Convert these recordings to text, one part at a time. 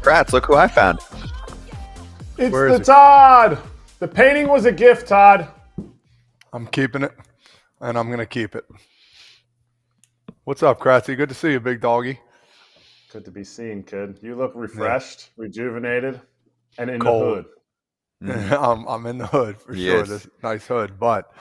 Kratz, look who I found. It's the Todd. The painting was a gift, Todd. I'm keeping it, and I'm going to keep it. What's up, Kratzy? Good to see you, big doggy. Good to be seen, kid. You look refreshed, rejuvenated, and in Cold. the hood. I'm in the hood for sure. Is. This nice hood, but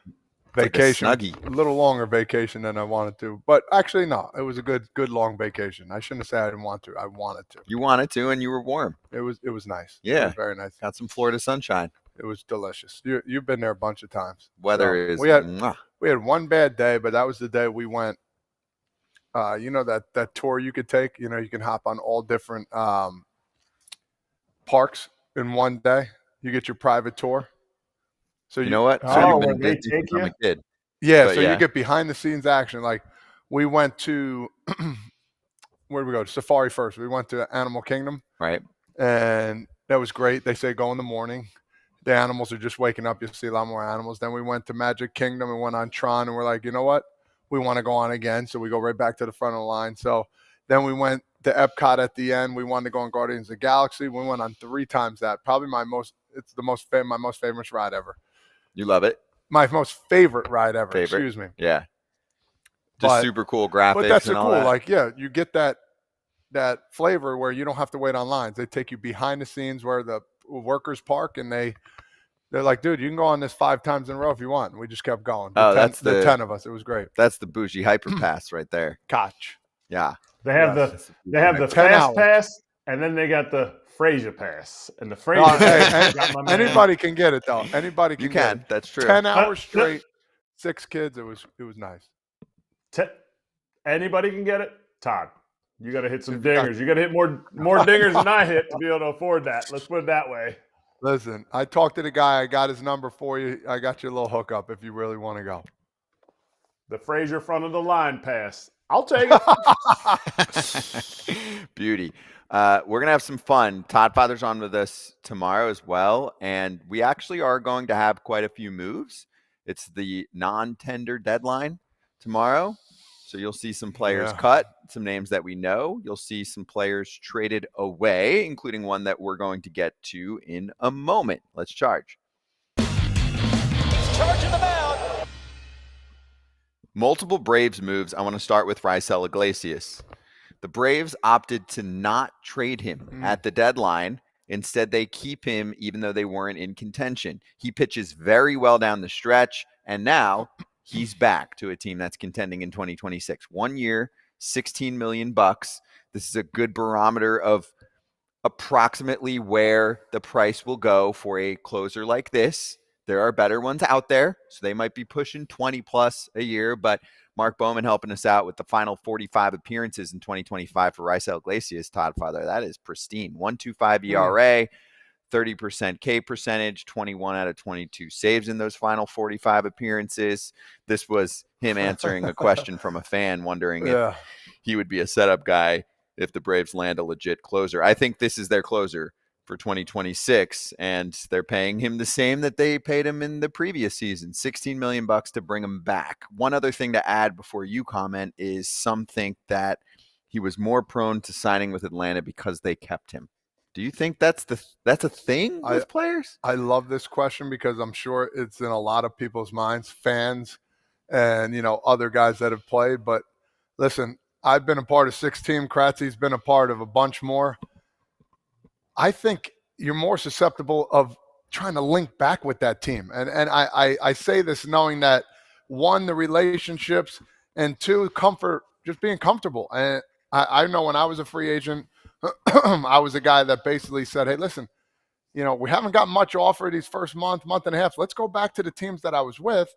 It's vacation, like a a little longer vacation than I wanted to. But actually, no, it was a good long vacation. I shouldn't have said I didn't want to. I wanted to. You wanted to, and you were warm. It was nice. Yeah. It was very nice. Got some Florida sunshine. It was delicious. You've been there a bunch of times. Weather is. We had one bad day, but that was the day we went. You know that tour you could take. You know, you can hop on all different parks in one day. You get your private tour. So you know what? Oh, you've when they busy take from you? a kid. Yeah, But so yeah. you get behind the scenes action. Like we went to where did we go? Safari first. We went to Animal Kingdom, Right. and that was great. They say go in the morning. The animals are just waking up. You'll see a lot more animals. Then we went to Magic Kingdom and went on Tron, and we're like, you know what? We want to go on again, so we go right back to the front of the line. So then we went to Epcot at the end. We wanted to go on Guardians of the Galaxy. We went on 3 times that. Probably my most famous ride ever. You love it. My most favorite ride ever. Favorite? Excuse me. Yeah. Just But- super cool graphics. But that's and the all cool. that. Like, yeah, you get that flavor where you don't have to wait on lines. They take you behind the scenes where the workers park, and they're like, dude, you can go on this 5 times in a row if you want. And we just kept going. that's the the 10 of us. It was great. That's the bougie hyper pass right there. Koch. Yeah. They have Yes. the 10 fast hours. pass, and then they got the Frazier pass. And the No, Frazier pass hey, got my man. anybody can get it though. Anybody can. You get can. it. That's true. 10 hours Uh, straight, 6 kids. It was nice. Anybody can get it. Todd, you got to hit some If you got- dingers. You got to hit more dingers than I hit to be able to afford that. Let's put it that way. Listen, I talked to the guy. I got his number for you. I got you a little hookup if you really want to go. The Frazier front of the line pass. I'll take it. Beauty. We're going to have some fun. Todd Father's on with us tomorrow as well. And we actually are going to have quite a few moves. It's the non-tender deadline tomorrow. So you'll see some players cut, some names that we know. You'll see some players traded away, including one that we're going to get to in a moment. Let's charge. Charging the mound. Multiple Braves moves. I want to start with Raisel Iglesias. The Braves opted to not trade him at the deadline. Instead, they keep him even though they weren't in contention. He pitches very well down the stretch, and now he's back to a team that's contending in 2026. 1 year, $16 million. This is a good barometer of approximately where the price will go for a closer like this. There are better ones out there, so they might be pushing 20 plus a year, but Mark Bowman helping us out with the final 45 appearances in 2025 for Raisel Iglesias, Todd Father. That is pristine. 1.25 ERA, 30% K percentage, 21 out of 22 saves in those final 45 appearances. This was him answering a question from a fan wondering if he would be a setup guy if the Braves land a legit closer. I think this is their closer for 2026, and they're paying him the same that they paid him in the previous season, $16 million to bring him back. One other thing to add before you comment is some think that he was more prone to signing with Atlanta because they kept him. Do you think that's a thing with players? I love this question because I'm sure it's in a lot of people's minds, fans and, other guys that have played. But listen, I've been a part of 6 team. Kratzy's been a part of a bunch more. I think you're more susceptible of trying to link back with that team. And I say this knowing that, 1, the relationships, and 2, comfort, just being comfortable. And I know when I was a free agent, I was a guy that basically said, hey, listen, we haven't got much offer these first month and a half. Let's go back to the teams that I was with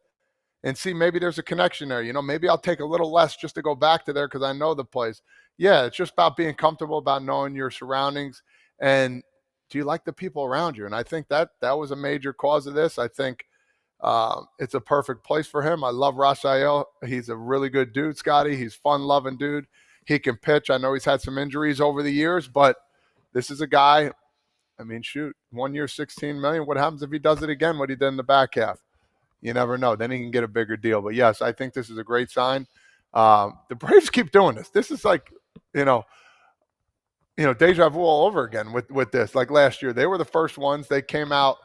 and see maybe there's a connection there. Maybe I'll take a little less just to go back to there because I know the place. Yeah, it's just about being comfortable, about knowing your surroundings. And do you like the people around you? And I think that was a major cause of this. I think it's a perfect place for him. I love Raisel. He's a really good dude, Scotty. He's fun-loving dude. He can pitch. I know he's had some injuries over the years, but this is a guy, 1 year, $16 million. What happens if he does it again, what he did in the back half? You never know. Then he can get a bigger deal. But, yes, I think this is a great sign. The Braves keep doing this. This is like, deja vu all over again with this. Like last year, they were the first ones. They came out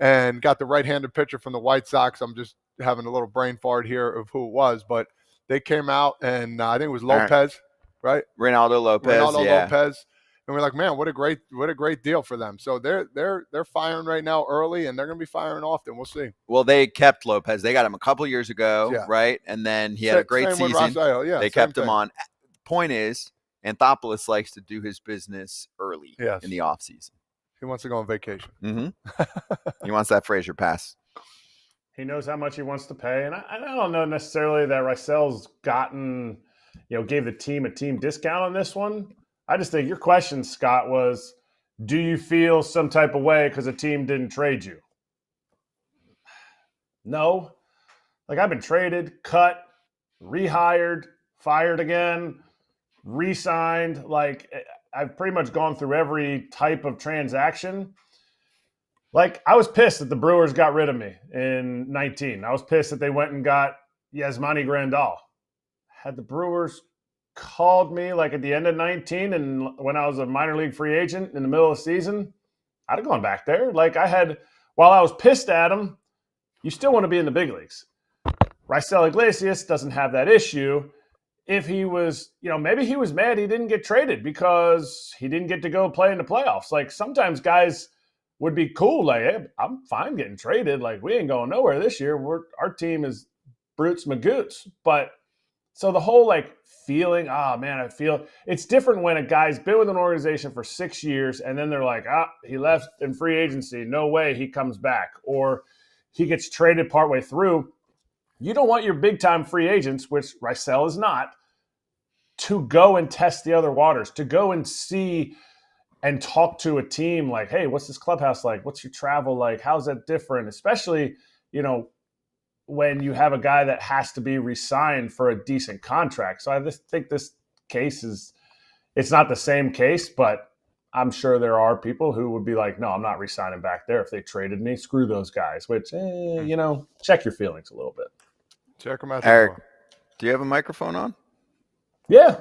and got the right-handed pitcher from the White Sox. I'm just having a little brain fart here of who it was, but they came out and I think it was Lopez, right? Ronaldo Lopez. And we're like, man, what a great deal for them. So they're firing right now early, and they're going to be firing often. We'll see. Well, they kept Lopez. They got him a couple years ago, right? And then he had a great season. They kept him on. Point is, Anthopoulos likes to do his business early in the offseason. He wants to go on vacation. Mm-hmm. He wants that Frazier pass. He knows how much he wants to pay. And I don't know necessarily that Reisel's gotten, gave the team a team discount on this one. I just think your question, Scott, was, do you feel some type of way because a team didn't trade you? No. Like, I've been traded, cut, rehired, fired again, re-signed. Like, I've pretty much gone through every type of transaction. Like, I was pissed that the Brewers got rid of me in 19. I was pissed that they went and got Yasmany Grandal. Had the Brewers called me like at the end of 19 and when I was a minor league free agent in the middle of the season, I'd have gone back there. Like, while I was pissed at him, you still want to be in the big leagues. Raisel Iglesias doesn't have that issue. If he was, maybe he was mad he didn't get traded because he didn't get to go play in the playoffs. Like, sometimes guys would be cool. Like, hey, I'm fine getting traded. Like, we ain't going nowhere this year. Our team is Brutes Magoots. But so the whole feeling, I feel it's different when a guy's been with an organization for 6 years and then they're like, he left in free agency. No way he comes back. Or he gets traded partway through. You don't want your big-time free agents, which Raisel is not, to go and test the other waters, to go and see and talk to a team like, hey, what's this clubhouse like? What's your travel like? How's that different? Especially, when you have a guy that has to be re-signed for a decent contract. So I just think this case it's not the same case, but I'm sure there are people who would be like, no, I'm not re-signing back there. If they traded me, screw those guys, which, check your feelings a little bit. Check them out. Erik, do you have a microphone on? Yeah.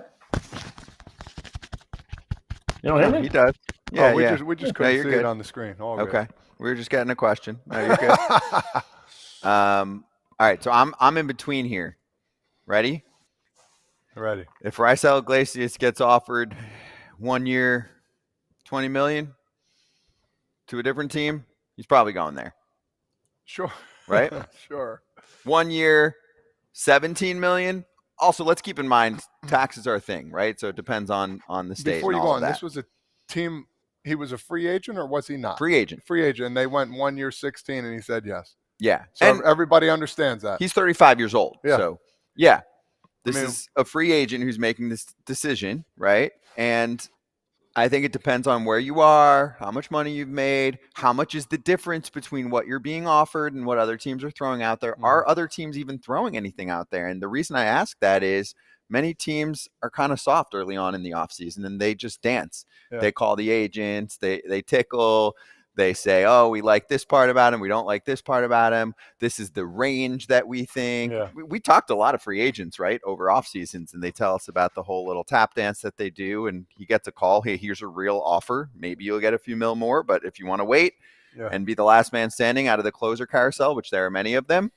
You don't hear me? He does. Yeah, we just couldn't see it on the screen. Okay. We were just getting a question. No, you're good. All right, so I'm in between here. Ready? Ready. If Raisel Iglesias gets offered 1 year, $20 million to a different team, he's probably going there. Sure. Right? Sure. 1 year, $17 million. Also, let's keep in mind taxes are a thing, right? So it depends on the state. Before you and go all on, of that. this was a team. He was a free agent, or was he not? Free agent. Free agent. And they went 1 year, 16, and he said yes. Yeah. So and everybody understands that. He's 35 years old. Yeah. So, yeah. This is a free agent who's making this decision, right? And I think it depends on where you are, how much money you've made, how much is the difference between what you're being offered and what other teams are throwing out there. Mm-hmm. Are other teams even throwing anything out there? And the reason I ask that is many teams are kind of soft early on in the offseason and they just dance. Yeah. They call the agents, they tickle. They say, oh, we like this part about him. We don't like this part about him. This is the range that we think. Yeah. We talked to a lot of free agents, right, over off seasons, and they tell us about the whole little tap dance that they do. And he gets a call. Hey, here's a real offer. Maybe you'll get a few mil more. But if you want to wait and be the last man standing out of the closer carousel, which there are many of them,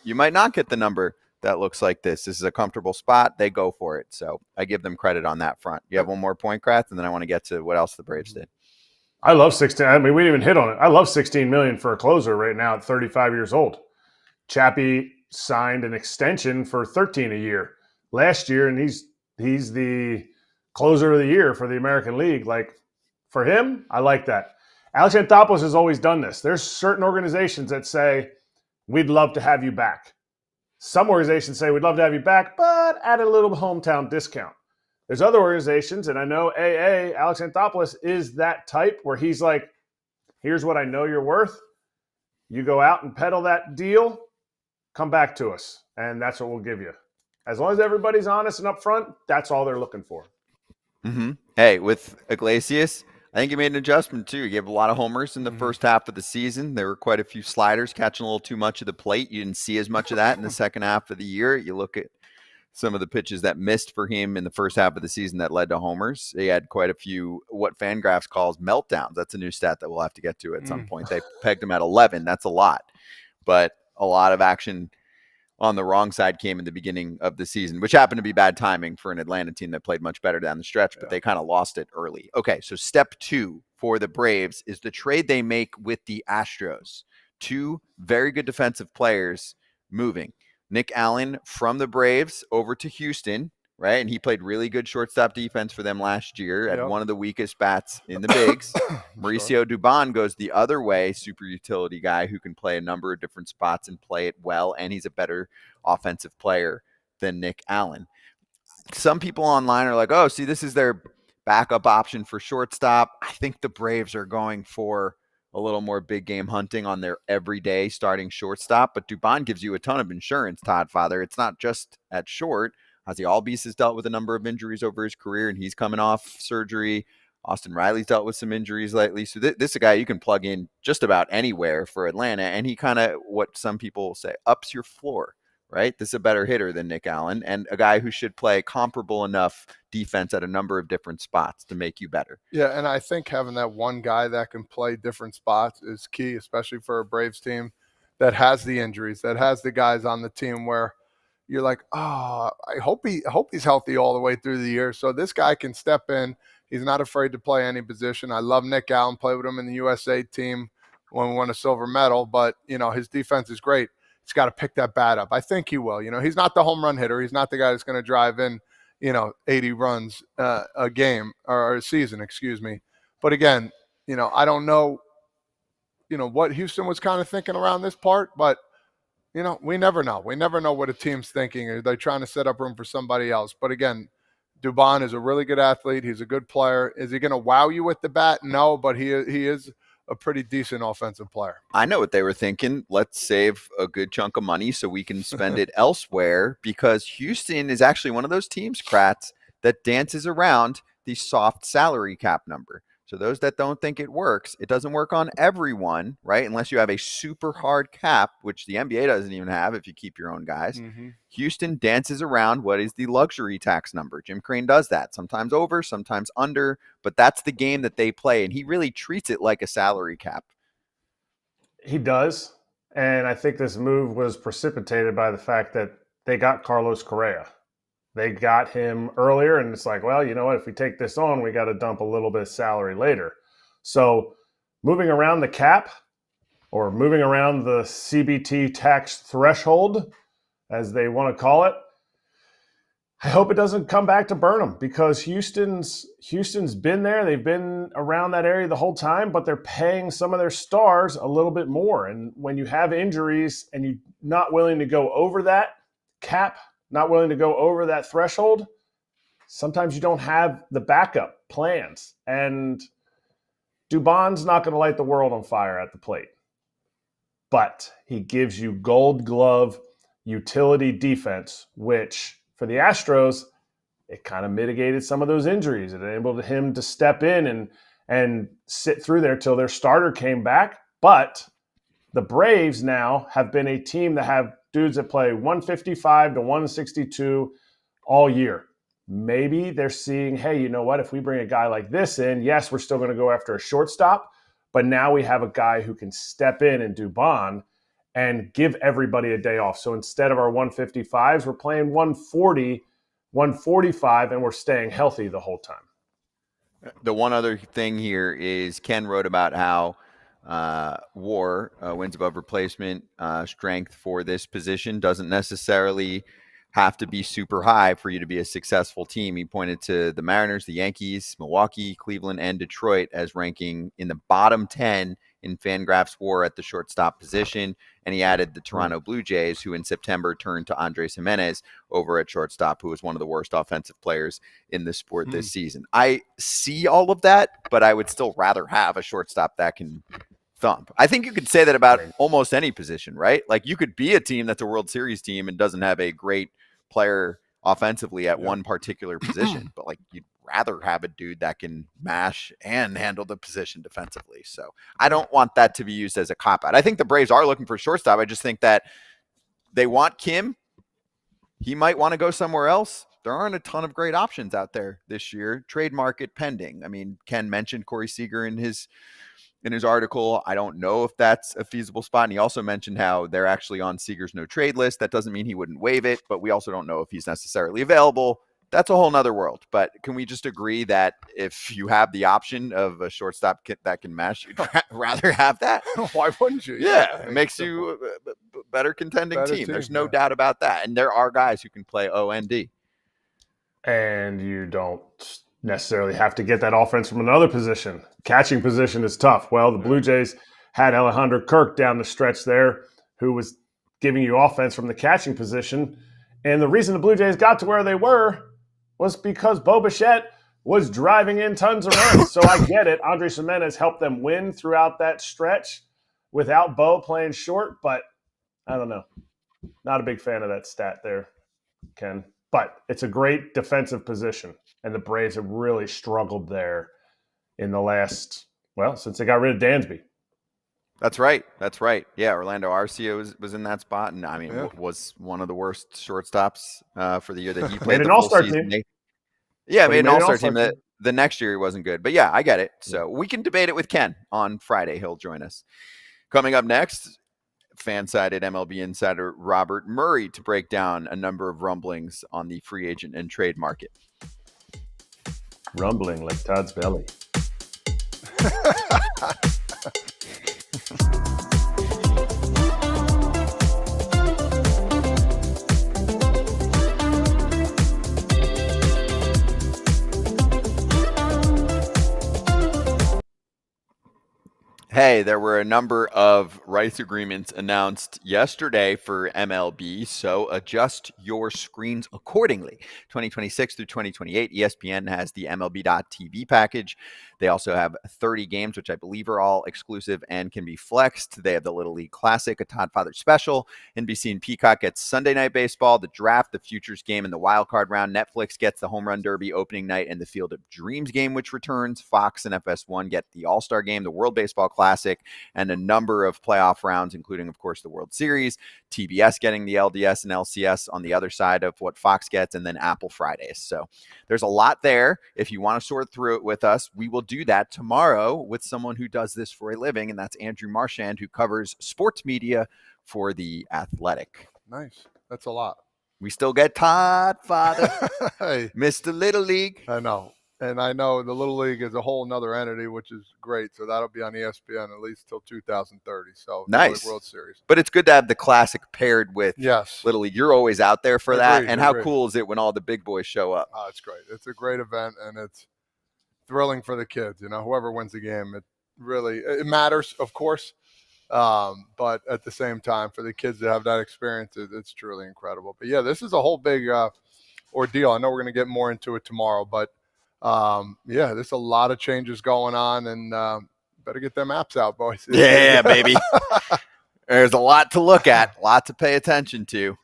you might not get the number that looks like this. This is a comfortable spot. They go for it. So I give them credit on that front. You have one more point, Kratz, and then I want to get to what else the Braves did. I love 16. I mean, we didn't even hit on it. I love $16 million for a closer right now at 35 years old. Chappie signed an extension for 13 a year last year, and he's the closer of the year for the American League. Like, for him, I like that. Alex Anthopoulos has always done this. There's certain organizations that say, we'd love to have you back. Some organizations say, we'd love to have you back, but at a little hometown discount. There's other organizations, and I know Alex Anthopoulos is that type where he's like, here's what I know you're worth. You go out and peddle that deal, come back to us, and that's what we'll give you. As long as everybody's honest and upfront, that's all they're looking for. Mm-hmm. Hey, with Iglesias, I think he made an adjustment too. He gave a lot of homers in the first half of the season. There were quite a few sliders catching a little too much of the plate. You didn't see as much of that in the second half of the year. You look at some of the pitches that missed for him in the first half of the season that led to homers. He had quite a few what Fangraphs calls meltdowns. That's a new stat that we'll have to get to at some point. They pegged him at 11. That's a lot. But a lot of action on the wrong side came in the beginning of the season, which happened to be bad timing for an Atlanta team that played much better down the stretch, but they kind of lost it early. Okay, so step 2 for the Braves is the trade they make with the Astros. 2 very good defensive players moving. Nick Allen from the Braves over to Houston, right? And he played really good shortstop defense for them last year at one of the weakest bats in the bigs. Mauricio Dubón goes the other way, super utility guy who can play a number of different spots and play it well, and he's a better offensive player than Nick Allen. Some people online are like, oh, see, this is their backup option for shortstop. I think the Braves are going for a little more big game hunting on their everyday starting shortstop, but Dubón gives you a ton of insurance, Todd Father. It's not just at short. Ozzie Albies has dealt with a number of injuries over his career, and he's coming off surgery. Austin Riley's dealt with some injuries lately. So this is a guy you can plug in just about anywhere for Atlanta, and he kind of, what some people say, ups your floor, right? This is a better hitter than Nick Allen, and a guy who should play comparable enough defense at a number of different spots to make you better. Yeah, and I think having that one guy that can play different spots is key, especially for a Braves team that has the injuries, that has the guys on the team where you're like, oh, I hope he's healthy all the way through the year. So this guy can step in. He's not afraid to play any position. I love Nick Allen, played with him in the USA team when we won a silver medal, but, his defense is great. He's got to pick that bat up. I think he will. He's not the home run hitter. He's not the guy that's going to drive in, 80 runs a game or a season, excuse me. But again, I don't know, what Houston was kind of thinking around this part, but we never know. We never know what a team's thinking. Are they trying to set up room for somebody else? But again, Dubón is a really good athlete. He's a good player. Is he going to wow you with the bat? No, but he is a pretty decent offensive player. I know what they were thinking. Let's save a good chunk of money so we can spend it elsewhere, because Houston is actually one of those teams, Kratz, that dances around the soft salary cap number. So those that don't think it works, it doesn't work on everyone, right? Unless you have a super hard cap, which the NBA doesn't even have if you keep your own guys. Mm-hmm. Houston dances around what is the luxury tax number. Jim Crane does that, sometimes over, sometimes under, but that's the game that they play, and he really treats it like a salary cap. He does, and I think this move was precipitated by the fact that they got Carlos Correa. They got him earlier, and it's like, well, you know what? If we take this on, we got to dump a little bit of salary later. So moving around the cap, or moving around the CBT tax threshold, as they want to call it, I hope it doesn't come back to burn them, because Houston's been there. They've been around that area the whole time, but they're paying some of their stars a little bit more. And when you have injuries and you're not willing to go over that cap, not willing to go over that threshold, sometimes you don't have the backup plans. And Dubon's not going to light the world on fire at the plate, but he gives you gold glove utility defense, which for the Astros, it kind of mitigated some of those injuries. It enabled him to step in and sit through there till their starter came back. But the Braves now have been a team that have dudes that play 155 to 162 all year. Maybe they're seeing, hey, you know what? If we bring a guy like this in, yes, we're still going to go after a shortstop, but now we have a guy who can step in and Dubón and give everybody a day off. So instead of our 155s, we're playing 140, 145, and we're staying healthy the whole time. The one other thing here is Ken wrote about how WAR, wins above replacement strength for this position, doesn't necessarily have to be super high for you to be a successful team. He pointed to the Mariners, the Yankees, Milwaukee, Cleveland, and Detroit as ranking in the bottom 10 in Fangraphs WAR at the shortstop position. And he added the Toronto Blue Jays, who in September turned to Andres Jimenez over at shortstop, who was one of the worst offensive players in the sport this season. I see all of that, but I would still rather have a shortstop that can thump. I think you could say that about almost any position, right? Like you could be a team that's a World Series team and doesn't have a great player offensively at one particular position, but like you'd rather have a dude that can mash and handle the position defensively. So I don't want that to be used as a cop-out. I think the Braves are looking for shortstop. I just think that they want Kim, he might want to go somewhere else. There aren't a ton of great options out there this year. Trade market pending. I mean, Ken mentioned Corey Seager in his article. I don't know if that's a feasible spot. And he also mentioned how they're actually on Seager's no trade list. That doesn't mean he wouldn't waive it, but we also don't know if he's necessarily available. That's a whole nother world. But can we just agree that if you have the option of a shortstop kit that can mesh, you'd rather have that? Why wouldn't you? Yeah, it makes you a better contending team. There's no doubt about that. And there are guys who can play OND. And you don't necessarily have to get that offense from another position. Catching position is tough. Well, the Blue Jays had Alejandro Kirk down the stretch there, who was giving you offense from the catching position. And the reason the Blue Jays got to where they were was because Bo Bichette was driving in tons of runs. So I get it. Andrés Giménez helped them win throughout that stretch without Bo playing short, but I don't know. Not a big fan of that stat there, Ken. But it's a great defensive position, and the Braves have really struggled there in the last, since they got rid of Dansby. That's right. Yeah, Orlando Arcia was in that spot, and I mean, was one of the worst shortstops for the year that he played. Made an all-star team. Yeah, made an all-star team. The next year he wasn't good, but yeah, I get it. So we can debate it with Ken on Friday. He'll join us. Coming up next, Fansided MLB insider Robert Murray to break down a number of rumblings on the free agent and trade market. Rumbling like Todd's belly. Hey, there were a number of rights agreements announced yesterday for MLB, so adjust your screens accordingly. 2026 through 2028, ESPN has the MLB.TV package. They also have 30 games, which I believe are all exclusive and can be flexed. They have the Little League Classic, a Todd Father special. NBC and Peacock gets Sunday Night Baseball, the Draft, the Futures game, and the Wild Card round. Netflix gets the Home Run Derby opening night and the Field of Dreams game, which returns. Fox and FS1 get the All-Star game, the World Baseball Classic, and a number of playoff rounds, including, of course, the World Series. TBS getting the LDS and LCS on the other side of what Fox gets, and then Apple Fridays. So there's a lot there. If you want to sort through it with us, we will do that tomorrow with someone who does this for a living, and that's Andrew Marchand, who covers sports media for The Athletic. Nice. That's a lot. We still get Todd Father, Hey, Mr. Little League. I know. And I know the Little League is a whole nother entity, which is great. So that'll be on ESPN at least till 2030. So nice. World Series. But it's good to have the Classic paired with Little League. You're always out there for that. And how cool is it when all the big boys show up? Oh, it's great. It's a great event, and it's thrilling for the kids. You know, whoever wins the game, it matters, of course. But at the same time, for the kids to have that experience, it's truly incredible. But yeah, this is a whole big ordeal. I know we're going to get more into it tomorrow, but there's a lot of changes going on, and better get them apps out, boys. Yeah, baby. There's a lot to look at, a lot to pay attention to.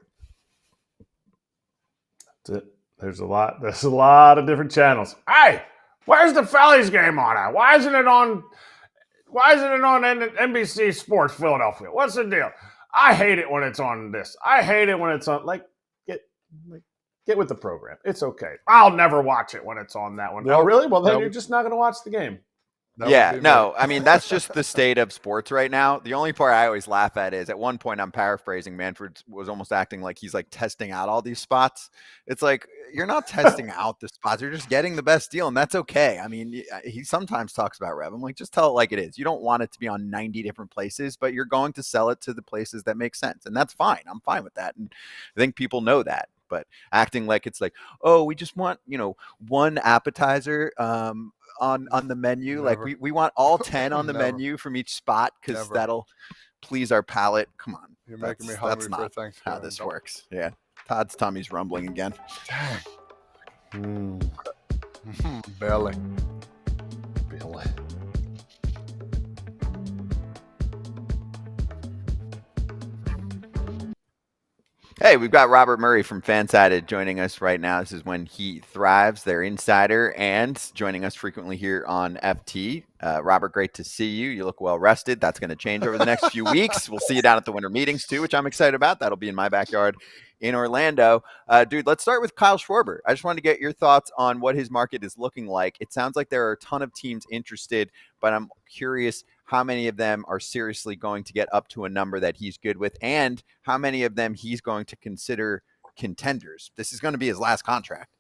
That's it. There's a lot of different channels. Hey, where's the Phillies game on at? Why isn't it on NBC Sports Philadelphia? What's the deal? I hate it when it's on this. I hate it when it's on get with the program. It's okay. I'll never watch it when it's on that one. Nope. Oh, really? Well, then you're just not going to watch the game. I mean, that's just the state of sports right now. The only part I always laugh at is at one point, I'm paraphrasing, Manfred was almost acting like he's like testing out all these spots. It's like, you're not testing out the spots. You're just getting the best deal, and that's okay. I mean, he sometimes talks about rev. I'm like, just tell it like it is. You don't want it to be on 90 different places, but you're going to sell it to the places that make sense, and that's fine. I'm fine with that, and I think people know that. But acting like it's like, oh, we just want, one appetizer on the menu. Never. Like we want all 10 on the menu from each spot because that'll please our palate. Come on. You're making me hungry for Thanksgiving. How this works. Yeah. Todd's tummy's rumbling again. Dang. Belly. Hey, we've got Robert Murray from Fansided joining us right now. This is When He Thrives, their insider, and joining us frequently here on FT. Robert, great to see you. You look well rested. That's going to change over the next few weeks. We'll see you down at the winter meetings too, which I'm excited about. That'll be in my backyard in Orlando. Dude, let's start with Kyle Schwarber. I just wanted to get your thoughts on what his market is looking like. It sounds like there are a ton of teams interested, but I'm curious how many of them are seriously going to get up to a number that he's good with, and how many of them he's going to consider contenders. This is going to be his last contract.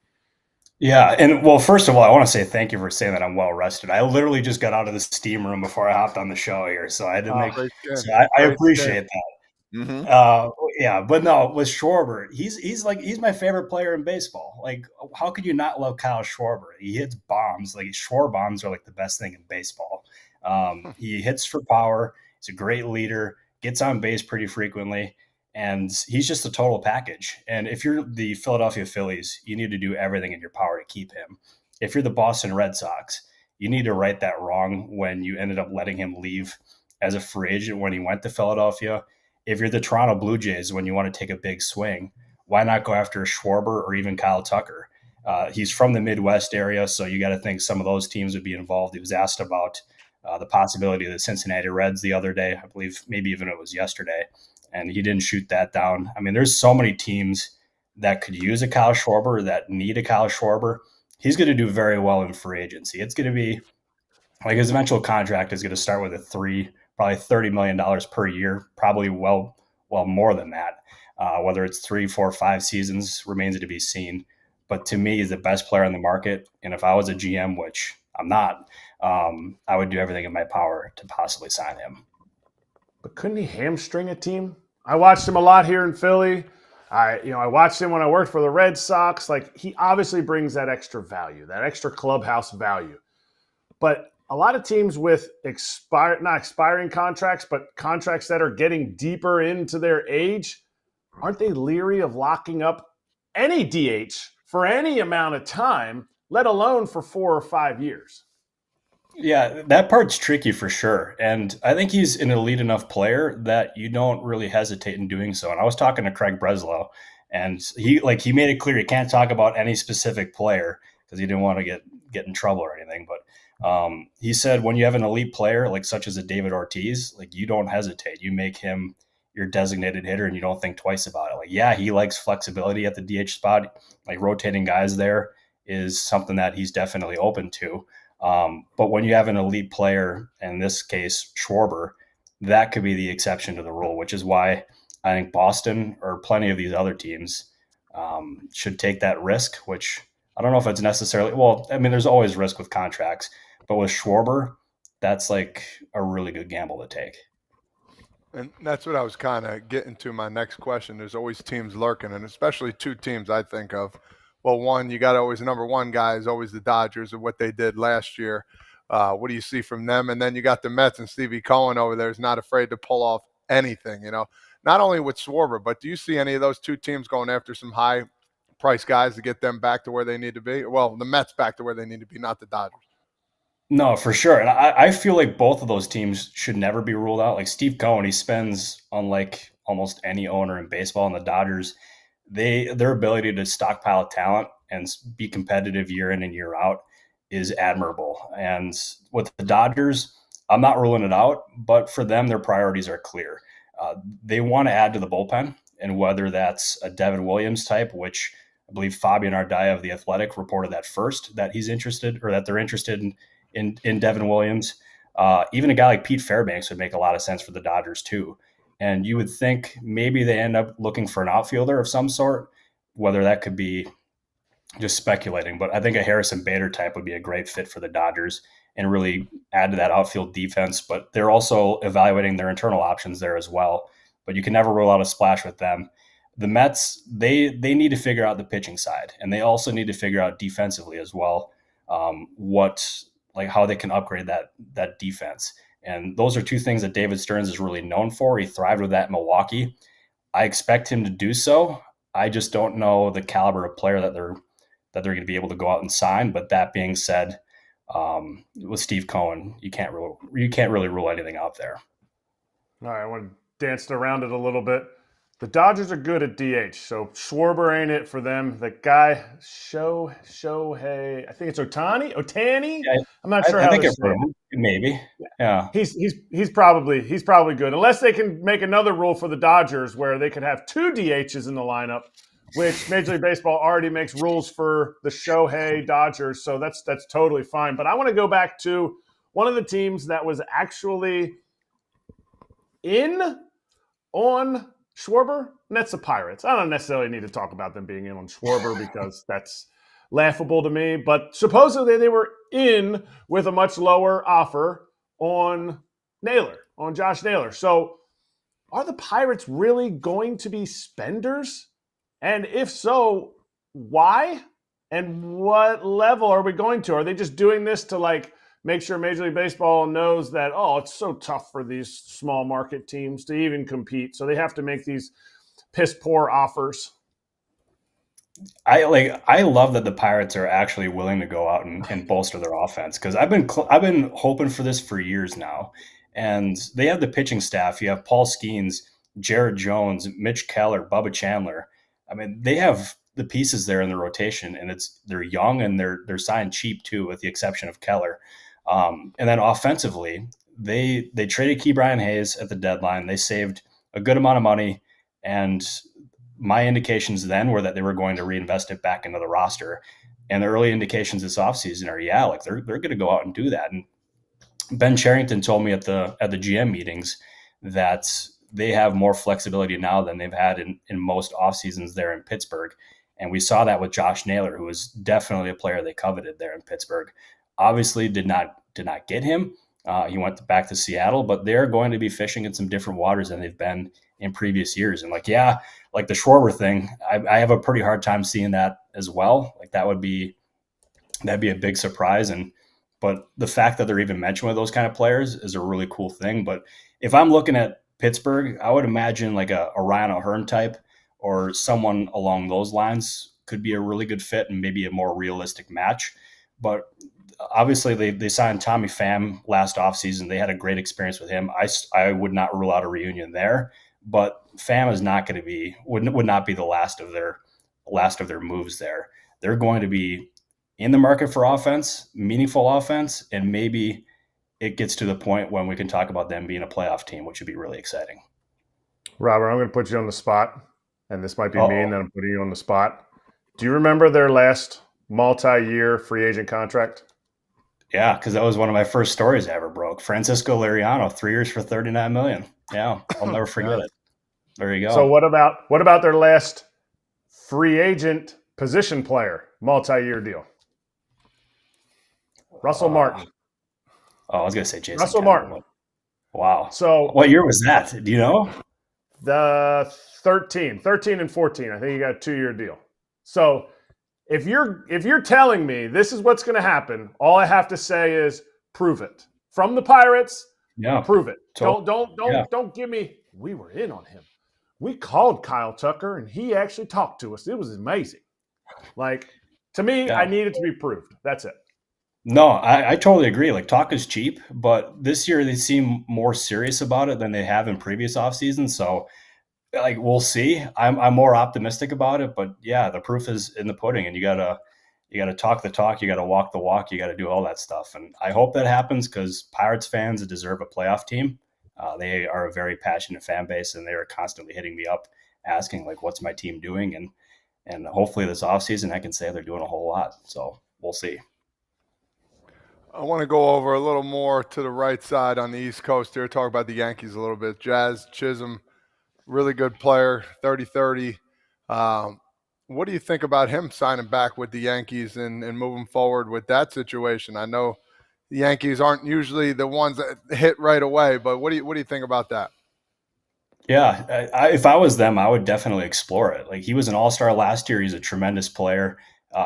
Yeah, and well, first of all, I want to say thank you for saying that I'm well rested. I literally just got out of the steam room before I hopped on the show here, so I had to make. So I appreciate that. Mm-hmm. Yeah, but no, with Schwarber, he's my favorite player in baseball. Like, how could you not love Kyle Schwarber? He hits bombs. Like, Schwarber bombs are like the best thing in baseball. He hits for power. He's a great leader. Gets on base pretty frequently. And he's just a total package. And if you're the Philadelphia Phillies, you need to do everything in your power to keep him. If you're the Boston Red Sox, you need to right that wrong when you ended up letting him leave as a free agent when he went to Philadelphia. If you're the Toronto Blue Jays, when you want to take a big swing, why not go after Schwarber or even Kyle Tucker? He's from the Midwest area, so you got to think some of those teams would be involved. He was asked about the possibility of the Cincinnati Reds the other day. I believe maybe even it was yesterday. And he didn't shoot that down. I mean, there's so many teams that could use a Kyle Schwarber, that need a Kyle Schwarber. He's going to do very well in free agency. It's going to be like his eventual contract is going to start with probably $30 million per year, probably well more than that. Whether it's 3, 4, 5 seasons remains to be seen. But to me, he's the best player on the market. And if I was a GM, which I'm not, I would do everything in my power to possibly sign him. But couldn't he hamstring a team? I watched him a lot here in Philly. I watched him when I worked for the Red Sox. Like, he obviously brings that extra value, that extra clubhouse value. But a lot of teams with not expiring contracts, but contracts that are getting deeper into their age, aren't they leery of locking up any DH for any amount of time, let alone for 4 or 5 years? Yeah, that part's tricky for sure. And I think he's an elite enough player that you don't really hesitate in doing so. And I was talking to Craig Breslow, and he made it clear he can't talk about any specific player because he didn't want to get in trouble or anything. But he said when you have an elite player, like such as a David Ortiz, like, you don't hesitate. You make him your designated hitter and you don't think twice about it. Like, yeah, he likes flexibility at the DH spot. Like, rotating guys there is something that he's definitely open to. But when you have an elite player, in this case, Schwarber, that could be the exception to the rule, which is why I think Boston or plenty of these other teams should take that risk, which I don't know if it's necessarily – well, I mean, there's always risk with contracts. But with Schwarber, that's like a really good gamble to take. And that's what I was kind of getting to my next question. There's always teams lurking, and especially 2 teams I think of. Well, one, you got always number one guy is always the Dodgers and what they did last year. What do you see from them? And then you got the Mets, and Stevie Cohen over there is not afraid to pull off anything, not only with Schwarber, but do you see any of those 2 teams going after some high price guys to get them back to where they need to be? Well, the Mets back to where they need to be, not the Dodgers. No, for sure. And I feel like both of those teams should never be ruled out. Like Steve Cohen, he spends, unlike almost any owner in baseball, and the Dodgers, their ability to stockpile talent and be competitive year in and year out is admirable. And with the Dodgers, I'm not ruling it out, but for them, their priorities are clear. They want to add to the bullpen, and whether that's a Devin Williams type, which I believe Fabian Ardaya of The Athletic reported that first, that he's interested, or that they're interested in Devin Williams. Even a guy like Pete Fairbanks would make a lot of sense for the Dodgers too. And you would think maybe they end up looking for an outfielder of some sort, whether that could be just speculating. But I think a Harrison Bader type would be a great fit for the Dodgers and really add to that outfield defense. But they're also evaluating their internal options there as well. But you can never rule out a splash with them. The Mets, they need to figure out the pitching side, and they also need to figure out defensively as well how they can upgrade that defense. And those are 2 things that David Stearns is really known for. He thrived with that in Milwaukee. I expect him to do so. I just don't know the caliber of player that they're going to be able to go out and sign. But that being said, with Steve Cohen, you can't really rule anything out there. All right, I want to dance around it a little bit. The Dodgers are good at DH, so Schwarber ain't it for them. The guy, Shohei, I think it's Otani. Yeah, I'm not sure I how think they're it saying it. maybe. Yeah. He's probably good, unless they can make another rule for the Dodgers where they could have 2 DHs in the lineup, which Major League Baseball already makes rules for the Shohei Dodgers, so that's totally fine. But I want to go back to one of the teams that was actually in on Schwarber, and that's the Pirates. I don't necessarily need to talk about them being in on Schwarber because that's laughable to me, but supposedly they were in with a much lower offer on Josh Naylor. So are the Pirates really going to be spenders? And if so, why? And what level are we going to? Are they just doing this to make sure Major League Baseball knows that, it's so tough for these small market teams to even compete, so they have to make these piss poor offers? I love that the Pirates are actually willing to go out and bolster their offense, because I've been hoping for this for years now. And they have the pitching staff. You have Paul Skeens, Jared Jones, Mitch Keller, Bubba Chandler. I mean, they have the pieces there in the rotation, and they're young and they're signed cheap too, with the exception of Keller. And then offensively, they traded Ke'Bryan Hayes at the deadline. They saved a good amount of money, and my indications then were that they were going to reinvest it back into the roster. And the early indications this offseason are, they're going to go out and do that. And Ben Cherington told me at the GM meetings that they have more flexibility now than they've had in most off seasons there in Pittsburgh. And we saw that with Josh Naylor, who was definitely a player they coveted there in Pittsburgh. Obviously did not get him. He went back to Seattle, but they're going to be fishing in some different waters than they've been in previous years. And like the Schwarber thing, I have a pretty hard time seeing that as well. Like that'd be a big surprise. But the fact that they're even mentioned with those kind of players is a really cool thing. But if I'm looking at Pittsburgh, I would imagine like a Ryan O'Hearn type or someone along those lines could be a really good fit and maybe a more realistic match. But obviously they signed Tommy Pham last offseason. They had a great experience with him. I would not rule out a reunion there, but Pham is not going to be would not be the last of their moves there. They're going to be in the market for offense, meaningful offense, and maybe it gets to the point when we can talk about them being a playoff team, which would be really exciting. Robert, I'm going to put you on the spot, and this might be mean that I'm putting you on the spot. Do you remember their last multi-year free agent contract? Yeah, because that was one of my first stories I ever broke. Francisco Liriano, 3 years for $39 million. Yeah, I'll never forget it. There you go. So what about their last free agent position player multi-year deal? Russell Martin. I was going to say Jason Russell Kendall. Martin. Wow. So what year was that? Do you know? The 13 and 14. I think he got a 2-year deal. So if you're telling me this is what's going to happen, all I have to say is prove it. From the Pirates, prove it. Don't give me, we were in on him. We called Kyle Tucker and he actually talked to us. It was amazing. Like, to me, I need it to be proved. That's it. No, I totally agree. Like, talk is cheap, but this year they seem more serious about it than they have in previous off seasons. So, like, we'll see. I'm more optimistic about it, but yeah, the proof is in the pudding, and you gotta talk the talk, you gotta walk the walk, you gotta do all that stuff. And I hope that happens because Pirates fans deserve a playoff team. They are a very passionate fan base, and they are constantly hitting me up asking, like, what's my team doing? And hopefully this offseason I can say they're doing a whole lot. So we'll see. I want to go over a little more to the right side on the East Coast here, talk about the Yankees a little bit. Jazz Chisholm, really good player, 30-30. What do you think about him signing back with the Yankees and moving forward with that situation? I know the Yankees aren't usually the ones that hit right away, but what do you think about that? Yeah, if I was them, I would definitely explore it. Like, he was an all-star last year. He's a tremendous player.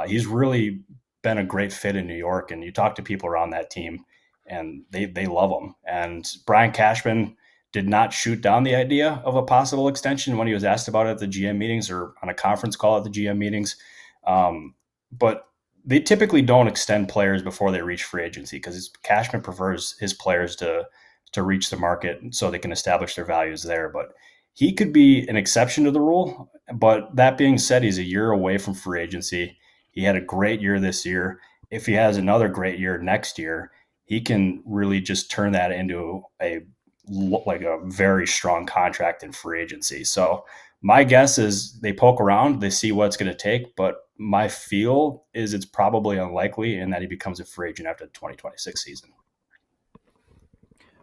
He's really been a great fit in New York, and you talk to people around that team and they love him. And Brian Cashman did not shoot down the idea of a possible extension when he was asked about it at the GM meetings or on a conference call at the GM meetings. But they typically don't extend players before they reach free agency because Cashman prefers his players to reach the market so they can establish their values there. But he could be an exception to the rule. But that being said, he's a year away from free agency. He had a great year this year. If he has another great year next year, he can really just turn that into a very strong contract in free agency. So my guess is they poke around, they see what it's going to take, but my feel is it's probably unlikely and that he becomes a free agent after the 2026 season.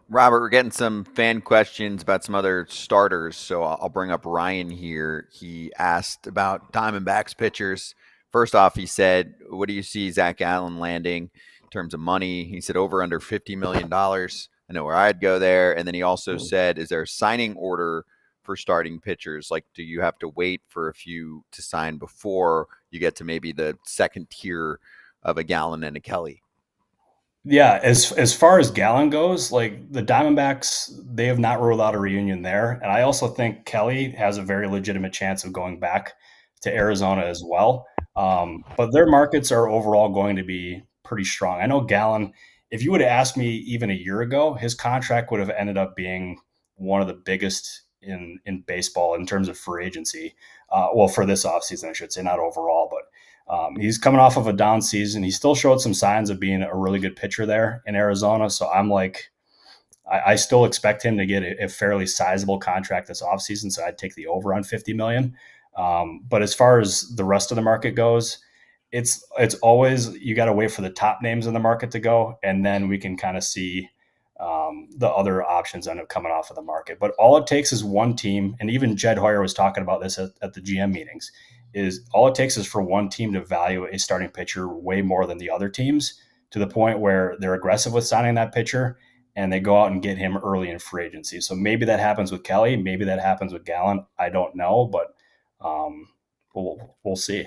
Robert, we're getting some fan questions about some other starters, so I'll bring up Ryan here. He asked about Diamondbacks pitchers. First off, he said, what do you see Zach Allen landing in terms of money? He said over under $50 million. I know where I'd go there. And then he also said, is there a signing order for starting pitchers? Like, do you have to wait for a few to sign before you get to maybe the second tier of a Gallen and a Kelly? Yeah, as far as Gallen goes, like the Diamondbacks, they have not ruled out a reunion there. And I also think Kelly has a very legitimate chance of going back to Arizona as well. But their markets are overall going to be pretty strong. I know Gallen, if you would have asked me even a year ago, his contract would have ended up being one of the biggest in baseball in terms of free agency. Well, for this offseason, I should say, not overall, but he's coming off of a down season. He still showed some signs of being a really good pitcher there in Arizona. So I'm like, I still expect him to get a fairly sizable contract this offseason. So I'd take the over on $50 million. But as far as the rest of the market goes, it's always, you got to wait for the top names in the market to go. And then we can kind of see the other options end up coming off of the market. But all it takes is one team. And even Jed Hoyer was talking about this at the GM meetings. Is all it takes is for one team to value a starting pitcher way more than the other teams, to the point where they're aggressive with signing that pitcher and they go out and get him early in free agency. So maybe that happens with Kelly. Maybe that happens with Gallen. I don't know, but we'll see.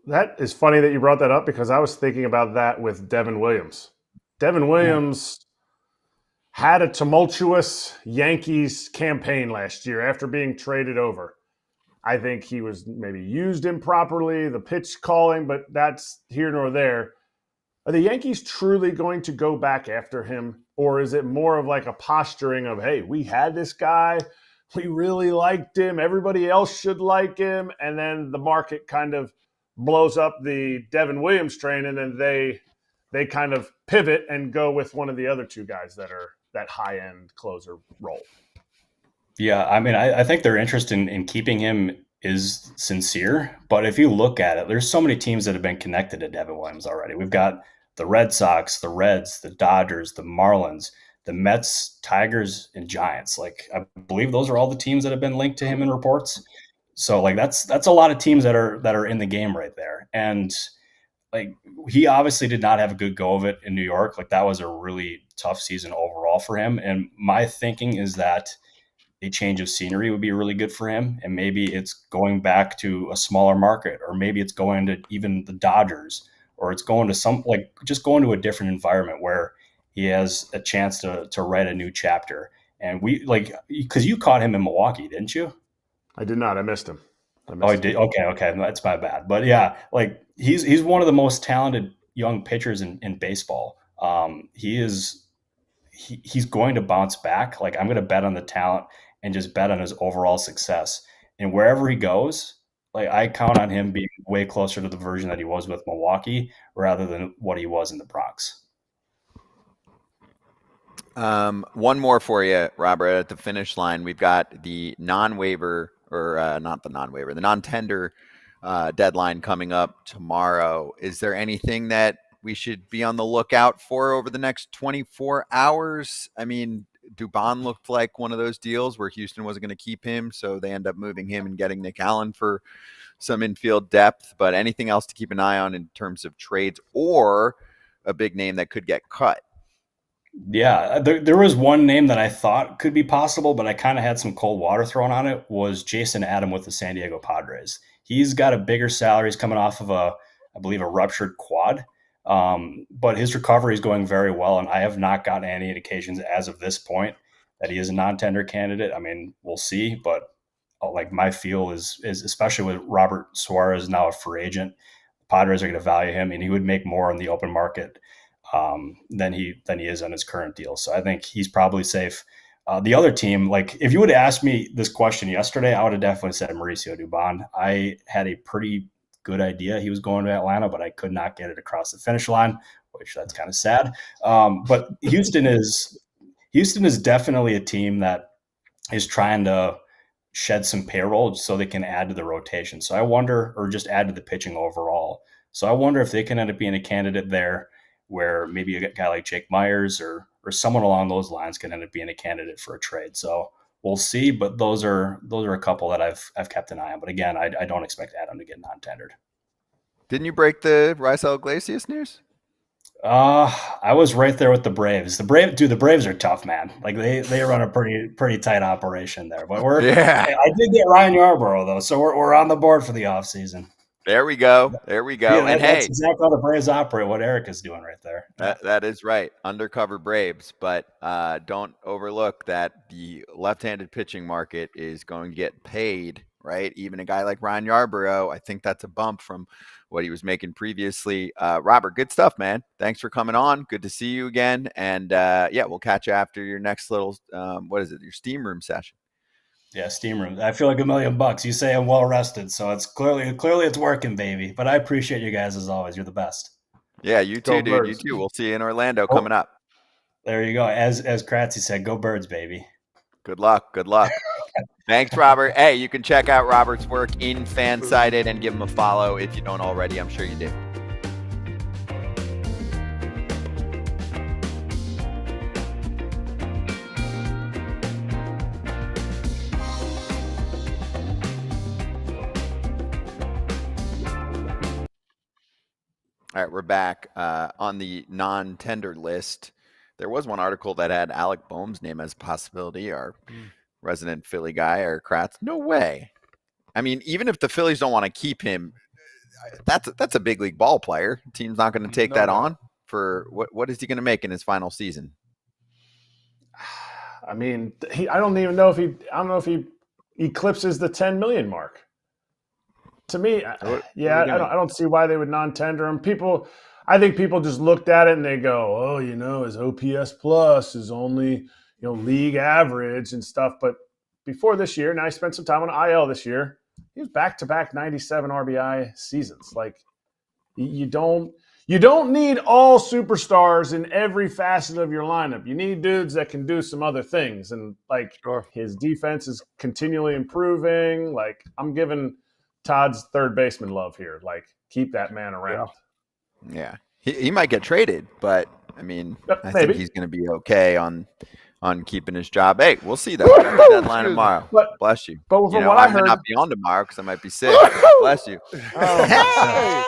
That is funny that you brought that up, because I was thinking about that with Devin Williams. Devin Williams had a tumultuous Yankees campaign last year after being traded over. I think he was maybe used improperly, the pitch calling, but that's here nor there. Are the Yankees truly going to go back after him? Or is it more of like a posturing of, hey, we had this guy, we really liked him, everybody else should like him, and then the market kind of blows up the Devin Williams train, and then they kind of pivot and go with one of the other two guys that are that high-end closer role? Yeah, I mean, I think their interest in keeping him is sincere. But if you look at it, there's so many teams that have been connected to Devin Williams already. We've got the Red Sox, the Reds, the Dodgers, the Marlins, the Mets, Tigers, and Giants. Like, I believe those are all the teams that have been linked to him in reports. So, like, that's a lot of teams that are in the game right there. And like, he obviously did not have a good go of it in New York. Like, that was a really tough season overall for him. And my thinking is that a change of scenery would be really good for him. And maybe it's going back to a smaller market, or maybe it's going to even the Dodgers, or it's going to just going to a different environment where he has a chance to write a new chapter. And because you caught him in Milwaukee, didn't you? I did not. I missed him. I did. Okay. That's my bad. But yeah, like he's one of the most talented young pitchers in baseball. He's going to bounce back. Like, I'm going to bet on the talent and just bet on his overall success. And wherever he goes, like, I count on him being way closer to the version that he was with Milwaukee rather than what he was in the Bronx. One more for you, Robert. At the finish line, we've got the non-waiver, or not the non-waiver, the non-tender deadline coming up tomorrow. Is there anything that we should be on the lookout for over the next 24 hours? I mean, Dubón looked like one of those deals where Houston wasn't going to keep him, so they end up moving him and getting Nick Allen for some infield depth. But anything else to keep an eye on in terms of trades or a big name that could get cut? Yeah, there was one name that I thought could be possible, but I kind of had some cold water thrown on it, was Jason Adam with the San Diego Padres. He's got a bigger salary. He's coming off of I believe a ruptured quad. But his recovery is going very well, and I have not gotten any indications as of this point that he is a non-tender candidate. I mean, we'll see, but like, my feel is especially with Robert Suarez now a free agent, the Padres are going to value him, and he would make more in the open market than he is on his current deal. So I think he's probably safe. The other team, like if you would have asked me this question yesterday, I would have definitely said Mauricio Dubón. I had a pretty good idea he was going to Atlanta, but I could not get it across the finish line, which that's kind of sad. But Houston is definitely a team that is trying to shed some payroll so they can add to the rotation. So I wonder, or just add to the pitching overall. So I wonder if they can end up being a candidate there where maybe a guy like Jake Myers or someone along those lines can end up being a candidate for a trade. So we'll see, but those are a couple that I've kept an eye on. But again, I don't expect Adam to get non-tendered. Didn't you break the Raisel Iglesias news? I was right there with the Braves. The Braves are tough, man. Like they run a pretty tight operation there. But I did get Ryan Yarbrough though, so we're on the board for the offseason. There we go. Yeah, and that's exactly how the Braves operate. What Erik is doing right there. That is right. Undercover Braves, but don't overlook that the left-handed pitching market is going to get paid. Right, even a guy like Ryan Yarbrough, I think that's a bump from what he was making previously. Robert, good stuff, man. Thanks for coming on. Good to see you again. And we'll catch you after your next little, your steam room session. Yeah, steam room. I feel like $1 million. You say I'm well rested, so it's clearly it's working, baby. But I appreciate you guys as always. You're the best. Yeah, you too, dude. Birds. You too. We'll see you in Orlando coming up. There you go. As Kratz said, go Birds, baby. Good luck. Thanks, Robert. Hey, you can check out Robert's work in Fansided and give him a follow if you don't already. I'm sure you do. All right, we're back on the non-tender list. There was one article that had Alec Bohm's name as a possibility, our resident Philly guy, or Kratz. No way. I mean, even if the Phillies don't want to keep him, that's a big league ball player. The team's not going to take that on for what is he going to make in his final season? I mean, I don't know if he eclipses the 10 million mark. To me, I don't see why they would non-tender him. I think people just looked at it and they go, oh, his OPS plus is only, league average and stuff. But before this year, now he spent some time on IL this year. He was back-to-back 97 RBI seasons. Like, you don't need all superstars in every facet of your lineup. You need dudes that can do some other things. And, his defense is continually improving. Like, I'm giving Todd's third baseman love here. Like, keep that man around. Yeah. He might get traded, but, I mean, I think he's going to be okay on keeping his job. Hey, we'll see that. Deadline tomorrow. Bless you. But from what I heard, might not be on tomorrow because I might be sick. Bless you. Dude, I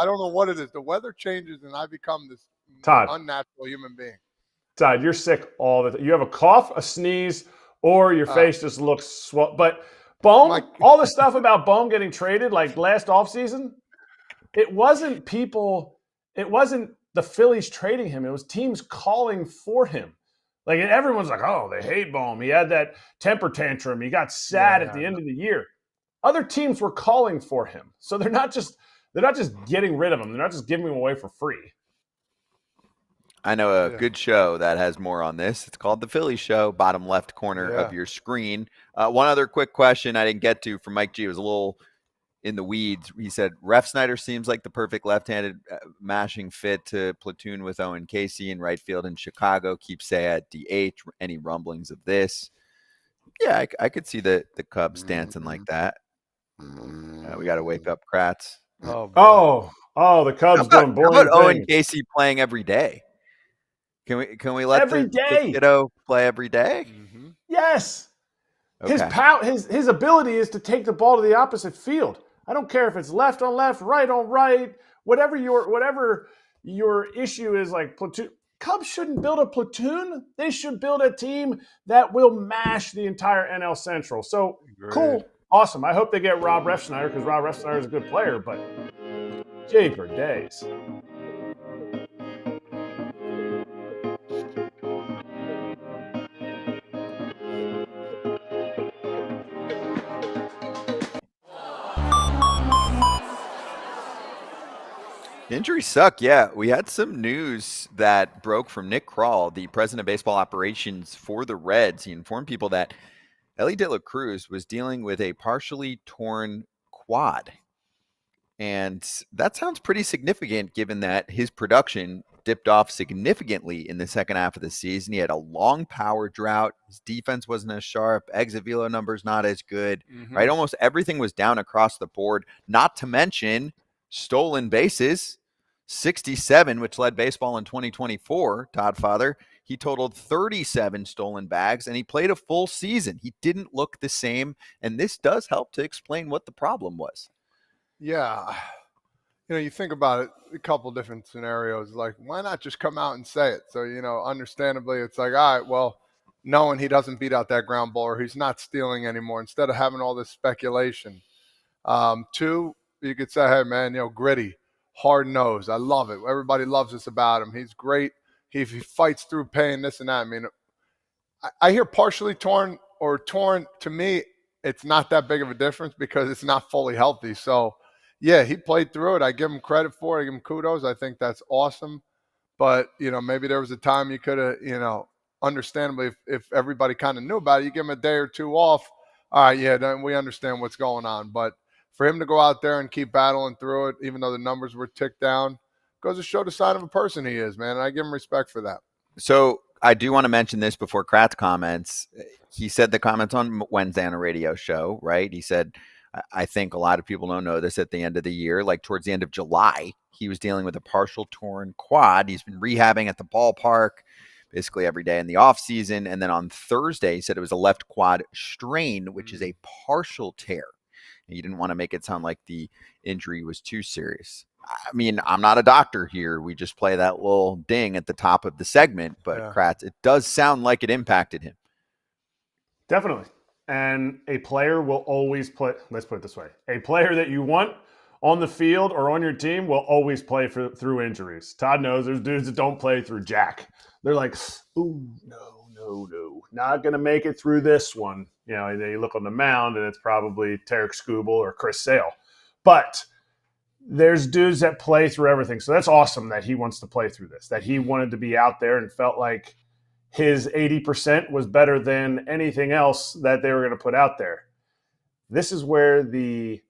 don't know what it is. The weather changes and I become this unnatural human being. Todd, you're sick all the time. You have a cough, a sneeze, or your face just looks swell. But Bohm, all the stuff about Bohm getting traded, like last offseason, it wasn't the Phillies trading him. It was teams calling for him. Like, and everyone's like, oh, they hate Bohm. He had that temper tantrum. He got sad at the end of the year. Other teams were calling for him. So they're not just getting rid of him. They're not just giving him away for free. I know a good show that has more on this. It's called The Philly Show, bottom left corner of your screen. One other quick question I didn't get to from Mike G. It was a little in the weeds. He said, Refsnyder seems like the perfect left-handed mashing fit to platoon with Owen Casey in right field in Chicago. Keep Say at DH. Any rumblings of this? Yeah, I could see the Cubs dancing like that. We got to wake up, Kratz. The Cubs doing boring things. How about Owen Casey playing every day? Can we let the kiddo play every day? Mm-hmm. Yes. Okay. His ability is to take the ball to the opposite field. I don't care if it's left on left, right on right, whatever your issue is, like platoon. Cubs shouldn't build a platoon. They should build a team that will mash the entire NL Central. So cool, awesome. I hope they get Rob Refsnyder because Rob Refsnyder is a good player, but jeeper days. Injuries suck. Yeah, we had some news that broke from Nick Kroll, the president of baseball operations for the Reds. He informed people that Elly De La Cruz was dealing with a partially torn quad. And that sounds pretty significant given that his production dipped off significantly in the second half of the season. He had a long power drought. His defense wasn't as sharp. Exit velo numbers not as good, right? Almost everything was down across the board, not to mention stolen bases, 67, which led baseball in 2024, Todd Father. He totaled 37 stolen bags, and he played a full season. He didn't look the same, and this does help to explain what the problem was. Yeah. You think about it, a couple different scenarios. Like, why not just come out and say it? So, understandably, it's like, all right, well, knowing he doesn't beat out that ground ball or he's not stealing anymore, instead of having all this speculation. Two, you could say, hey, man, gritty, hard-nosed. I love it. Everybody loves this about him. He's great. He fights through pain, this and that. I mean, I hear partially torn or torn. To me, it's not that big of a difference because it's not fully healthy. So, yeah, he played through it. I give him credit for it. I give him kudos. I think that's awesome. But, maybe there was a time you could have, understandably, if everybody kind of knew about it, you give him a day or two off. All right, yeah, then we understand what's going on. But for him to go out there and keep battling through it, even though the numbers were ticked down, goes to show the side of a person he is, man. And I give him respect for that. So I do want to mention this before Kratz comments. He said the comments on Wednesday on a radio show, right? He said, I think a lot of people don't know this at the end of the year, like towards the end of July, he was dealing with a partial torn quad. He's been rehabbing at the ballpark basically every day in the offseason. And then on Thursday, he said it was a left quad strain, which is a partial tear. And he didn't want to make it sound like the injury was too serious. I mean, I'm not a doctor here. We just play that little ding at the top of the segment. But yeah. Kratz, it does sound like it impacted him. Definitely. And a player will always let's put it this way, a player that you want on the field or on your team will always play through injuries. Todd knows there's dudes that don't play through jack. They're like, ooh, no, not going to make it through this one. They look on the mound and it's probably Tarik Skubal or Chris Sale. But there's dudes that play through everything. So that's awesome that he wants to play through this, that he wanted to be out there and felt like his 80% was better than anything else that they were going to put out there. This is where the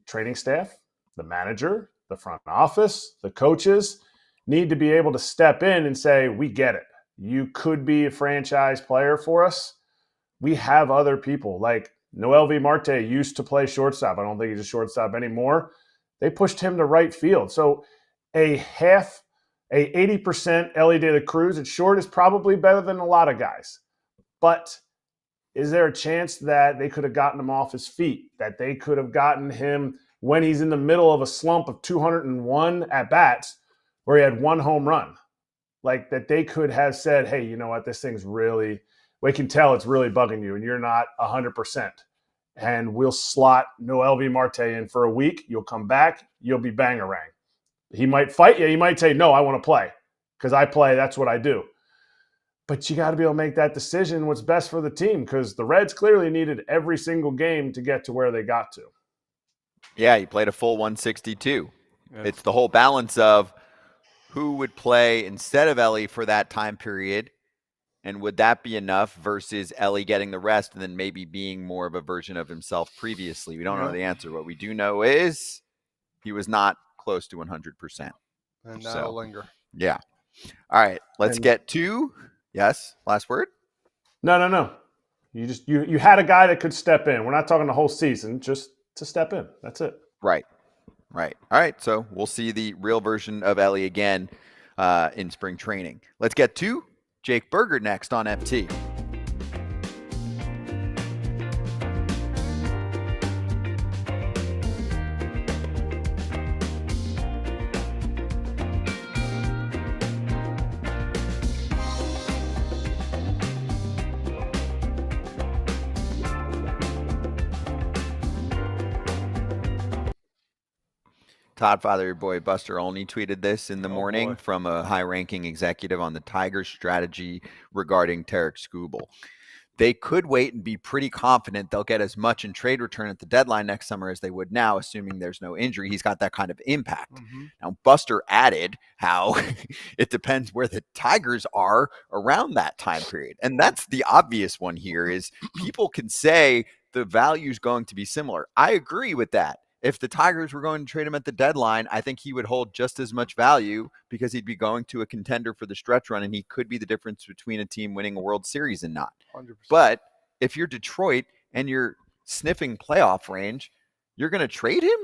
training staff, the manager, the front office, the coaches need to be able to step in and say, we get it. You could be a franchise player for us. We have other people. Like Noelvi Marte used to play shortstop. I don't think he's a shortstop anymore. They pushed him to right field. So a 80% Elly De La Cruz at short is probably better than a lot of guys. But is there a chance that they could have gotten him off his feet, that they could have gotten him when he's in the middle of a slump of 201 at-bats where he had one home run? Like that they could have said, hey, you know what, this thing's really – we can tell it's really bugging you and you're not 100%. And we'll slot Noelvi Marte in for a week. You'll come back. You'll be bangarang. He might fight you. He might say, no, I want to play because I play. That's what I do. But you got to be able to make that decision what's best for the team because the Reds clearly needed every single game to get to where they got to. Yeah, he played a full 162. Yeah. It's the whole balance of who would play instead of Elly for that time period, and would that be enough versus Elly getting the rest and then maybe being more of a version of himself previously? We don't know the answer. What we do know is he was not close to 100%. And that'll linger. Yeah. All right. Let's get to yes. Last word. No. You had a guy that could step in. We're not talking the whole season, just to step in. That's it. Right. All right. So we'll see the real version of Elly again in spring training. Let's get to Jake Burger next on FT. Todd Father, your boy Buster Olney tweeted this in the morning from a high-ranking executive on the Tigers strategy regarding Tarik Skubal. they could wait and be pretty confident they'll get as much in trade return at the deadline next summer as they would now, assuming there's no injury. He's got that kind of impact. Now, Buster added how it depends where the Tigers are around that time period. And that's the obvious one here is people can say the value is going to be similar. I agree with that. If the Tigers were going to trade him at the deadline, I think he would hold just as much value because he'd be going to a contender for the stretch run, and he could be the difference between a team winning a World Series and not. 100%. But if you're Detroit and you're sniffing playoff range, you're going to trade him?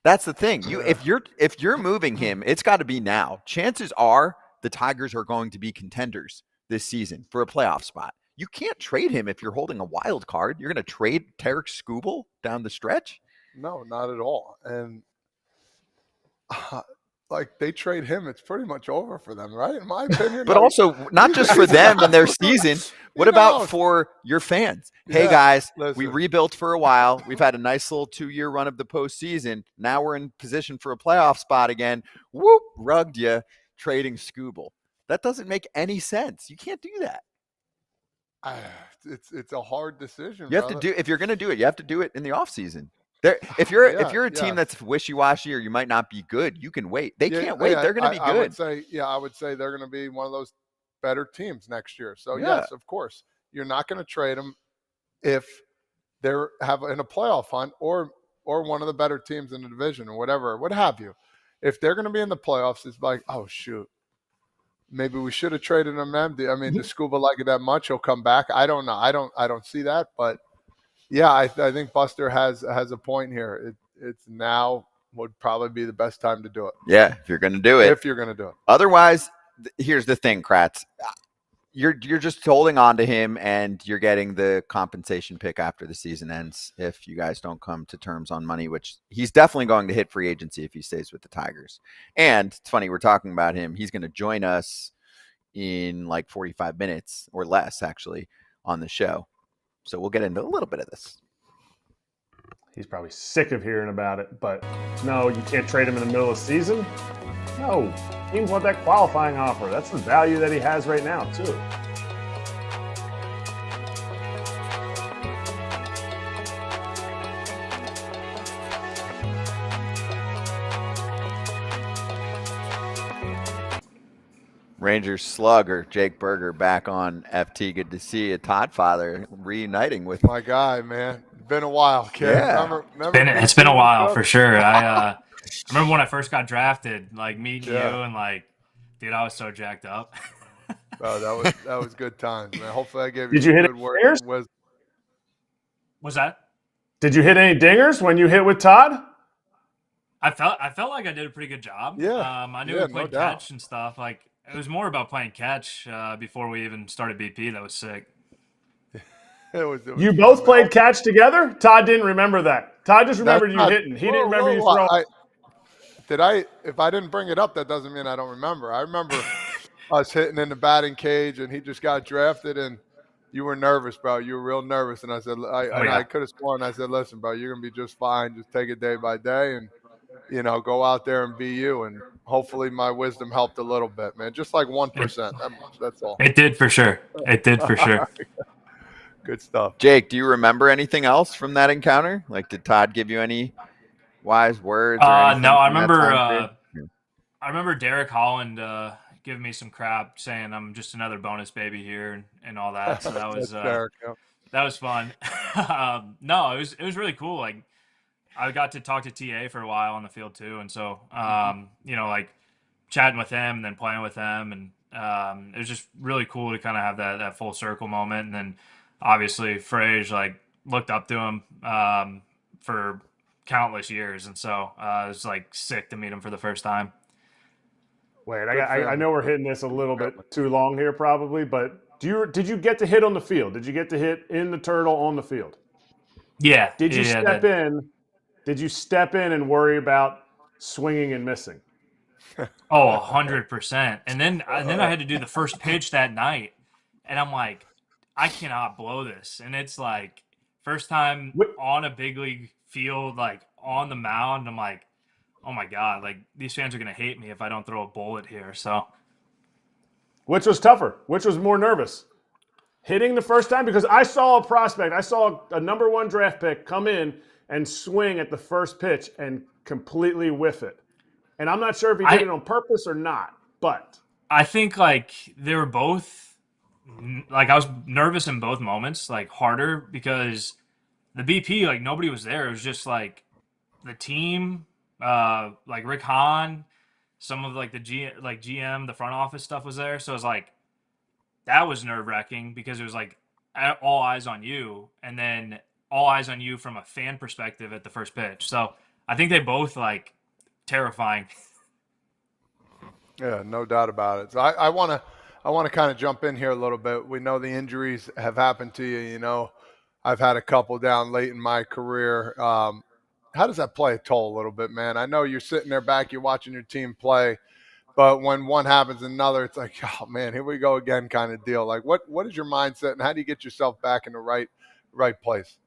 That's the thing. If you're moving him, it's got to be now. Chances are the Tigers are going to be contenders this season for a playoff spot. You can't trade him if you're holding a wild card. You're going to trade Tarik Skubal down the stretch? No, not at all. And like they trade him, it's pretty much over for them, right? In my opinion. But also not just for them and their season. What about for your fans? Hey guys, we rebuilt for a while. We've had a nice little 2-year run of the postseason. Now we're in position for a playoff spot again. Whoop, rugged you trading Skubal. That doesn't make any sense. You can't do that. It's a hard decision. You have to do if you're going to do it. You have to do it in the offseason. If you're a team that's wishy-washy or you might not be good, you can wait. They can't wait. They're going to be good. I would say they're going to be one of those better teams next year. So yes, of course, you're not going to trade them if they're in a playoff hunt or one of the better teams in the division or whatever, what have you. If they're going to be in the playoffs, it's like, oh shoot, maybe we should have traded him empty. I mean, does Skubal like it that much? He'll come back. I don't know. I don't see that, but. Yeah, I think Buster has a point here. It's now would probably be the best time to do it. Yeah, if you're going to do it. If you're going to do it. Otherwise, here's the thing, Kratz. You're just holding on to him, and you're getting the compensation pick after the season ends if you guys don't come to terms on money, which he's definitely going to hit free agency if he stays with the Tigers. And it's funny, we're talking about him. He's going to join us in like 45 minutes or less, actually, on the show. So we'll get into a little bit of this. He's probably sick of hearing about it, but no, you can't trade him in the middle of the season. No, teams want that qualifying offer. That's the value that he has right now, too. Rangers slugger Jake Berger back on FT. Good to see you. Todd Father reuniting with my guy, man. Been a while, kid. Yeah. It's been a while for sure. I remember when I first got drafted, like meeting you and like, dude, I was so jacked up. Oh, that was good times, man. Hopefully I gave you Did you hit good work. Was that? Did you hit any dingers when you hit with Todd? I felt like I did a pretty good job. Yeah. I knew we played catch and stuff. Like it was more about playing catch before we even started BP. That was sick. It was you both played catch together? Todd didn't remember that. Todd just remembered you hitting. He didn't remember you throwing. If I didn't bring it up, that doesn't mean I don't remember. I remember us hitting in the batting cage, and he just got drafted, and you were nervous, bro. You were real nervous, and I said, I could have sworn. I said, listen, bro, you're gonna be just fine. Just take it day by day, and go out there and be you. And hopefully, my wisdom helped a little bit, man. Just like 1%. That's all. It did for sure. Good stuff. Jake, do you remember anything else from that encounter? Like, did Todd give you any wise words? Or anything no, I remember Derek Holland giving me some crap, saying I'm just another bonus baby here and all that. So that was that was fun. No, it was really cool. Like I got to talk to TA for a while on the field too, and so like chatting with him and then playing with him, and it was just really cool to kind of have that full circle moment, and then. Obviously, Fraz looked up to him for countless years, and so it was sick to meet him for the first time. Wait, I know we're hitting this a little bit too long here, probably, but did you get to hit on the field? Did you get to hit in the turtle on the field? Yeah. Did you step in? Did you step in and worry about swinging and missing? Oh, 100%. And then I had to do the first pitch that night, and I'm like. I cannot blow this. And it's first time on a big league field, on the mound. I'm like, oh my God, these fans are going to hate me if I don't throw a bullet here. So, which was tougher? Which was more nervous? hitting the first time? Because I saw a prospect, I saw a number 1 draft pick come in and swing at the first pitch and completely whiff it. And I'm not sure if he did it on purpose or not, but I think like they were both like I was nervous in both moments, like harder because the BP, like nobody was there. It was just like the team, like Rick Hahn, some of like the GM, the front office stuff was there. So it was like that was nerve wracking because it was like all eyes on you, and then all eyes on you from a fan perspective at the first pitch. So I think they both like terrifying. Yeah, no doubt about it. So I want to kind of jump in here a little bit. We know the injuries have happened to you. You know, I've had a couple down late in my career. How does that play a toll a little bit, man? I know you're sitting there back, you're watching your team play, but when one happens, another, it's like, oh man, here we go again, kind of deal. Like, what is your mindset, and how do you get yourself back in the right place?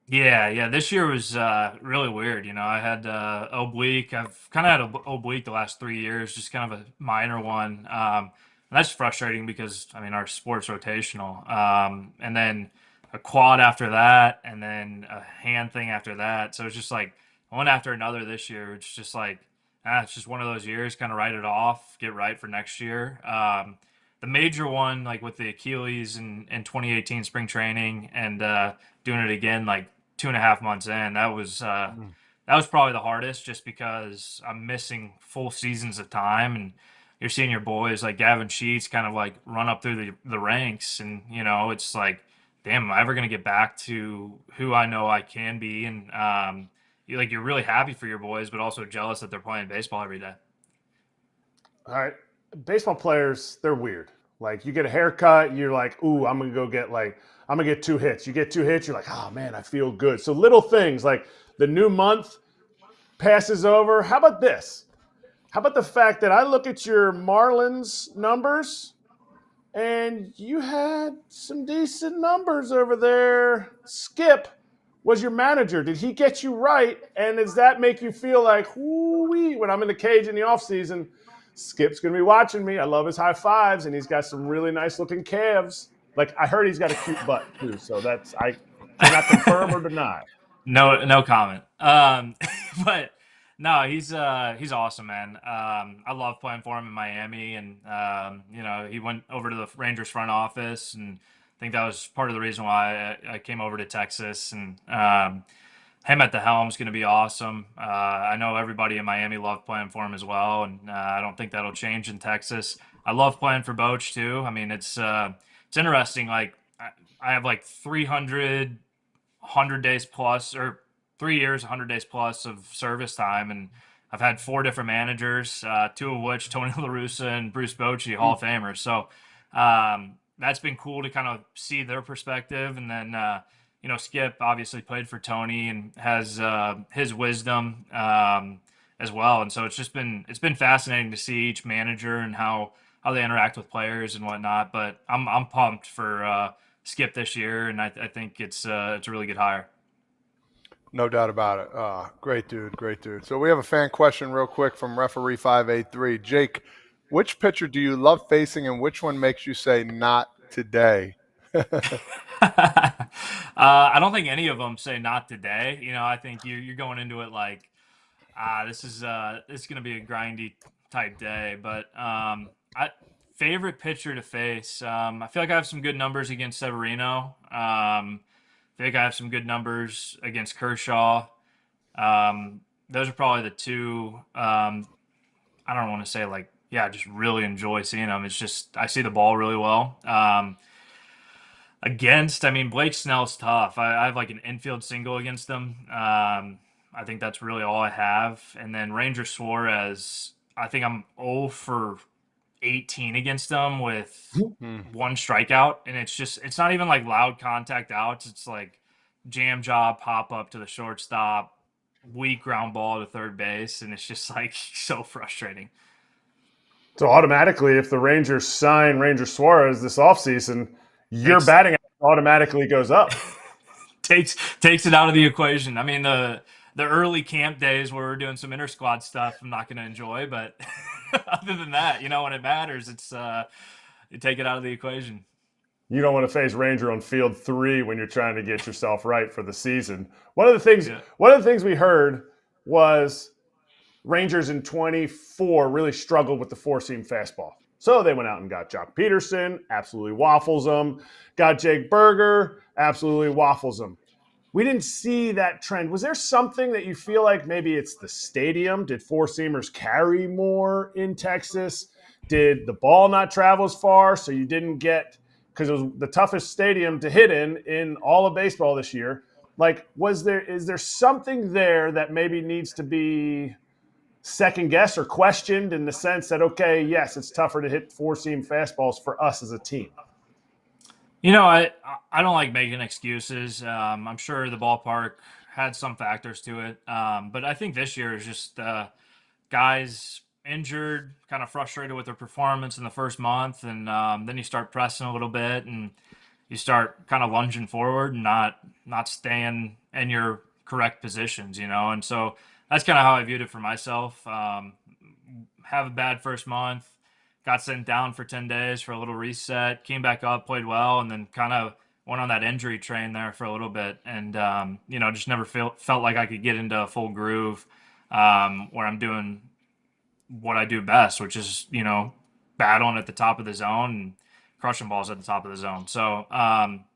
Yeah. This year was really weird. You know, I had oblique. I've kind of had an oblique the last 3 years, just kind of a minor one. And that's frustrating because, I mean, our sport's rotational. And then a quad after that, and then a hand thing after that. So it's just like one after another this year. It's just like, it's just one of those years, kind of write it off, get right for next year. The major one, like with the Achilles in 2018 spring training and doing it again like 2.5 months in, that was probably the hardest just because I'm missing full seasons of time, and you're seeing your boys like Gavin Sheets kind of like run up through the ranks, and you know it's like, damn, am I ever going to get back to who I know I can be? And you're really happy for your boys, but also jealous that they're playing baseball every day. all right, baseball players, they're weird. Like you get a haircut, you're like, ooh, I'm gonna get 2 hits. You get 2 hits, you're like, oh man, I feel good. So little things like the new month passes over. How about this? How about the fact that I look at your Marlins numbers and you had some decent numbers over there. Skip was your manager. Did he get you right? And does that make you feel like, whoo-wee, when I'm in the cage in the offseason, Skip's going to be watching me. I love his high fives, and he's got some really nice-looking calves. Like, I heard he's got a cute butt, too, so that's – I cannot confirm or deny. No comment. But no, he's awesome, man. I love playing for him in Miami, and you know, he went over to the Rangers front office, and I think that was part of the reason why I came over to Texas. And him at the helm is going to be awesome. I know everybody in Miami loved playing for him as well, and I don't think that'll change in Texas. I love playing for Boch too. I mean, it's interesting. Like I have like 100 days plus, or 3 years, 100 days plus of service time, and I've had 4 different managers, 2 of which Tony La Russa and Bruce Bochy, Hall of Famers. So that's been cool to kind of see their perspective, and then. You know, Skip obviously played for Tony and has his wisdom as well, and so it's been fascinating to see each manager and how they interact with players and whatnot. But I'm pumped for Skip this year, and I think it's a really good hire. No doubt about it. Great dude. So we have a fan question real quick from referee 583. Jake, which pitcher do you love facing, and which one makes you say not today? I don't think any of them say not today. You know, I think you're going into it like, this is going to be a grindy type day. But favorite pitcher to face. I feel like I have some good numbers against Severino. I feel like I have some good numbers against Kershaw. Those are probably the 2. I don't want to say like, yeah, I just really enjoy seeing them. It's just I see the ball really well. I mean, Blake Snell's tough. I have like an infield single against them. I think that's really all I have. And then Ranger Suarez, I think I'm 0 for 18 against them with 1 strikeout. And it's not even like loud contact outs. It's like jam job, pop up to the shortstop, weak ground ball to third base. And it's just like so frustrating. So automatically, if the Rangers sign Ranger Suarez this offseason, your batting automatically goes up. takes it out of the equation. I mean, the early camp days where we're doing some inter squad stuff, I'm not going to enjoy. But other than that, you know, when it matters, it's you take it out of the equation. You don't want to face Ranger on field 3 when you're trying to get yourself right for the season. One of the things we heard was Rangers in 24 really struggled with the four-seam fastball. So they went out and got Jock Peterson, absolutely waffles them. Got Jake Berger, absolutely waffles them. We didn't see that trend. Was there something that you feel like maybe it's the stadium? Did four-seamers carry more in Texas? Did the ball not travel as far, so you didn't get – because it was the toughest stadium to hit in all of baseball this year. Like, is there something there that maybe needs to be second guessed or questioned in the sense that, okay, yes, it's tougher to hit four-seam fastballs for us as a team? I don't like making excuses. I'm sure the ballpark had some factors to it. But I think this year is just guys injured, kind of frustrated with their performance in the first month, and then you start pressing a little bit, and you start kind of lunging forward and not staying in your correct positions, And so that's kind of how I viewed it for myself. Have a bad first month, got sent down for 10 days for a little reset, came back up, played well, and then kind of went on that injury train there for a little bit, and just never felt like I could get into a full groove where I'm doing what I do best, which is, battling at the top of the zone and crushing balls at the top of the zone. So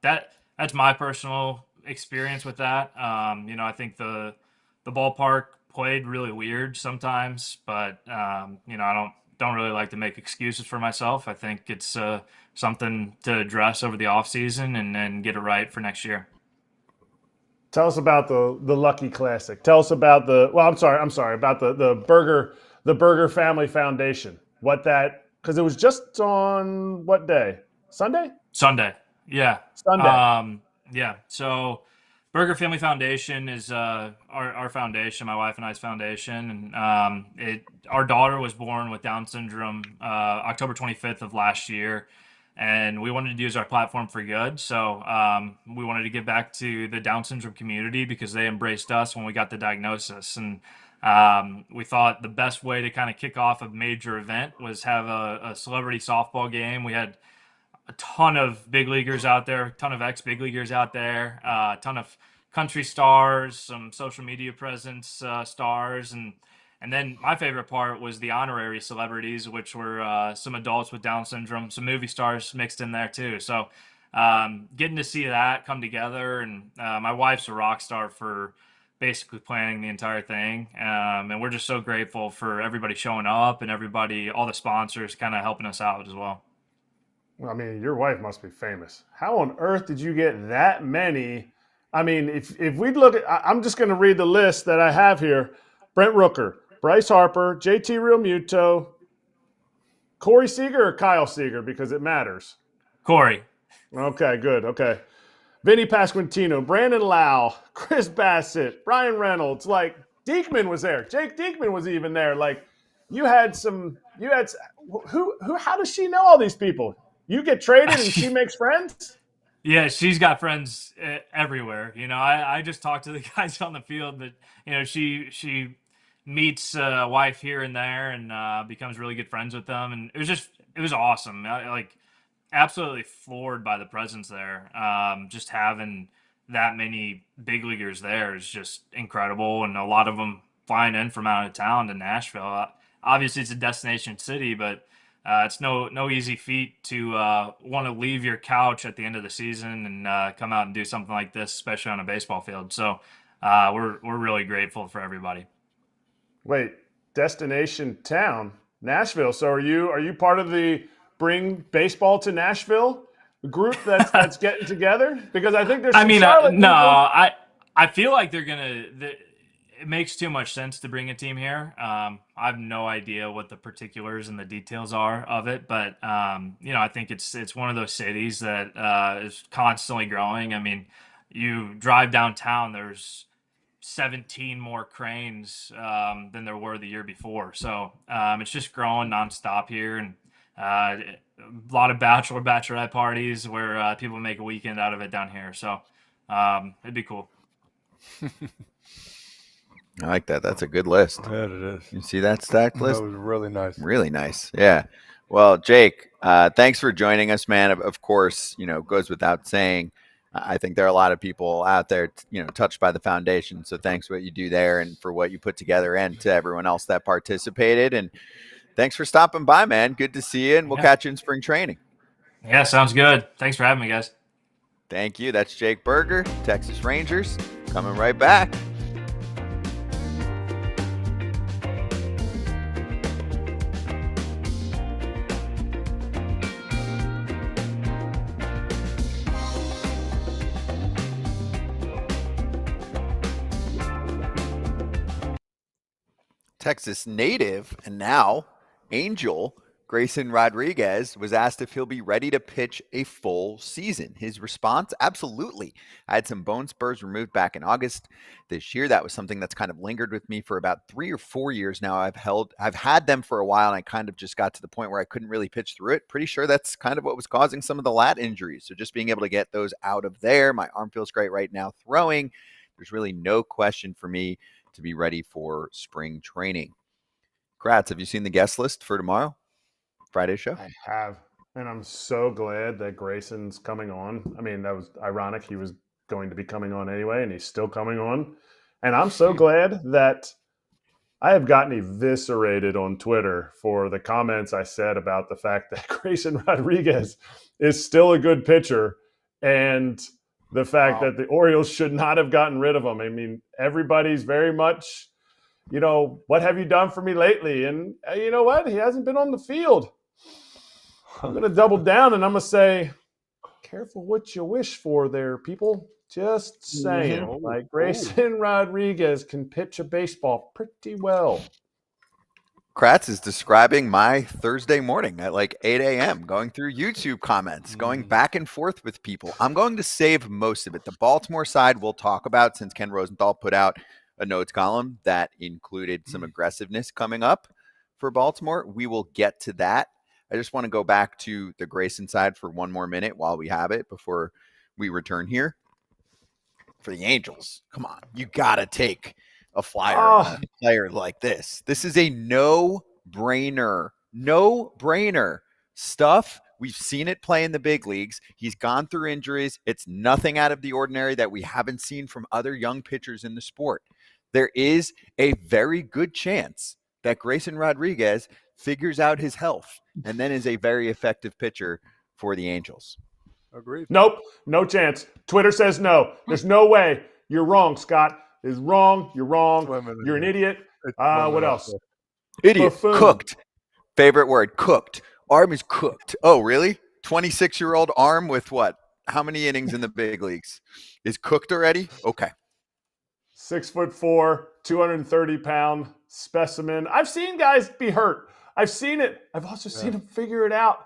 that's my personal experience with that. I think the ballpark played really weird sometimes, but I don't really like to make excuses for myself. I think it's something to address over the offseason and then get it right for next year. Tell us about the Lucky Classic. Tell us about about the Burger Family Foundation. Because it was just on what day? Sunday? Sunday. Yeah. Sunday. Yeah. So Burger Family Foundation is our foundation, my wife and I's foundation. And our daughter was born with Down syndrome October 25th of last year. And we wanted to use our platform for good. So we wanted to give back to the Down syndrome community because they embraced us when we got the diagnosis. And we thought the best way to kind of kick off a major event was have a celebrity softball game. We had a ton of big leaguers out there, a ton of ex-big leaguers out there, a ton of country stars, some social media presence stars, and then my favorite part was the honorary celebrities, which were some adults with Down syndrome, some movie stars mixed in there too. So getting to see that come together, and my wife's a rock star for basically planning the entire thing. And we're just so grateful for everybody showing up and all the sponsors kind of helping us out as well. I mean, your wife must be famous. How on earth did you get that many? I mean, if we look at, I'm just going to read the list that I have here. Brent Rooker, Bryce Harper, JT Realmuto, Corey Seager or Kyle Seager, because it matters. Corey. Okay, good. Okay. Vinny Pasquantino, Brandon Lau, Chris Bassett, Brian Reynolds, like Diekman was there. Jake Diekman was even there. Like how does she know all these people? You get traded and she makes friends? Yeah, she's got friends everywhere. I just talk to the guys on the field, but she meets a wife here and there and becomes really good friends with them, and it was awesome. Absolutely floored by the presence there. Just having that many big leaguers there is just incredible, and a lot of them flying in from out of town to Nashville. Obviously, it's a destination city, but it's no easy feat to want to leave your couch at the end of the season and come out and do something like this, especially on a baseball field. So we're really grateful for everybody. Wait, destination town, Nashville. So are you part of the Bring Baseball to Nashville group that's getting together? Because I think there's some Charlotte people. I feel like they're gonna. It makes too much sense to bring a team here. I have no idea what the particulars and the details are of it, but I think it's one of those cities that is constantly growing. I mean, you drive downtown, there's 17 more cranes than there were the year before. So it's just growing nonstop here, and a lot of bachelorette parties where people make a weekend out of it down here. So it'd be cool. I like that. That's a good list. Yeah, it is. You see that stacked list? That was really nice. Really nice. Yeah. Well, Jake, thanks for joining us, man. Of course, goes without saying. I think there are a lot of people out there, touched by the foundation. So thanks for what you do there and for what you put together, and to everyone else that participated. And thanks for stopping by, man. Good to see you, and we'll catch you in spring training. Yeah, sounds good. Thanks for having me, guys. Thank you. That's Jake Berger, Texas Rangers, coming right back. Texas native and now Angel Grayson Rodriguez was asked if he'll be ready to pitch a full season. His response, absolutely. I had some bone spurs removed back in August this year. That was something that's kind of lingered with me for about 3 or 4 years now. I've had them for a while, and I kind of just got to the point where I couldn't really pitch through it. Pretty sure that's kind of what was causing some of the lat injuries. So just being able to get those out of there. My arm feels great right now throwing. There's really no question for me to be ready for spring training. Kratz, have you seen the guest list for tomorrow? Friday show? I have, and I'm so glad that Grayson's coming on. I mean, that was ironic. He was going to be coming on anyway, and he's still coming on. And I'm so glad that I have gotten eviscerated on Twitter for the comments I said about the fact that Grayson Rodriguez is still a good pitcher, and the fact that the Orioles should not have gotten rid of him. I mean, everybody's very much, what have you done for me lately? And you know what? He hasn't been on the field. I'm going to double down, and I'm going to say, careful what you wish for there, people. Just saying. Like, Grayson Rodriguez can pitch a baseball pretty well. Kratz is describing my Thursday morning at like 8 a.m., going through YouTube comments, going back and forth with people. I'm going to save most of it. The Baltimore side we'll talk about, since Ken Rosenthal put out a notes column that included some aggressiveness coming up for Baltimore. We will get to that. I just want to go back to the Grayson side for one more minute while we have it before we return here. For the Angels, come on, you got to take a flyer on a player like this. This is a no-brainer stuff. We've seen it play in the big leagues. He's gone through injuries. It's nothing out of the ordinary that we haven't seen from other young pitchers in the sport. There is a very good chance that Grayson Rodriguez figures out his health and then is a very effective pitcher for the Angels. Agreed. Nope, no chance. Twitter says no. There's no way. You're wrong, Scott. Is wrong. You're wrong. You're an idiot. What else? Idiot. Buffoon. Cooked. Favorite word, cooked. Arm is cooked. Oh, really? 26-year-old arm with what? How many innings in the big leagues? Is cooked already? Okay. 6'4", 230-pound specimen. I've seen guys be hurt. I've seen it. I've also seen him figure it out.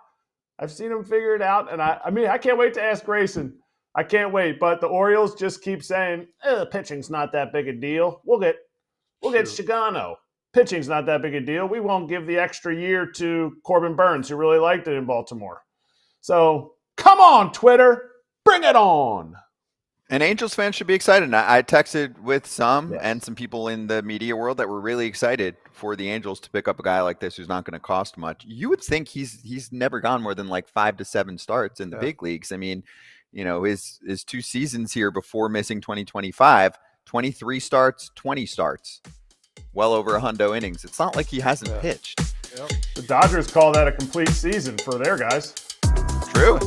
And I can't wait to ask Grayson. I can't wait. But the Orioles just keep saying, pitching's not that big a deal. We'll get Shigano. Pitching's not that big a deal. We won't give the extra year to Corbin Burns, who really liked it in Baltimore. So come on, Twitter. Bring it on. And Angels fans should be excited. I texted with some and some people in the media world that were really excited for the Angels to pick up a guy like this who's not going to cost much. You would think he's never gone more than like 5 to 7 starts in the big leagues. I mean, his 2 seasons here before missing 2025, 23 starts, 20 starts, well over 100 innings. It's not like he hasn't pitched. Yep. The Dodgers call that a complete season for their guys. True.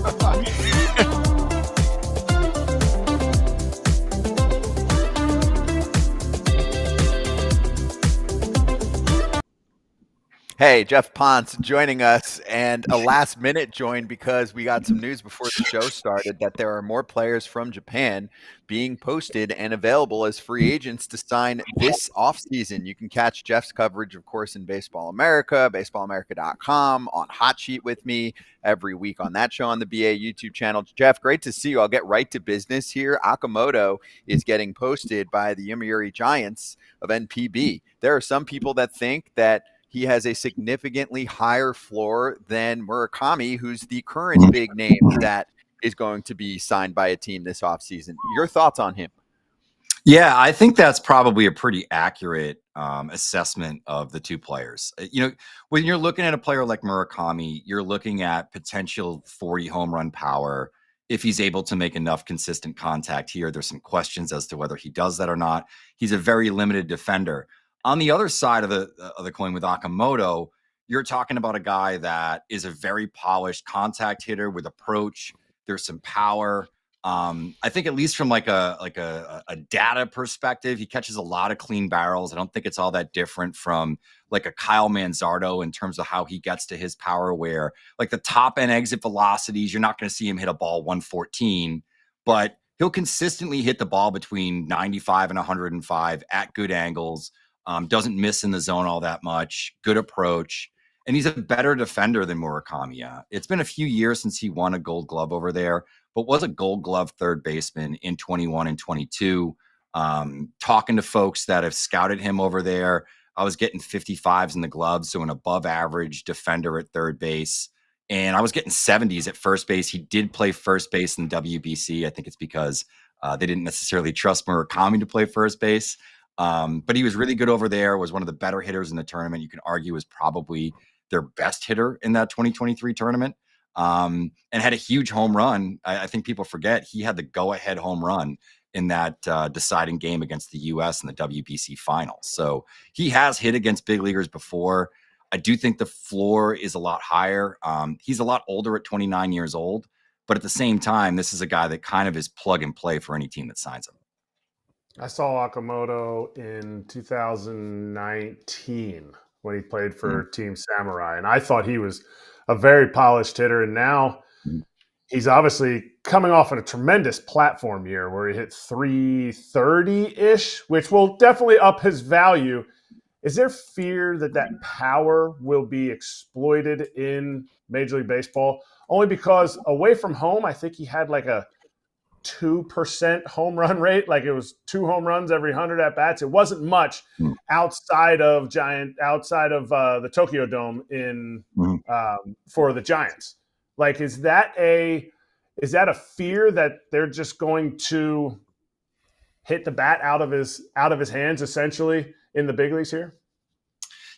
Hey, Geoff Pontes joining us, and a last-minute join because we got some news before the show started that there are more players from Japan being posted and available as free agents to sign this offseason. You can catch Geoff's coverage, of course, in Baseball America, baseballamerica.com, on Hot Sheet with me every week on that show on the BA YouTube channel. Geoff, great to see you. I'll get right to business here. Akamoto is getting posted by the Yomiuri Giants of NPB. There are some people that think that he has a significantly higher floor than Murakami, who's the current big name that is going to be signed by a team this offseason. Your thoughts on him? Yeah, I think that's probably a pretty accurate assessment of the two players. When you're looking at a player like Murakami, you're looking at potential 40 home run power. If he's able to make enough consistent contact here, there's some questions as to whether he does that or not. He's a very limited defender. On the other side of the coin with Okamoto, you're talking about a guy that is a very polished contact hitter with approach. There's some power. I think at least from like a data perspective, he catches a lot of clean barrels. I don't think it's all that different from like a Kyle Manzardo in terms of how he gets to his power, where like the top end exit velocities, you're not going to see him hit a ball 114, but he'll consistently hit the ball between 95 and 105 at good angles. Doesn't miss in the zone all that much. Good approach. And he's a better defender than Murakami. It's been a few years since he won a Gold Glove over there, but was a Gold Glove third baseman in 21 and 22. Talking to folks that have scouted him over there, I was getting 55s in the gloves, so an above average defender at third base. And I was getting 70s at first base. He did play first base in WBC. I think it's because they didn't necessarily trust Murakami to play first base. But he was really good over there, was one of the better hitters in the tournament. You can argue was probably their best hitter in that 2023 tournament. And had a huge home run. I think people forget he had the go-ahead home run in that deciding game against the U.S. in the WBC finals. So he has hit against big leaguers before. I do think the floor is a lot higher. He's a lot older at 29 years old, but at the same time, this is a guy that kind of is plug and play for any team that signs him. I saw Okamoto in 2019 when he played for Team Samurai, and I thought he was a very polished hitter, and now he's obviously coming off of a tremendous platform year where he hit 330-ish, which will definitely up his value. Is there fear that that power will be exploited in Major League Baseball? Only because away from home, I think he had like a 2% home run rate. Like it was 2 home runs every 100 at bats. It wasn't much outside of the Tokyo Dome for the Giants. Like, is that a fear that they're just going to hit the bat out of his hands essentially in the big leagues here?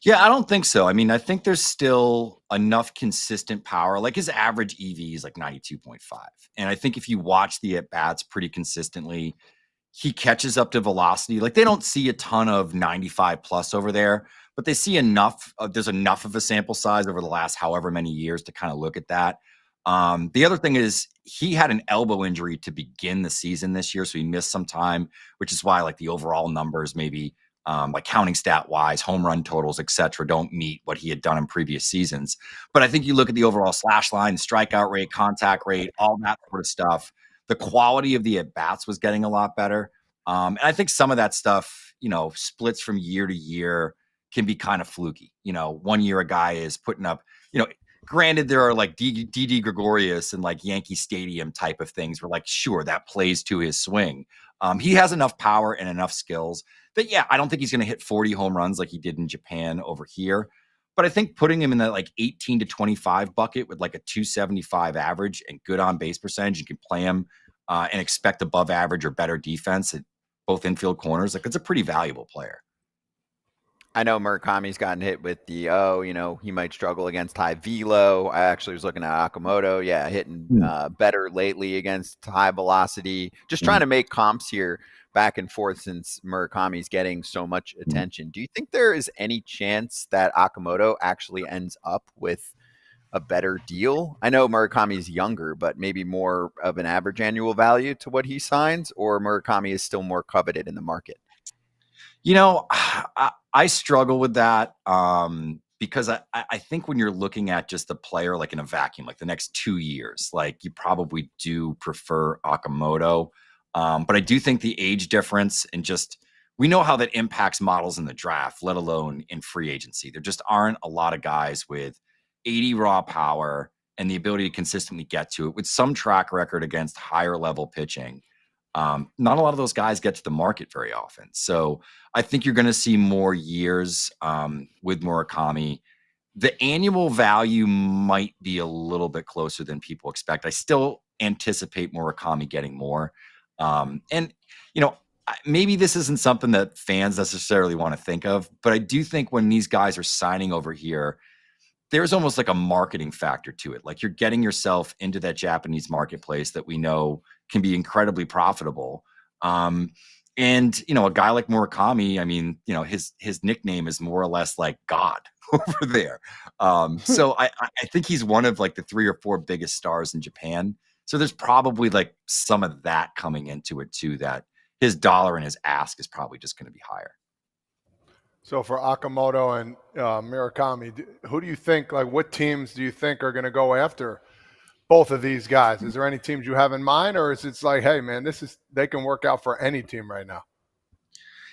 Yeah, I don't think so. I mean, I think there's still enough consistent power. Like his average EV is like 92.5. And I think if you watch the at-bats pretty consistently, he catches up to velocity. Like they don't see a ton of 95 plus over there, but they see enough. There's enough of a sample size over the last however many years to kind of look at that. The other thing is he had an elbow injury to begin the season this year, so he missed some time, which is why like the overall numbers maybe like counting stat wise, home run totals, etc., don't meet what he had done in previous seasons. But I think you look at the overall slash line, strikeout rate, contact rate, all that sort of stuff. The quality of the at-bats was getting a lot better. And I think some of that stuff, splits from year to year can be kind of fluky. 1 year a guy is putting up, granted, there are like D.D. Gregorius and like Yankee Stadium type of things where like, sure, that plays to his swing. He has enough power and enough skills that, yeah, I don't think he's going to hit 40 home runs like he did in Japan over here. But I think putting him in that like 18 to 25 bucket with like a 275 average and good on base percentage, you can play him and expect above average or better defense at both infield corners. Like it's a pretty valuable player. I know Murakami's gotten hit with the, he might struggle against high velo. I actually was looking at Okamoto. Yeah, hitting better lately against high velocity. Just trying to make comps here back and forth since Murakami's getting so much attention. Do you think there is any chance that Okamoto actually ends up with a better deal? I know Murakami's younger, but maybe more of an average annual value to what he signs, or Murakami is still more coveted in the market? I struggle with that because I think when you're looking at just the player like in a vacuum, like the next 2 years, like you probably do prefer Okamoto. But I do think the age difference and just we know how that impacts models in the draft, let alone in free agency. There just aren't a lot of guys with 80 raw power and the ability to consistently get to it with some track record against higher level pitching. Not a lot of those guys get to the market very often. So I think you're going to see more years with Murakami. The annual value might be a little bit closer than people expect. I still anticipate Murakami getting more. And maybe this isn't something that fans necessarily want to think of, but I do think when these guys are signing over here, there's almost like a marketing factor to it. Like you're getting yourself into that Japanese marketplace that we know can be incredibly profitable. And, a guy like Murakami, I mean, his nickname is more or less like God over there. So I think he's one of like the 3 or 4 biggest stars in Japan. So there's probably like some of that coming into it too, that his dollar and his ask is probably just going to be higher. So for Okamoto and Murakami, who do you think, like what teams do you think are going to go after both of these guys? Is there any teams you have in mind, or is it like, hey man, they can work out for any team right now?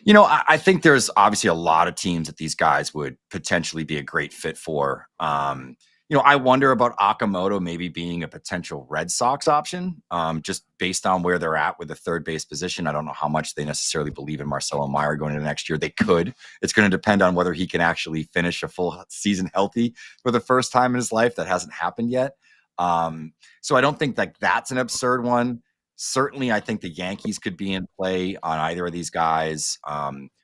I think there's obviously a lot of teams that these guys would potentially be a great fit for. I wonder about Okamoto maybe being a potential Red Sox option, just based on where they're at with the third base position. I don't know how much they necessarily believe in Marcelo Meyer going into next year. They could. It's going to depend on whether he can actually finish a full season healthy for the first time in his life. That hasn't happened yet. So I don't think that's an absurd one. Certainly, I think the Yankees could be in play on either of these guys.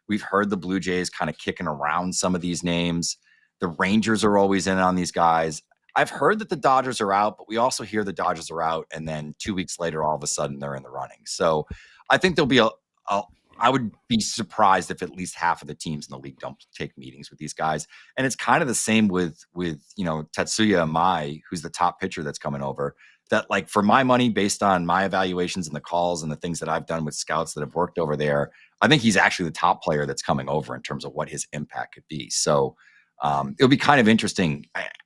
We've heard the Blue Jays kind of kicking around some of these names. The Rangers are always in on these guys. I've heard that the Dodgers are out, but we also hear the Dodgers are out, and then 2 weeks later, all of a sudden, they're in the running. So I think there'll be I would be surprised if at least half of the teams in the league don't take meetings with these guys. And it's kind of the same with Tetsuya Amai, who's the top pitcher that's coming over. That, like, for my money, based on my evaluations and the calls and the things that I've done with scouts that have worked over there, I think he's actually the top player that's coming over in terms of what his impact could be. So it'll be kind of interesting.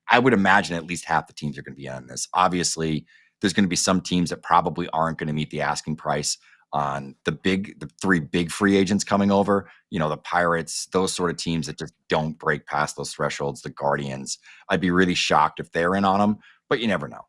I would imagine at least half the teams are going to be on this. Obviously, there's going to be some teams that probably aren't going to meet the asking price on the 3 big free agents coming over, the Pirates, those sort of teams that just don't break past those thresholds, the Guardians. I'd be really shocked if they're in on them, but you never know.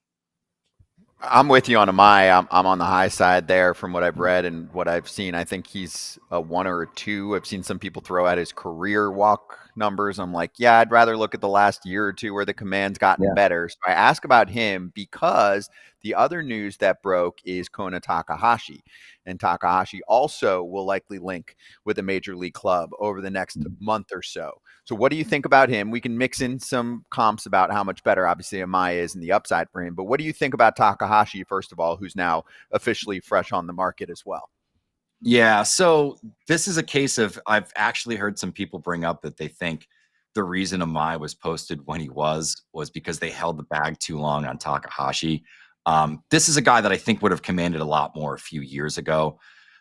I'm with you on Amai. I'm on the high side there from what I've read and what I've seen. I think he's a 1 or a 2. I've seen some people throw out his career walk numbers. I'm like, yeah, I'd rather look at the last year or 2 where the command's gotten better. So I ask about him because the other news that broke is Kona Takahashi. And Takahashi also will likely link with a major league club over the next month or so. So what do you think about him? We can mix in some comps about how much better, obviously, Amaya is and the upside for him. But what do you think about Takahashi, first of all, who's now officially fresh on the market as well? Yeah, so this is a case of, I've actually heard some people bring up that they think the reason Amaya was posted when he was because they held the bag too long on Takahashi. This is a guy that I think would have commanded a lot more a few years ago.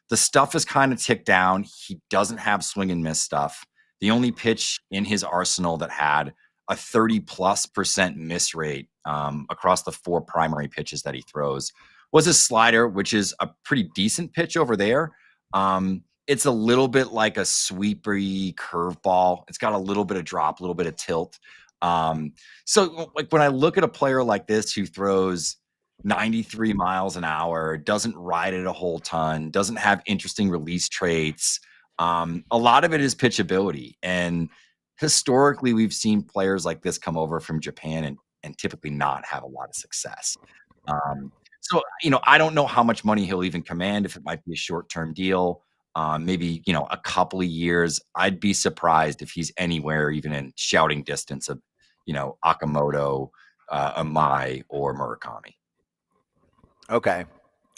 The stuff is kind of ticked down. He doesn't have swing and miss stuff. The only pitch in his arsenal that had a 30+% miss rate across the 4 primary pitches that he throws was his slider, which is a pretty decent pitch over there. It's a little bit like a sweepery curveball. It's got a little bit of drop, a little bit of tilt. So like when I look at a player like this who throws 93 miles an hour, doesn't ride it a whole ton, doesn't have interesting release traits, a lot of it is pitchability. And historically, we've seen players like this come over from Japan and typically not have a lot of success. So, I don't know how much money he'll even command, if it might be a short-term deal, maybe, a couple of years. I'd be surprised if he's anywhere even in shouting distance of, Okamoto, Amai, or Murakami. Okay.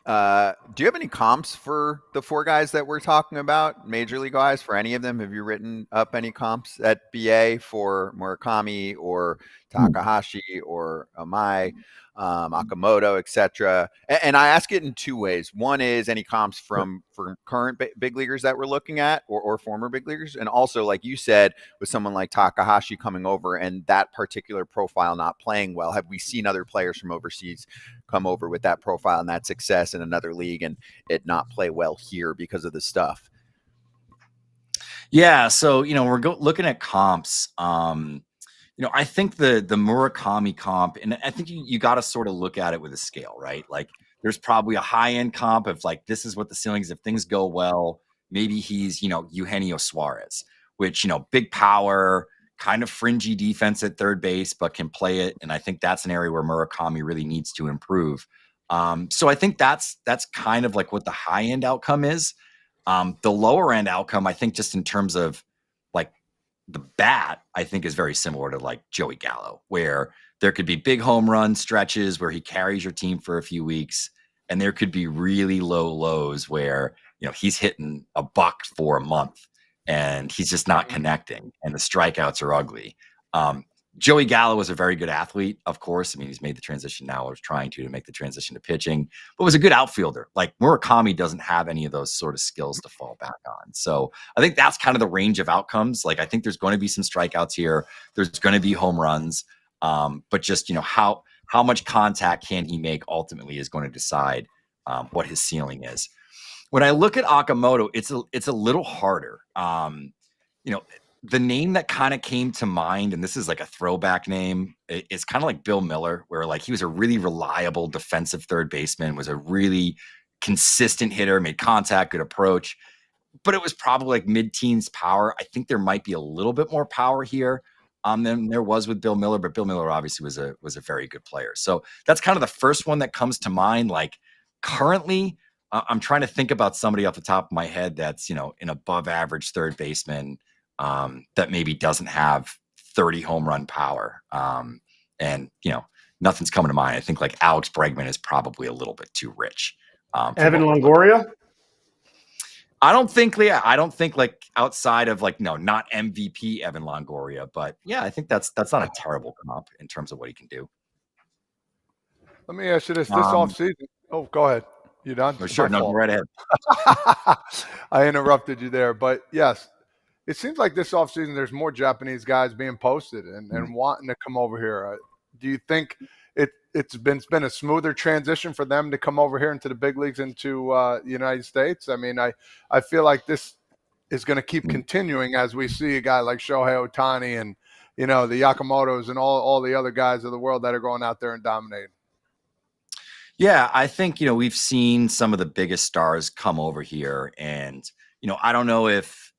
Do you have any comps for the 4 guys that we're talking about, major league guys, for any of them? Have you written up any comps at BA for Murakami or Takahashi or Amai, Okamoto, etc.? And I ask it in 2 ways. One is any comps from current big leaguers that we're looking at or former big leaguers. And also, like you said, with someone like Takahashi coming over and that particular profile not playing well, have we seen other players from overseas come over with that profile and that success in another league and it not play well here because of the stuff? Yeah. So, we're looking at comps. I think the Murakami comp, and I think you got to sort of look at it with a scale, right? Like there's probably a high end comp of like, this is what the ceiling is. If things go well, maybe he's, Eugenio Suarez, which, big power, kind of fringy defense at third base, but can play it. And I think that's an area where Murakami really needs to improve. So I think that's kind of like what the high end outcome is. The lower end outcome, I think, just in terms of like the bat, I think is very similar to like Joey Gallo, where there could be big home run stretches where he carries your team for a few weeks, and there could be really low lows where, you know, he's hitting a buck for a month and he's just not connecting and the strikeouts are ugly. Joey Gallo was a very good athlete, of course. I mean, he's made the transition now, or is trying to make the transition to pitching, but was a good outfielder. Like Murakami doesn't have any of those sort of skills to fall back on. So I think that's kind of the range of outcomes. Like, I think there's going to be some strikeouts here. There's going to be home runs. But just, you know, how much contact can he make ultimately is going to decide what his ceiling is. When I look at Okamoto, it's a little harder. You know, the name that kind of came to mind, and this is like a throwback name, it's kind of like Bill Miller, where like he was a really reliable defensive third baseman, was a really consistent hitter, made contact, good approach, but it was probably like mid-teens power. I think there might be a little bit more power here than there was with Bill Miller, but Bill Miller obviously was a very good player. So that's kind of the first one that comes to mind. Like currently, I'm trying to think about somebody off the top of my head that's, you know, an above average third baseman that maybe doesn't have 30 home run power. And, you know, nothing's coming to mind. I think like Alex Bregman is probably a little bit too rich. Evan Longoria? I don't think like outside of like, no, not MVP Evan Longoria, but yeah, I think that's not a terrible comp in terms of what he can do. Let me ask you this offseason. Oh, go ahead. You done? Sure. No, go right ahead. I interrupted you there, but yes, it seems like this offseason there's more Japanese guys being posted and wanting to come over here. Do you think it's been a smoother transition for them to come over here into the big leagues, into the United States? I mean, I feel like this is going to keep continuing as we see a guy like Shohei Ohtani and, you know, the Yakamotos and all the other guys of the world that are going out there and dominating. Yeah, I think, you know, we've seen some of the biggest stars come over here, and, you know, I don't know if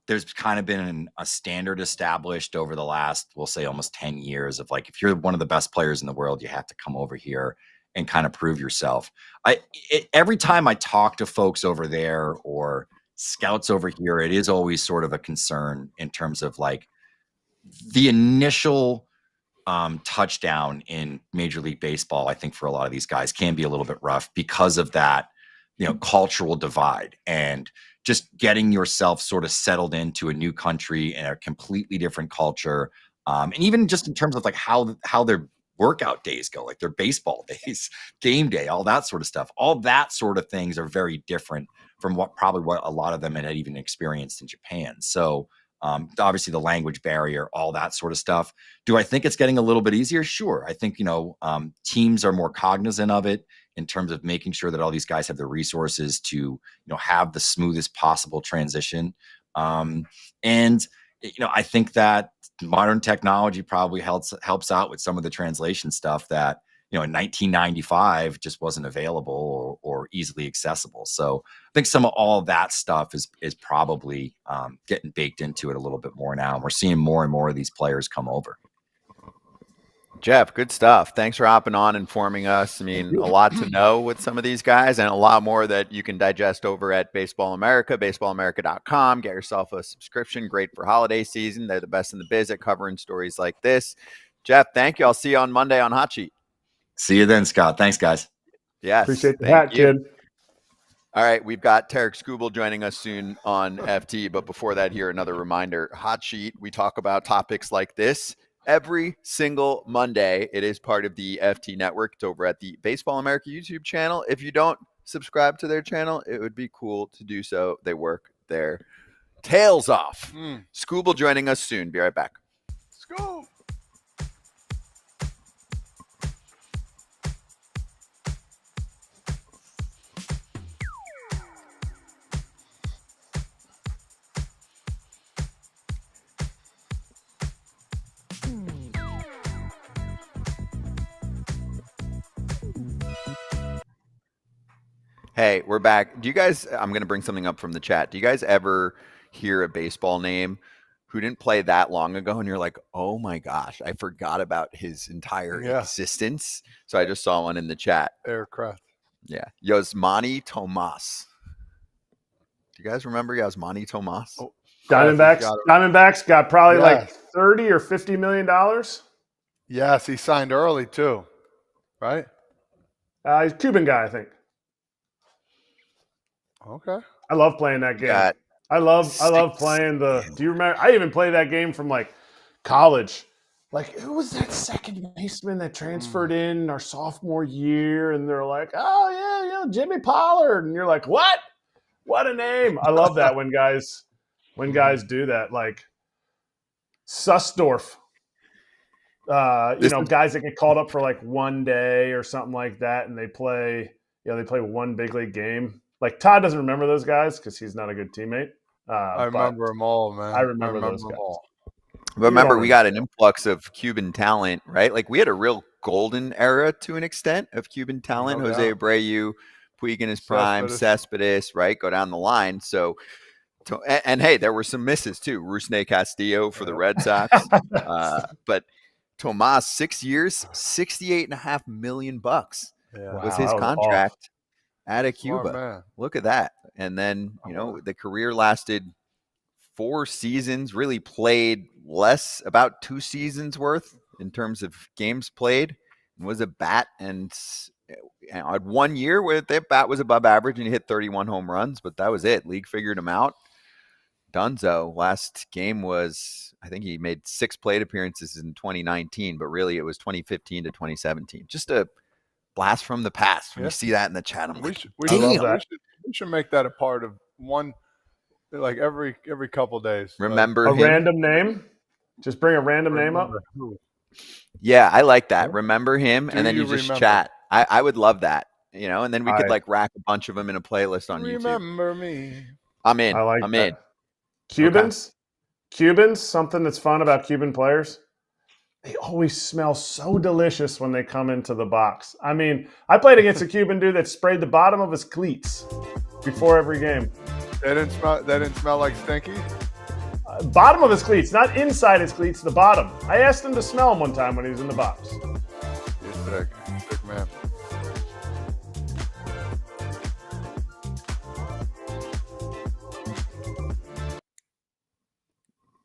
there's kind of been a standard established over the last, we'll say almost 10 years of like, if you're one of the best players in the world, you have to come over here and kind of prove yourself. Every time I talk to folks over there or scouts over here, it is always sort of a concern in terms of like the initial touchdown in Major League Baseball. I think for a lot of these guys can be a little bit rough because of that, you know, cultural divide and just getting yourself sort of settled into a new country and a completely different culture. And even just in terms of like how their workout days go, like their baseball days, game day, all that sort of stuff, all that sort of things are very different from what a lot of them had even experienced in Japan. So obviously the language barrier, all that sort of stuff. Do I think it's getting a little bit easier? Sure. I think, you know, teams are more cognizant of it in terms of making sure that all these guys have the resources to, you know, have the smoothest possible transition. And, you know, I think that modern technology probably helps out with some of the translation stuff that, you know, in 1995 just wasn't available or easily accessible. So I think some of all that stuff is probably getting baked into it a little bit more now. And we're seeing more and more of these players come over. Geoff, good stuff. Thanks for hopping on, informing us. I mean, a lot to know with some of these guys and a lot more that you can digest over at Baseball America, baseballamerica.com. Get yourself a subscription. Great for holiday season. They're the best in the biz at covering stories like this. Geoff, thank you. I'll see you on Monday on Hot Sheet. See you then, Scott. Thanks, guys. Yes. Appreciate the hat, kid. All right, we've got Tarik Skubal joining us soon on FT, but before that, here, another reminder. Hot Sheet, we talk about topics like this every single Monday. It is part of the FT network. It's over at the Baseball America YouTube channel. If you don't subscribe to their channel, it would be cool to do so. They work their tails off. Skubal joining us soon. Be right back. Skubal. Hey, we're back. Do you guys, I'm going to bring something up from the chat. Do you guys ever hear a baseball name who didn't play that long ago and you're like, oh my gosh, I forgot about his entire existence? So I just saw one in the chat. Erik. Yeah. Yasmany Tomás. Do you guys remember Yasmany Tomás? Oh, Diamondbacks got probably like $30 or $50 million. Yes, he signed early too, right? He's a Cuban guy, I think. Okay. I love playing that game. I love playing the. Do you remember? I even played that game from like college. Like, who was that second baseman that transferred in our sophomore year? And they're like, oh yeah, Jimmy Pollard, and you're like, what? What a name! I love that when guys do that. Like Sussdorf, guys that get called up for like one day or something like that, and they play one big league game. Like Todd doesn't remember those guys because he's not a good teammate. I remember them all, man. I remember those guys. All. But remember, we got an influx of Cuban talent, right? Like we had a real golden era to an extent of Cuban talent. No Jose doubt. Puig in his prime, Cespedes, right? Go down the line. So, and hey, there were some misses too. Rusney Castillo for the Red Sox. But Tomás, 6 years, $68.5 million was his contract out of Cuba. Look at that. And then, the career lasted 4 seasons, really played less, about 2 seasons worth in terms of games played, and was a bat. And I had 1 year where that bat was above average and he hit 31 home runs, but that was it. League figured him out. Dunzo, last game was, I think he made 6 plate appearances in 2019, but really it was 2015 to 2017. Just a blast from the past. When you see that in the chat, I'm like, we should make that a part of one, like every couple days. Remember a random name? Just bring a random name up? Yeah, I like that. Remember him, and then you just chat. I would love that, and then we could like rack a bunch of them in a playlist on YouTube. Remember me. I'm in. I'm in. Cubans, something that's fun about Cuban players, they always smell so delicious when they come into the box. I mean, I played against a Cuban dude that sprayed the bottom of his cleats before every game. That didn't smell like stinky? Bottom of his cleats, not inside his cleats, the bottom. I asked him to smell them one time when he was in the box. You're sick man.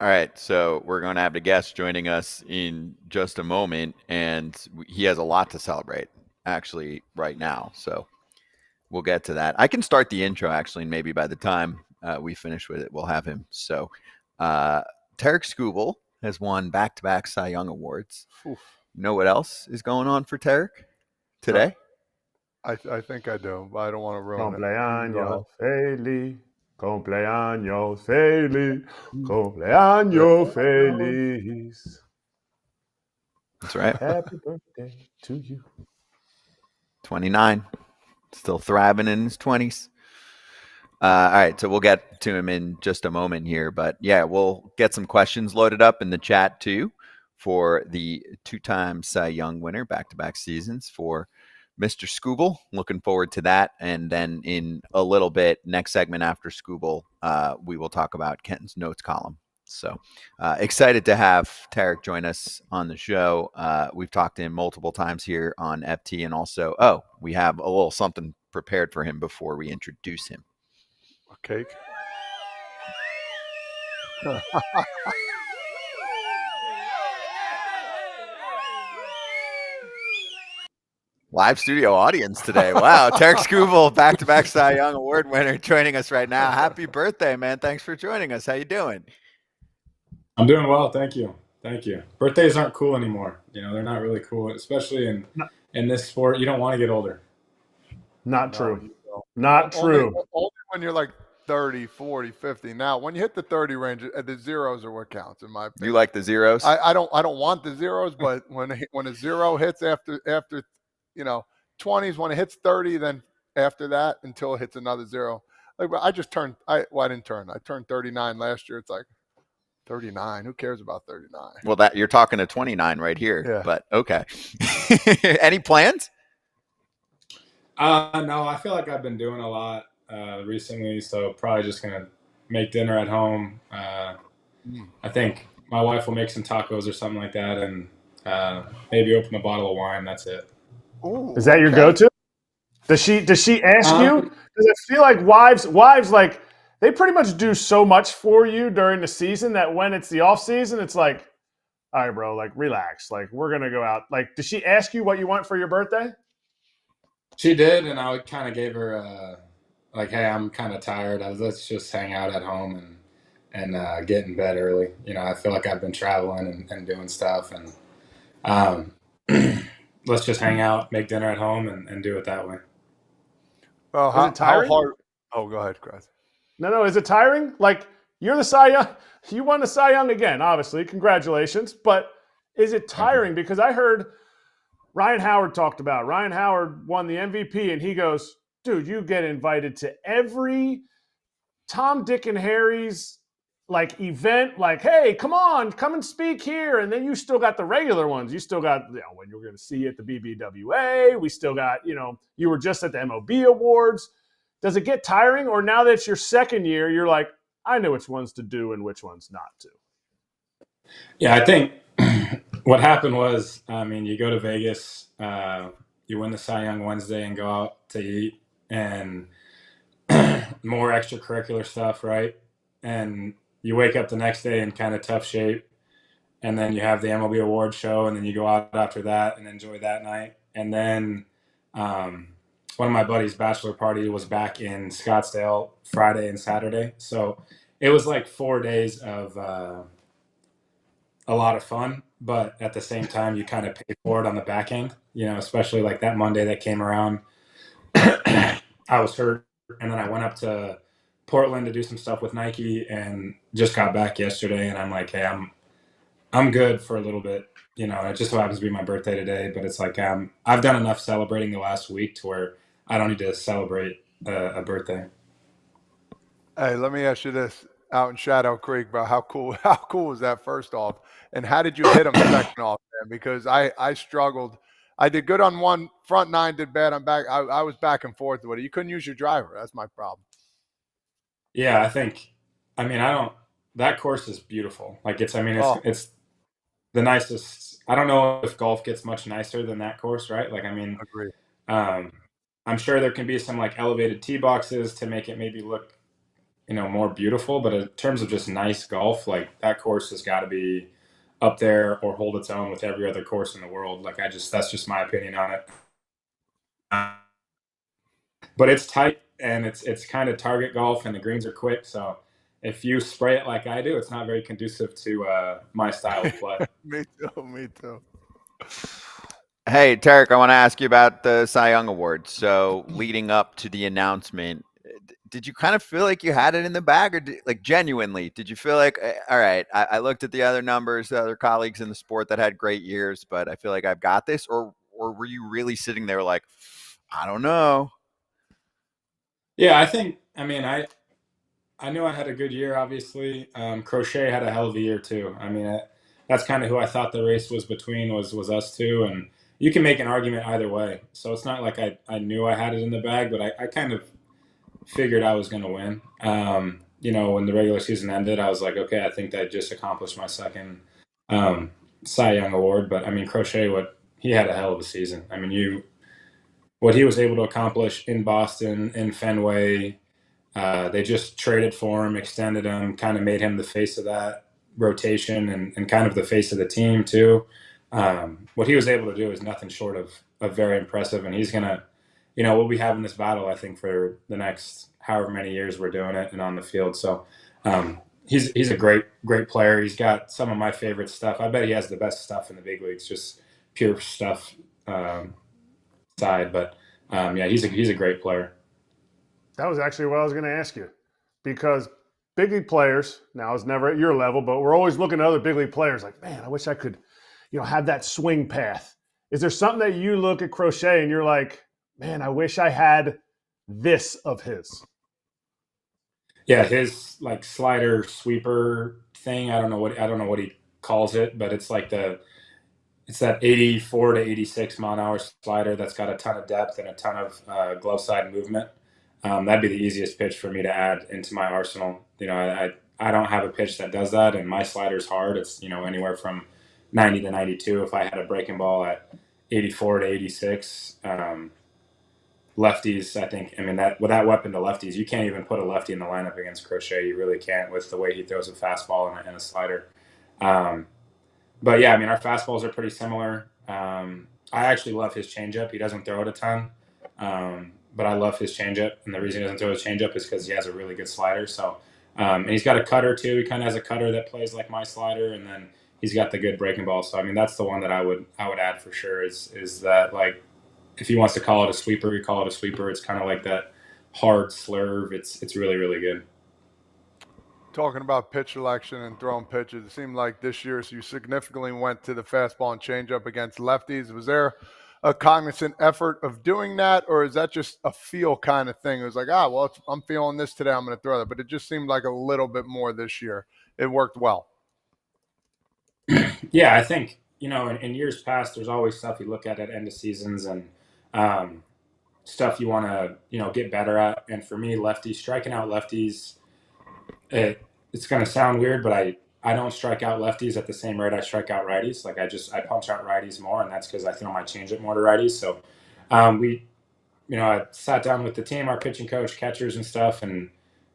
All right, so we're going to have the guest joining us in just a moment, and he has a lot to celebrate, actually, right now. So we'll get to that. I can start the intro, actually, and maybe by the time we finish with it, we'll have him. So Tarik Skubal has won back-to-back Cy Young Awards. Oof. You know what else is going on for Tarik today? I think I do, but I don't want to ruin Cumpleaños feliz. Cumpleaños feliz, cumpleaños feliz. That's right. Happy birthday to you. 29, still thriving in his 20s. All right, so we'll get to him in just a moment here, but yeah, we'll get some questions loaded up in the chat too for the 2-time Cy Young winner, back-to-back seasons for Mr. Skubal. Looking forward to that. And then in a little bit, next segment after Skubal, we will talk about Kenton's notes column. So excited to have Tarik join us on the show. We've talked to him multiple times here on FT, and also, we have a little something prepared for him before we introduce him. A cake? Live studio audience today. Wow. Tarik Skubal, back-to-back Cy Young Award winner, joining us right now. Happy birthday, man. Thanks for joining us. How you doing? I'm doing well. Thank you. Birthdays aren't cool anymore. They're not really cool, especially in this sport. You don't want to get older. Not true. Not true. Only when you're like 30, 40, 50. Now, when you hit the 30 range, the zeros are what counts, in my opinion. You like the zeros? I don't want the zeros, but when a zero hits after 20s, when it hits 30, then after that until it hits another zero. Like, I just turned. I didn't turn. I turned 39 last year. It's like 39. Who cares about 39? Well, that you're talking to 29 right here. Yeah. But okay. Any plans? No, I feel like I've been doing a lot recently, so probably just gonna make dinner at home. I think my wife will make some tacos or something like that, and maybe open a bottle of wine. That's it. Ooh, is that your go-to? Does she ask you? Does it feel like wives like they pretty much do so much for you during the season that when it's the off season, it's like, all right, bro, like relax. Like we're going to go out. Like, did she ask you what you want for your birthday? She did. And I kind of gave her like, hey, I'm kind of tired. Let's just hang out at home and get in bed early. You know, I feel like I've been traveling and doing stuff, and let's just hang out, make dinner at home, and do it that way. Well, Is it tiring? how hard? Oh, go ahead, Kratz. No. Is it tiring? Like you're the Cy Young. You won the Cy Young again, obviously. Congratulations. But is it tiring? Because I heard Ryan Howard talked about it. Ryan Howard won the MVP, and he goes, dude, you get invited to every Tom, Dick, and Harry's like event, like, hey, come on, come and speak here. And then you still got the regular ones. You still got, when you're going to see you at the BBWA. We still got, you were just at the MLB Awards. Does it get tiring? Or now that it's your second year, you're like, I know which ones to do and which ones not to? Yeah, I think what happened was, you go to Vegas, you win the Cy Young Wednesday and go out to eat and more extracurricular stuff, right? And you wake up the next day in kind of tough shape, and then you have the MLB Awards show, and then you go out after that and enjoy that night. And then one of my buddies' bachelor party was back in Scottsdale Friday and Saturday. So it was like 4 days of a lot of fun, but at the same time, you kind of pay for it on the back end, especially like that Monday that came around. I was hurt, and then I went up to Portland to do some stuff with Nike and just got back yesterday, and I'm like, hey, I'm good for a little bit. It just so happens to be my birthday today, but it's like I've done enough celebrating the last week to where I don't need to celebrate a birthday. Hey, let me ask you this out in Shadow Creek, bro. How cool was that first off? And how did you hit him second off, man? Because I struggled. I did good on one, front nine did bad on back. I was back and forth with it. You couldn't use your driver. That's my problem. Yeah, that course is beautiful. Like it's the nicest. I don't know if golf gets much nicer than that course, right? Like, Agree. I'm sure there can be some like elevated tee boxes to make it maybe look, more beautiful. But in terms of just nice golf, like that course has got to be up there or hold its own with every other course in the world. Like that's just my opinion on it. But it's tight and it's kind of target golf and the greens are quick. So if you spray it like I do, it's not very conducive to my style of play. Me too. Hey, Tarik, I want to ask you about the Cy Young Awards. So leading up to the announcement, did you kind of feel like you had it in the bag, or genuinely, did you feel like, all right, I looked at the other numbers, the other colleagues in the sport that had great years, but I feel like I've got this? Or were you really sitting there like, I don't know? Yeah, I think, I knew I had a good year, obviously. Crochet had a hell of a year too. That's kind of who I thought the race was between was us two. And you can make an argument either way. So it's not like I knew I had it in the bag, but I kind of figured I was going to win. When the regular season ended, I was like, okay, I think I just accomplished my second Cy Young award. But Crochet, he had a hell of a season. What he was able to accomplish in Boston, in Fenway, they just traded for him, extended him, kind of made him the face of that rotation and kind of the face of the team too. What he was able to do is nothing short of very impressive. And he's going to, we'll be having this battle, I think, for the next however many years we're doing it and on the field. So he's a great player. He's got some of my favorite stuff. I bet he has the best stuff in the big leagues, just pure stuff side. But he's a great player. That was actually what I was going to ask you, because big league players, now it's never at your level, but we're always looking at other big league players like, man, I wish I could, have that swing path. Is there something that you look at Crochet and you're like, man, I wish I had this of his? Yeah, his like slider sweeper thing. I don't know what he calls it, but it's like it's that 84 to 86 mile an hour slider that's got a ton of depth and a ton of glove side movement. That'd be the easiest pitch for me to add into my arsenal. I don't have a pitch that does that, and my slider's hard. It's anywhere from 90 to 92. If I had a breaking ball at 84 to 86, lefties, I think, that with that weapon to lefties, you can't even put a lefty in the lineup against Crochet. You really can't with the way he throws a fastball and a slider. But yeah, our fastballs are pretty similar. I actually love his changeup. He doesn't throw it a ton, but I love his changeup. And the reason he doesn't throw his changeup is because he has a really good slider. So, and he's got a cutter too. He kind of has a cutter that plays like my slider, and then he's got the good breaking ball. So that's the one that I would add for sure. Is that, like, if he wants to call it a sweeper, we call it a sweeper. It's kind of like that hard slurve. It's really, really good. Talking about pitch selection and throwing pitches, it seemed like this year you significantly went to the fastball and changeup against lefties. Was there a cognizant effort of doing that, or is that just a feel kind of thing? It was like, I'm feeling this today, I'm going to throw that. But it just seemed like a little bit more this year. It worked well. Yeah, I think, in years past, there's always stuff you look at end of seasons and stuff you want to, get better at. And for me, striking out lefties, it's going to sound weird, but I don't strike out lefties at the same rate I strike out righties. Like, I punch out righties more, and that's because I throw my changeup more to righties. So I sat down with the team, our pitching coach, catchers and stuff, and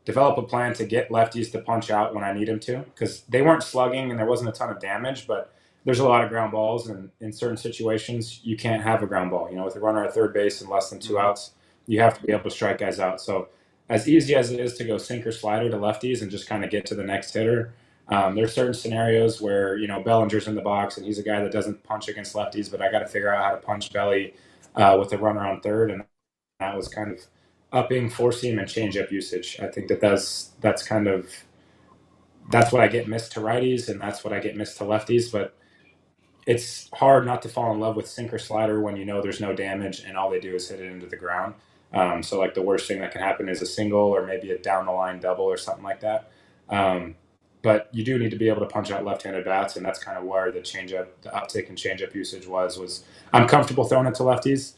develop a plan to get lefties to punch out when I need them to, because they weren't slugging and there wasn't a ton of damage, but there's a lot of ground balls, and in certain situations you can't have a ground ball. With a runner at third base and less than 2 outs, you have to be able to strike guys out. So as easy as it is to go sinker slider to lefties and just kind of get to the next hitter, there's certain scenarios where Bellinger's in the box and he's a guy that doesn't punch against lefties, but I got to figure out how to punch Belly with a runner on third, and that was kind of upping four seam and changeup usage. I think that's what I get missed to righties, and that's what I get missed to lefties. But it's hard not to fall in love with sinker slider when there's no damage and all they do is hit it into the ground. So like the worst thing that can happen is a single or maybe a down the line double or something like that. But you do need to be able to punch out left-handed bats, and that's kind of where the uptick in changeup usage was I'm comfortable throwing it to lefties.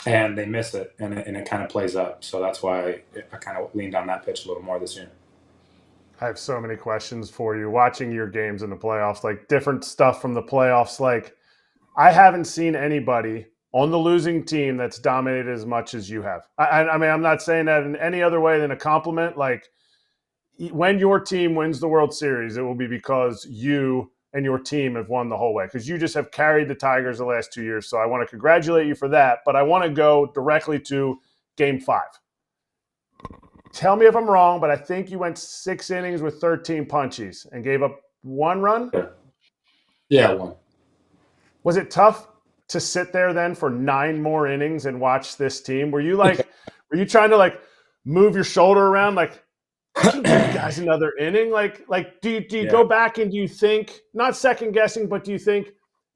And they miss it, and it kind of plays up. So that's why I kind of leaned on that pitch a little more this year. I have so many questions for you. Watching your games in the playoffs, like different stuff from the playoffs, like I haven't seen anybody on the losing team that's dominated as much as you have. I'm not saying that in any other way than a compliment. Like, when your team wins the World Series, it will be because you and your team have won the whole way, because you just have carried the Tigers the last 2 years. So I want to congratulate you for that, but I want to go directly to Game 5. Tell me if I'm wrong, but I think you went 6 innings with 13 punchies and gave up 1 run? Yeah, 1. Was it tough to sit there then for 9 more innings and watch this team? Were you trying to move your shoulder around like, I can give you guys another inning? Like do you go back and do you think, not second guessing, but do you think,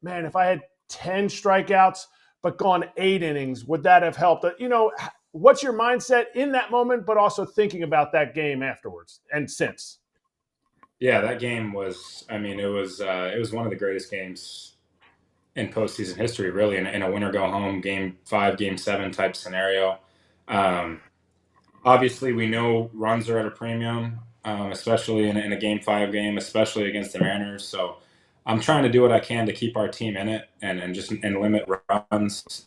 man, if I had 10 strikeouts but gone 8 innings, would that have helped? What's your mindset in that moment, but also thinking about that game afterwards and since? Yeah, that game was, it was one of the greatest games in postseason history, really, in a winner go home, Game 5, Game 7 type scenario. Obviously, we know runs are at a premium, especially in a Game 5 game, especially against the Mariners. So I'm trying to do what I can to keep our team in it and limit runs.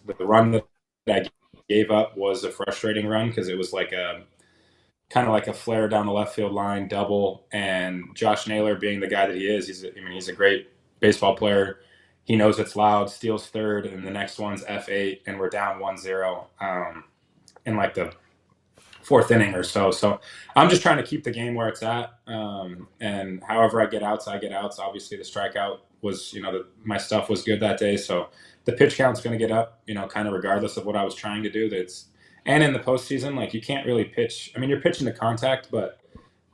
The run that I gave up was a frustrating run because it was kind of like a flare down the left field line double. And Josh Naylor, being the guy that he is, he's a great baseball player. He knows it's loud, steals third, and the next one's F8, and we're down 1-0 in the 4th inning or so. So I'm just trying to keep the game where it's at. And however I get outs, I get outs. Obviously the strikeout was, my stuff was good that day. So the pitch count's going to get up, kind of regardless of what I was trying to do. And in the postseason, you can't really pitch. You're pitching to contact, but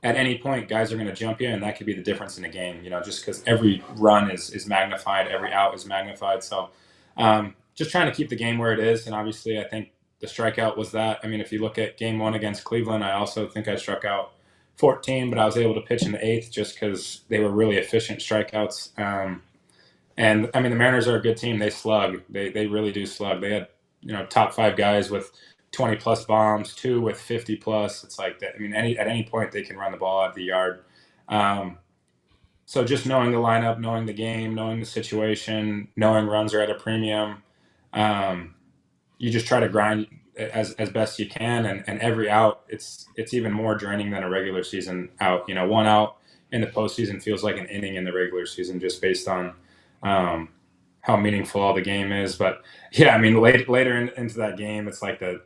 at any point guys are going to jump you, and that could be the difference in a game, just because every run is magnified, every out is magnified. So just trying to keep the game where it is. And obviously I think the strikeout was that. If you look at Game 1 against Cleveland, I also think I struck out 14, but I was able to pitch in the 8th just because they were really efficient strikeouts. And the Mariners are a good team. They slug. They really do slug. They had top 5 guys with 20 plus bombs, 2 with 50 plus. It's like that. At any point they can run the ball out of the yard. So just knowing the lineup, knowing the game, knowing the situation, knowing runs are at a premium, you just try to grind as best you can, and every out, it's even more draining than a regular season out. One out in the postseason feels like an inning in the regular season, just based on how meaningful all the game is. But yeah, I mean, later into that game, it's like the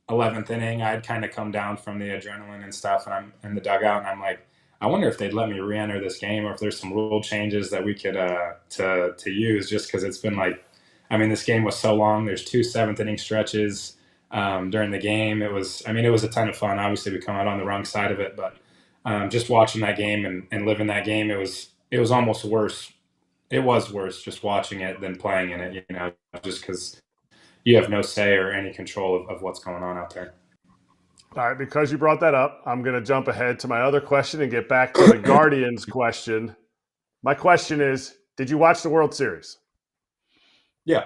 11th inning. I'd kind of come down from the adrenaline and stuff, and I'm in the dugout, and I'm like, I wonder if they'd let me re-enter this game, or if there's some rule changes that we could to use, just because it's been like, I mean, this game was so long. There's 2 7th inning stretches during the game. It was a ton of fun. Obviously, we come out on the wrong side of it, but just watching that game and living that game, it was almost worse. It was worse just watching it than playing in it, just because you have no say or any control of what's going on out there. All right, because you brought that up, I'm going to jump ahead to my other question and get back to the Guardians question. My question is, did you watch the World Series? Yeah.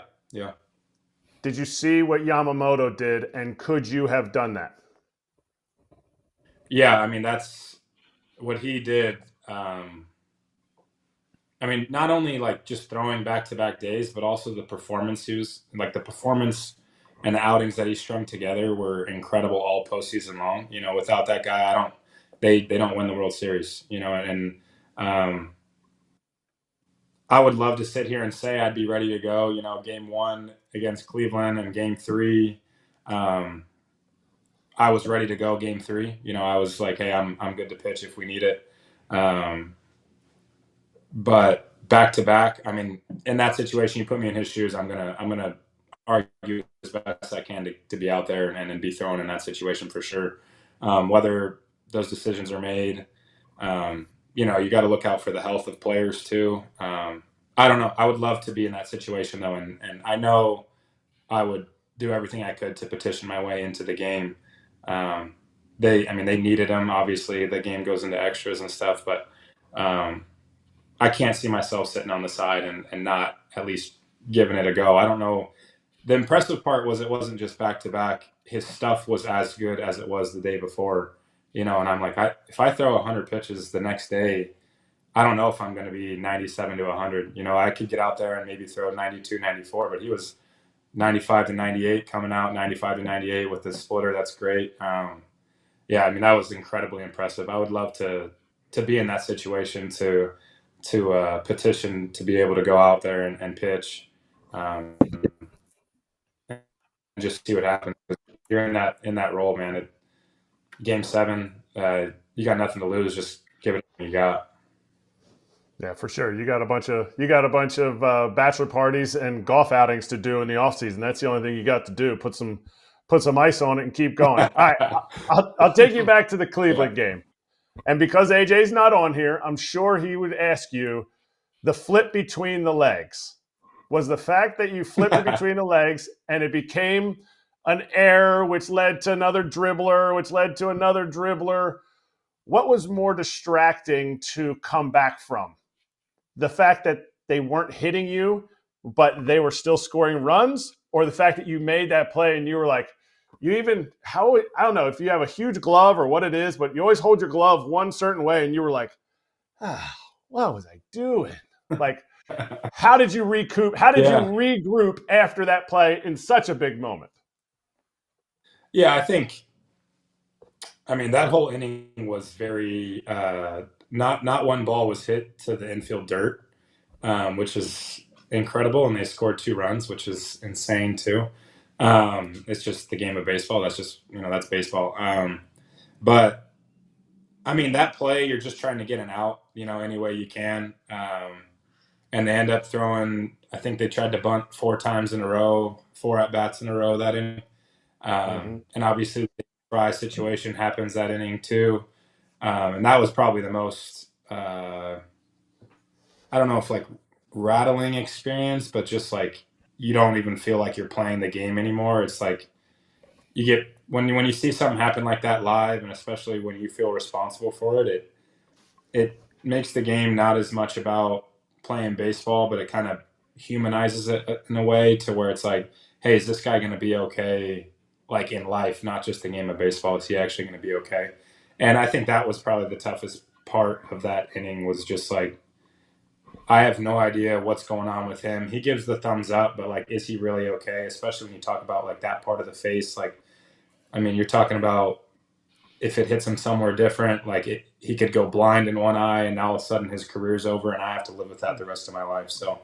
Did you see what Yamamoto did, and could you have done that? Yeah, I mean, that's what he did. I mean, not only like just throwing back-to-back days, but also the performance the performance and the outings that he strung together were incredible all postseason long. Without that guy, they don't win the World Series. And I would love to sit here and say I'd be ready to go. Game 1 against Cleveland and Game 3, I was ready to go. Game 3, I was like, hey, I'm good to pitch if we need it. But back to back, I mean, in that situation, you put me in his shoes, I'm gonna argue as best I can to be out there and be thrown in that situation for sure. Whether those decisions are made, you got to look out for the health of players too. I don't know. I would love to be in that situation though, and I know I would do everything I could to petition my way into the game. They needed him. Obviously, the game goes into extras and stuff, but I can't see myself sitting on the side and not at least giving it a go. I don't know. The impressive part was it wasn't just back-to-back. His stuff was as good as it was the day before, and I'm like, if I throw 100 pitches the next day, I don't know if I'm going to be 97 to 100. I could get out there and maybe throw 92, 94, but he was 95 to 98 coming out, 95 to 98 with the splitter. That's great. Yeah, I mean, that was incredibly impressive. I would love to be in that situation to petition to be able to go out there and pitch, and just see what happens. You're in that role, man. Game 7, you got nothing to lose. Just give it what you got. Yeah, for sure. You got a bunch of bachelor parties and golf outings to do in the offseason. That's the only thing you got to do. Put some ice on it and keep going. All right, I'll take you back to the Cleveland game. And because AJ's not on here, I'm sure he would ask you, the flip between the legs. Was the fact that you flipped it between the legs and it became an error, which led to another dribbler, which led to another dribbler? What was more distracting to come back from? The fact that they weren't hitting you, but they were still scoring runs, or the fact that you made that play and you were like, I don't know if you have a huge glove or what it is, but you always hold your glove one certain way and you were like, what was I doing? Like, how did you recoup? How did you regroup after that play in such a big moment? Yeah, I mean, that whole inning was very not one ball was hit to the infield dirt, which is incredible, and they scored 2 runs, which is insane too. It's just the game of baseball. That's just that's baseball. But I mean, that play, you're just trying to get an out, any way you can. And they end up throwing, I think they tried to bunt 4 times in a row, 4 at-bats in a row that inning. And obviously the Fraz situation happens that inning too. And that was probably the most, I don't know if like rattling experience, but just like you don't even feel like you're playing the game anymore. It's like you get, when you see something happen like that live, and especially when you feel responsible for it, it makes the game not as much about playing baseball, but it kind of humanizes it in a way to where it's like, hey, is this guy going to be okay, like in life, not just the game of baseball? Is he actually going to be okay? And I think that was probably the toughest part of that inning, was just like I have no idea what's going on with him. He gives the thumbs up, but like, is he really okay? Especially when you talk about like that part of the face. Like, I mean, you're talking about if it hits him somewhere different, like he could go blind in one eye, and now all of a sudden his career's over, and I have to live with that the rest of my life. So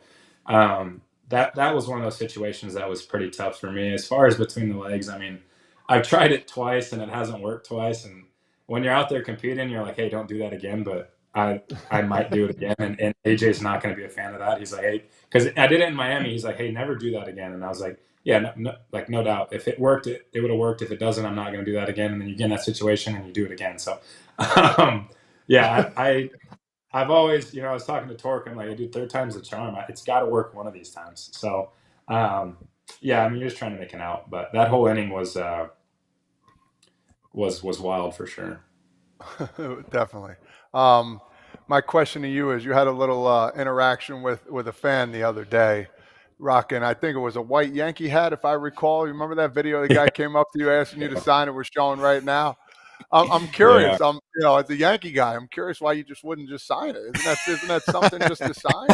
that was one of those situations that was pretty tough for me. As far as between the legs, I mean, I've tried it twice and it hasn't worked twice. And when you're out there competing, you're like, hey, don't do that again. But I might do it again. And AJ's not going to be a fan of that. He's like, hey, because I did it in Miami. He's like, hey, never do that again. And I was like, yeah, no doubt. If it worked, it would have worked. If it doesn't, I'm not going to do that again. And then you get in that situation and you do it again. So, yeah, I've always, I was talking to Torque. I'm like, dude, third time's the charm. It's got to work one of these times. So, yeah, I mean, you're just trying to make it out. But that whole inning was wild for sure. Definitely. My question to you is: you had a little interaction with a fan the other day, rocking, I think it was a white Yankee hat, if I recall. You remember that video? The guy came up to you asking you to sign it. We're showing right now. I'm curious. Yeah. As a Yankee guy, I'm curious why you just wouldn't just sign it. Isn't that something just to sign?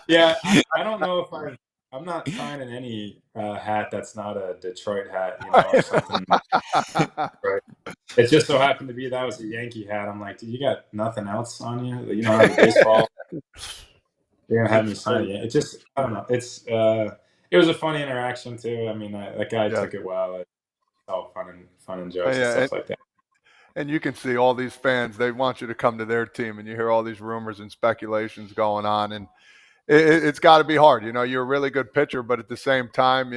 Yeah, I don't know if I'm not signing any hat that's not a Detroit hat, or something. Right. It just so happened to be that was a Yankee hat. I'm like, dude, you got nothing else on you? You don't have a baseball? You're gonna have me sign it? It just, I don't know. It was a funny interaction too. I mean, that guy took it well. It's all fun and jokes and stuff like that. And you can see all these fans, they want you to come to their team, and you hear all these rumors and speculations going on. And it's got to be hard. You're a really good pitcher, but at the same time,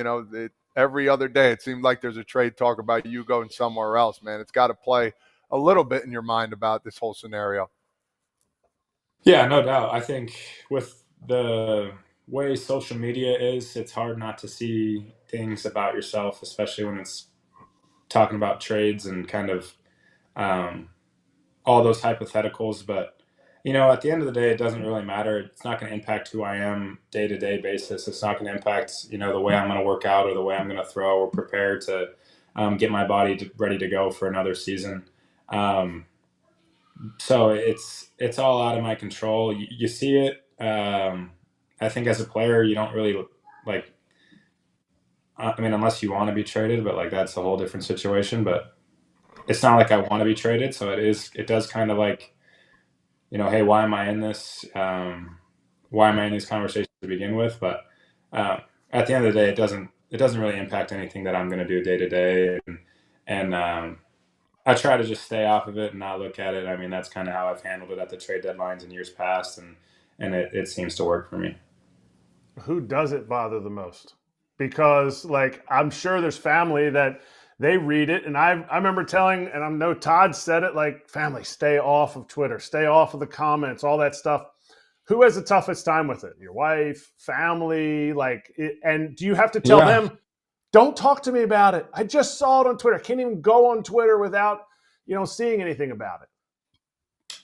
every other day it seems like there's a trade talk about you going somewhere else, man. It's got to play a little bit in your mind about this whole scenario. Yeah, no doubt. I think with the way social media is, it's hard not to see things about yourself, especially when it's talking about trades and kind of all those hypotheticals. But at the end of the day, it doesn't really matter. It's not going to impact who I am day-to-day basis. It's not going to impact the way I'm going to work out or the way I'm going to throw or prepare to get my body ready to go for another season. So it's all out of my control. You see it. I think as a player, you don't really unless you want to be traded, but that's a whole different situation. But it's not like I want to be traded. So it does kind of hey, why am I in this? Why am I in these conversations to begin with? But at the end of the day, it doesn't really impact anything that I'm going to do day to day. And I try to just stay off of it and not look at it. I mean, that's kind of how I've handled it at the trade deadlines in years past. And it seems to work for me. Who does it bother the most? Because I'm sure there's family that they read it, and I remember telling, and I know Todd said it, family, stay off of Twitter, stay off of the comments, all that stuff. Who has the toughest time with it? Your wife, family, and do you have to tell them, don't talk to me about it? I just saw it on Twitter. I can't even go on Twitter without, seeing anything about it.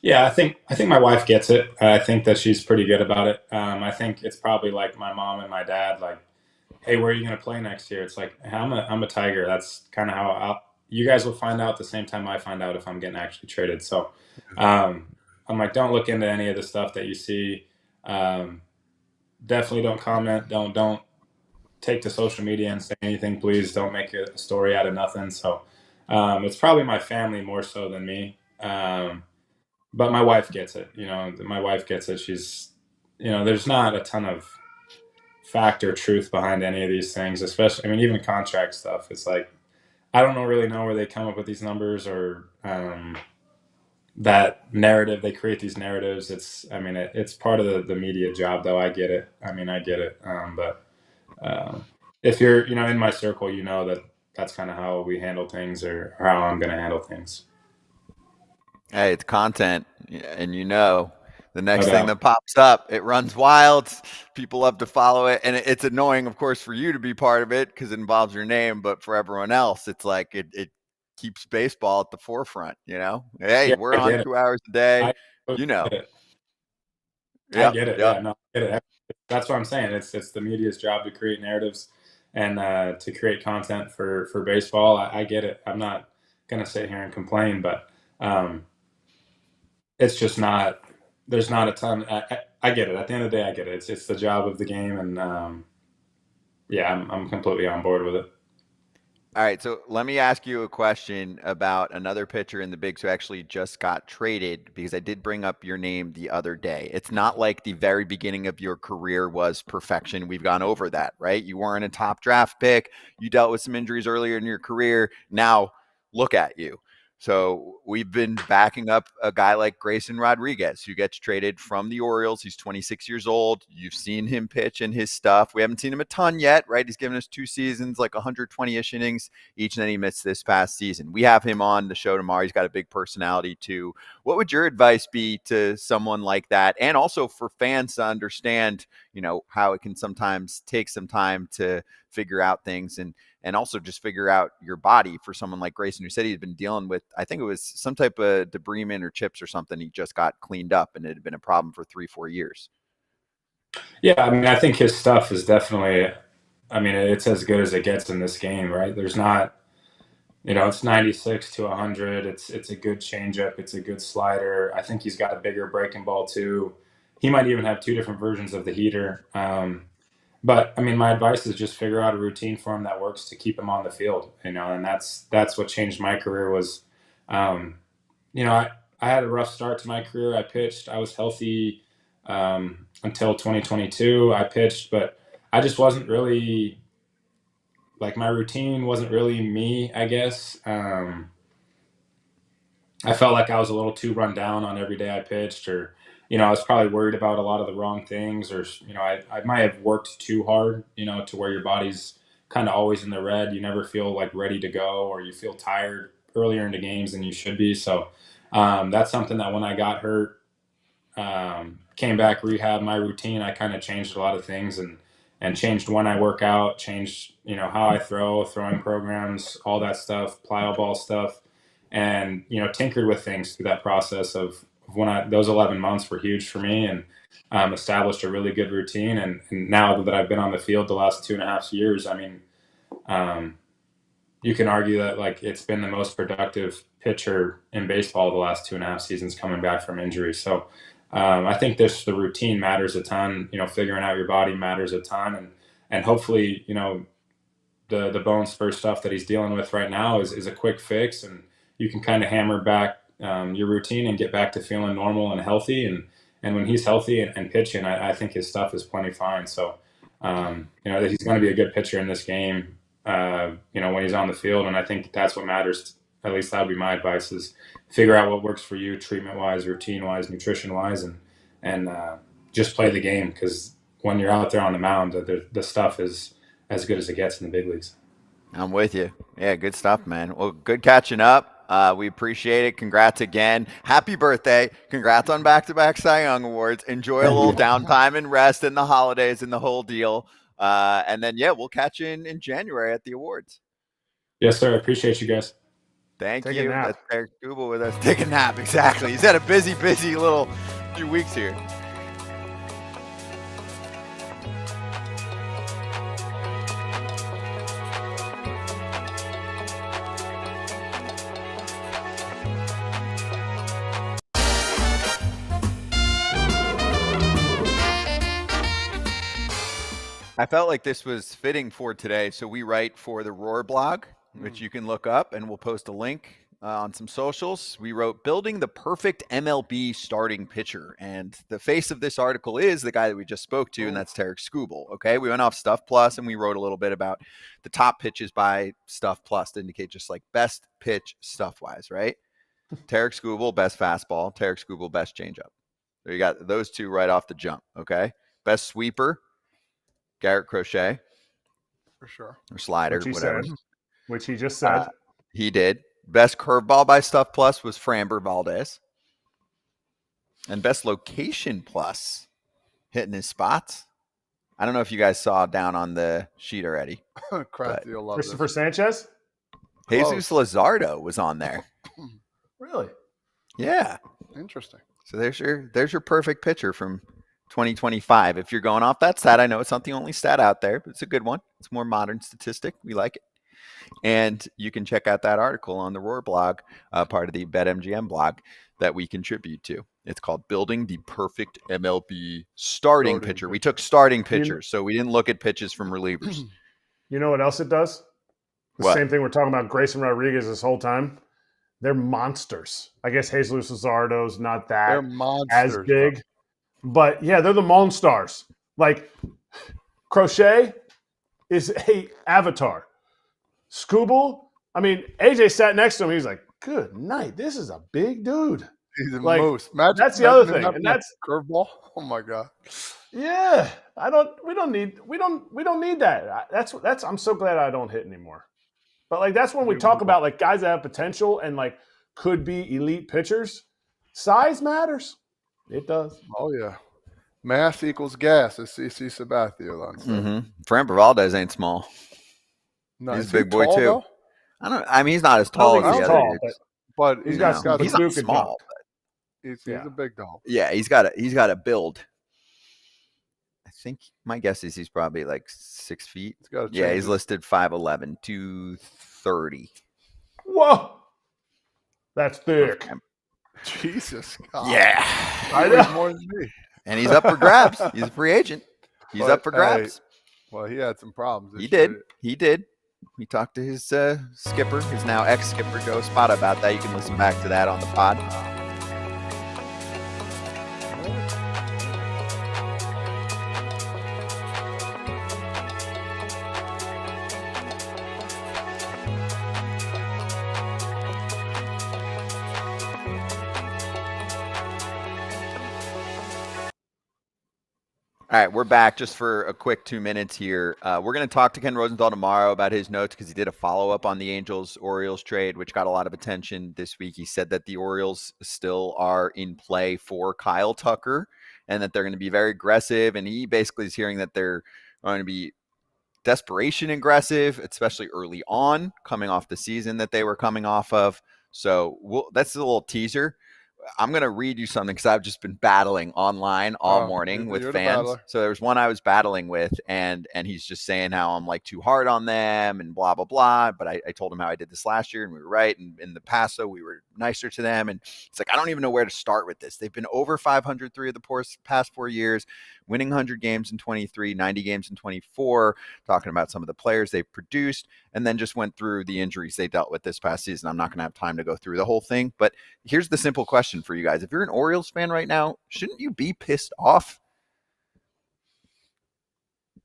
Yeah, I think my wife gets it. I think that she's pretty good about it. I think it's probably like my mom and my dad, hey, where are you going to play next year? It's like, I'm a Tiger. That's kind of how you guys will find out at the same time I find out if I'm getting actually traded. So I'm like, don't look into any of the stuff that you see. Definitely don't comment. Don't take to social media and say anything. Please don't make a story out of nothing. So it's probably my family more so than me. But my wife gets it. My wife gets it. She's, there's not a ton of fact or truth behind any of these things, especially, even contract stuff. It's I don't really know where they come up with these numbers or that narrative. They create these narratives. It's part of the media job, though. I get it. I get it. But if you're, in my circle, that's kind of how we handle things or how I'm going to handle things. Hey, it's content, and the next thing that pops up, it runs wild. People love to follow it, and it's annoying, of course, for you to be part of it because it involves your name. But for everyone else, it's it keeps baseball at the forefront. Hey, we're on 2 hours a day. I get it. Yeah, no, I get it. That's what I'm saying. It's the media's job to create narratives and to create content for baseball. I get it. I'm not gonna sit here and complain, but it's just not there's not a ton. I get it. At the end of the day, I get it. It's the job of the game, and I'm completely on board with it. All right, so let me ask you a question about another pitcher in the Bigs who actually just got traded, because I did bring up your name the other day. It's not like the very beginning of your career was perfection. We've gone over that, right? You weren't a top draft pick. You dealt with some injuries earlier in your career. Now, look at you. So we've been backing up a guy like Grayson Rodriguez, who gets traded from the Orioles. He's 26 years old. You've seen him pitch in his stuff. We haven't seen him a ton yet, right? He's given us 2 seasons, like 120-ish innings each, and then he missed this past season. We have him on the show tomorrow. He's got a big personality too. What would your advice be to someone like that? And also for fans to understand, how it can sometimes take some time to figure out things and also just figure out your body for someone like Grayson, who said he'd been dealing with, I think it was some type of debridement or chips or something. He just got cleaned up and it had been a problem for 3-4 years. Yeah, I mean, I think his stuff is definitely, it's as good as it gets in this game, right? There's not, it's 96 to 100. It's a good changeup. It's a good slider. I think he's got a bigger breaking ball too. He might even have 2 different versions of the heater. But my advice is just figure out a routine for him that works to keep him on the field, and that's what changed my career was, I had a rough start to my career. I pitched, I was healthy, until 2022. I pitched, but I just wasn't really, my routine wasn't really me, I guess. I felt like I was a little too run down on every day I pitched, or I was probably worried about a lot of the wrong things, or, I might have worked too hard, to where your body's kind of always in the red. You never feel ready to go, or you feel tired earlier into games than you should be. So that's something that when I got hurt, came back, rehab, my routine, I kind of changed a lot of things and changed when I work out, changed, how I throwing programs, all that stuff, plyo ball stuff, and, tinkered with things through that process of those 11 months were huge for me, and established a really good routine. And now that I've been on the field the last 2.5 years, you can argue that it's been the most productive pitcher in baseball the last 2.5 seasons coming back from injury. So I think the routine matters a ton. Figuring out your body matters a ton, and hopefully, the bone spur stuff that he's dealing with right now is a quick fix, and you can kind of hammer back your routine and get back to feeling normal and healthy. And when he's healthy and pitching, I think his stuff is plenty fine. So, he's going to be a good pitcher in this game, when he's on the field. And I think that's what matters. At least that would be my advice, is figure out what works for you, treatment wise, routine wise, nutrition wise, and just play the game. Because when you're out there on the mound, the stuff is as good as it gets in the big leagues. I'm with you. Yeah, good stuff, man. Well, good catching up. We appreciate it. Congrats again. Happy birthday. Congrats on back-to-back Cy Young Awards. Enjoy a little downtime and rest in the holidays and the whole deal. And then, we'll catch you in January at the awards. Yes, sir. I appreciate you guys. Thank you. That's Tarik Skubal with us. Take a nap. Exactly. He's had a busy little few weeks here. I felt like this was fitting for today. So we write for the Roar blog, which you can look up, and we'll post a link on some socials. We wrote building the perfect MLB starting pitcher. And the face of this article is the guy that we just spoke to, and that's Tarik Skubal. Okay. We went off Stuff Plus and we wrote a little bit about the top pitches by Stuff Plus to indicate just best pitch stuff wise, right? Tarik Skubal, best fastball. Tarik Skubal, best changeup. So you got those two right off the jump. Okay. Best sweeper. Garrett Crochet. For sure. Or slider, whatever. Which he just said. He did. Best curveball by Stuff Plus was Framber Valdez. And best location plus, hitting his spots. I don't know if you guys saw down on the sheet already. You'll love Christopher this. Sanchez? Jesus Luzardo was on there. Really? Yeah. Interesting. So there's your perfect pitcher from 2025. If you're going off that stat, I know it's not the only stat out there, but it's a good one. It's a more modern statistic. We like it. And you can check out that article on the Roar blog, part of the BetMGM blog that we contribute to. It's called Building the Perfect MLB Starting Pitcher. We took starting pitchers, so we didn't look at pitches from relievers. You know what else it does? The same thing we're talking about Grayson Rodriguez this whole time. They're monsters. I guess Jesus Luzardo's not that as big. But, yeah, they're the monsters. Like, Crochet is a avatar. Skubal, I mean, AJ sat next to him. He was like, good night. This is a big dude. He's a moose. That's the other thing. And that's curveball. Oh my God. Yeah. We don't need that. That's I'm so glad I don't hit anymore. But like that's when we talk about like guys that have potential and like could be elite pitchers. Size matters. It does. Oh yeah. Mass equals gas, as CC Sabathia once said. Framber Valdez ain't small. No, he's a big boy too. Though? I mean, he's not as tall as the other dudes. But he's not small. He's a big dog. Yeah, he's got a build. I think my guess is he's probably like 6 feet. He's listed 5'11", 230. Whoa, that's thick. Jesus God. Yeah, I know more than me. And he's up for grabs. He's a free agent. He's up for grabs. Well, he had some problems. He did. We talked to his skipper, his now ex-skipper, Joe Spada, about that. You can listen back to that on the pod. All right, we're back just for a quick 2 minutes here. We're going to talk to Ken Rosenthal tomorrow about his notes because he did a follow-up on the Angels-Orioles trade, which got a lot of attention this week. He said that the Orioles still are in play for Kyle Tucker and that they're going to be very aggressive. And he basically is hearing that they're going to be desperation aggressive, especially early on, coming off the season that they were coming off of. So that's a little teaser. I'm going to read you something because I've just been battling online all morning with fans. So there was one I was battling with, and he's just saying how I'm like too hard on them and blah, blah, blah. But I told him how I did this last year, and we were right. And in the past, though, we were nicer to them. And it's like, I don't even know where to start with this. They've been over 500 3 of the past 4 years, winning 100 games in 23, 90 games in 24, talking about some of the players they've produced, and then just went through the injuries they dealt with this past season. I'm not going to have time to go through the whole thing, but here's the simple question for you guys. If you're an Orioles fan right now, shouldn't you be pissed off?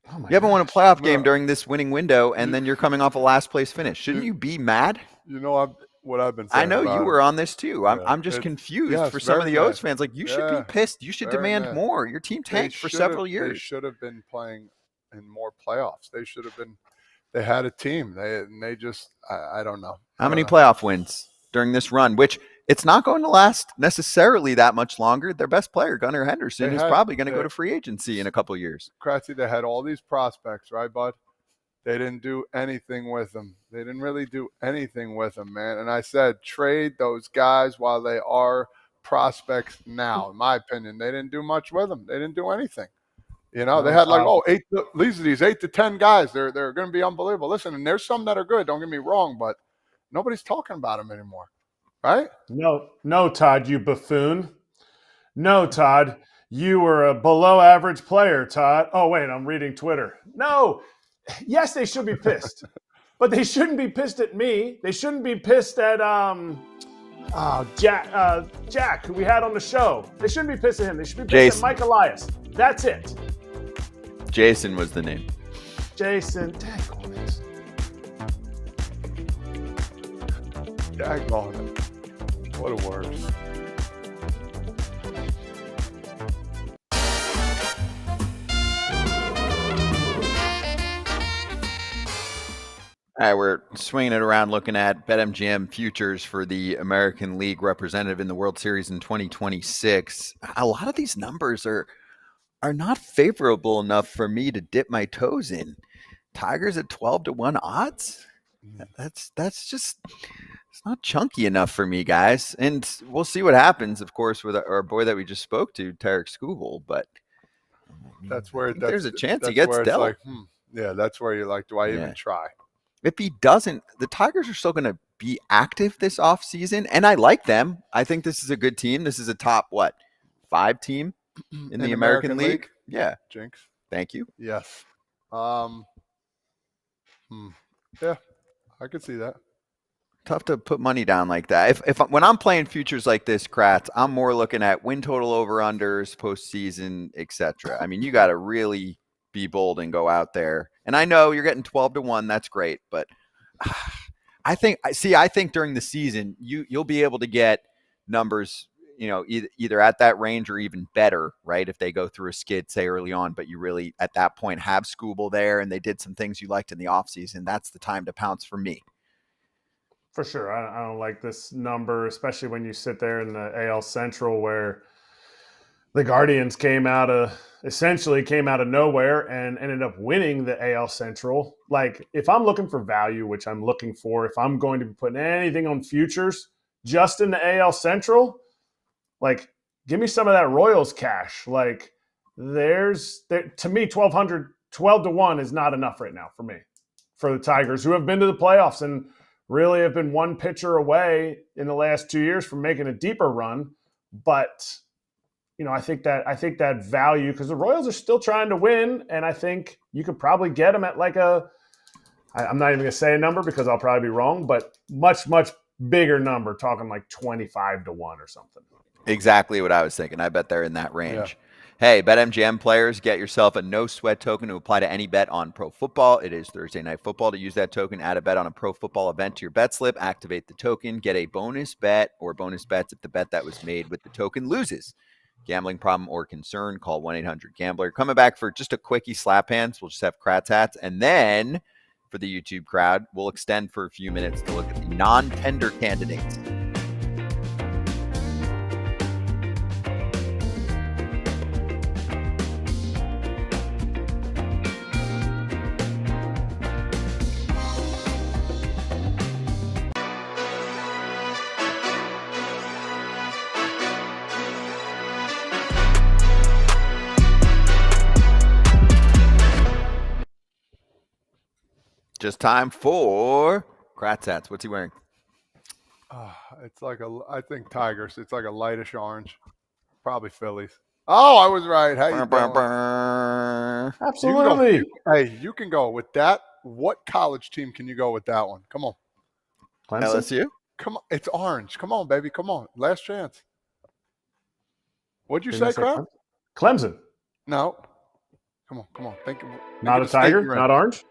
You haven't won a playoff game during this winning window, and then you're coming off a last place finish. Shouldn't you be mad? You know what I've been saying. I know you were on this too. I'm just confused for some of the O's fans. Like, you should be pissed. You should demand more. Your team tanked for several years. They should have been playing in more playoffs. They should have been. They had a team. They just I don't know. How many playoff wins during this run? Which it's not going to last necessarily that much longer. Their best player, Gunnar Henderson, is probably going to go to free agency in a couple of years. Kratzy, they had all these prospects, right, bud? They didn't do anything with them. They didn't really do anything with them, man. And I said, trade those guys while they are prospects now. In my opinion, they didn't do much with them. They didn't do anything. You know, they had like, these 8 to 10 guys. They're going to be unbelievable. Listen, and there's some that are good. Don't get me wrong, but nobody's talking about them anymore, right? No, Todd, you buffoon. No, Todd, you were a below-average player, Todd. Oh, wait, I'm reading Twitter. No. Yes, they should be pissed, but they shouldn't be pissed at me. They shouldn't be pissed at Jack, who we had on the show. They shouldn't be pissed at him. They should be pissed at Mike Elias. That's it. Jason was the name. Jason. Daggone it. What a word. All right, we're swinging it around looking at BetMGM futures for the American League representative in the World Series in 2026. A lot of these numbers are not favorable enough for me to dip my toes in. Tigers at 12-1 odds? That's just, it's not chunky enough for me, guys. And we'll see what happens, of course, with our boy that we just spoke to, Tarik Skubal. But that's where there's a chance he gets dealt. Like, yeah, that's where you're like, do I even try? If he doesn't, the Tigers are still going to be active this offseason, and I like them. I think this is a good team. This is a top, 5 team in the American League. Yeah. Jinx. Thank you. Yes. Yeah, I could see that. Tough to put money down like that. If when I'm playing futures like this, Kratz, I'm more looking at win total over unders, postseason, etc. I mean, you got to really be bold and go out there. And I know you're getting 12-1. That's great, but I think during the season you'll be able to get numbers, either at that range or even better, right? If they go through a skid, say early on, but you really at that point have Skubal there and they did some things you liked in the offseason, that's the time to pounce for me. For sure. I don't like this number, especially when you sit there in the AL Central where the Guardians essentially came out of nowhere and ended up winning the AL Central. Like, if I'm looking for value, which I'm looking for, if I'm going to be putting anything on futures just in the AL Central, like, give me some of that Royals cash. Like, to me, 12-1 is not enough right now for me, for the Tigers, who have been to the playoffs and really have been one pitcher away in the last 2 years from making a deeper run. But, I think that value, because the Royals are still trying to win, and I think you could probably get them at like I'm not even going to say a number because I'll probably be wrong, but much, much bigger number, talking like 25-1 or something. Exactly what I was thinking. I bet they're in that range. Yeah. Hey, BetMGM players, get yourself a no-sweat token to apply to any bet on pro football. It is Thursday Night Football. To use that token, add a bet on a pro football event to your bet slip, activate the token, get a bonus bet or bonus bets if the bet that was made with the token loses. Gambling problem or concern, call 1-800-GAMBLER. Coming back for just a quickie slap hands. We'll just have Kratz Hatz. And then for the YouTube crowd, we'll extend for a few minutes to look at the non-tender candidates. Just time for Kratz Hatz. What's he wearing? It's like I think Tigers. It's like a lightish orange. Probably Phillies. Oh, I was right. How you doing? Absolutely. You can go with that. What college team can you go with that one? Come on. Clemson? LSU? Come on. It's orange. Come on, baby. Come on. Last chance. What'd you say, Crab? Clemson. No. Come on. Think not a Tiger? Not orange?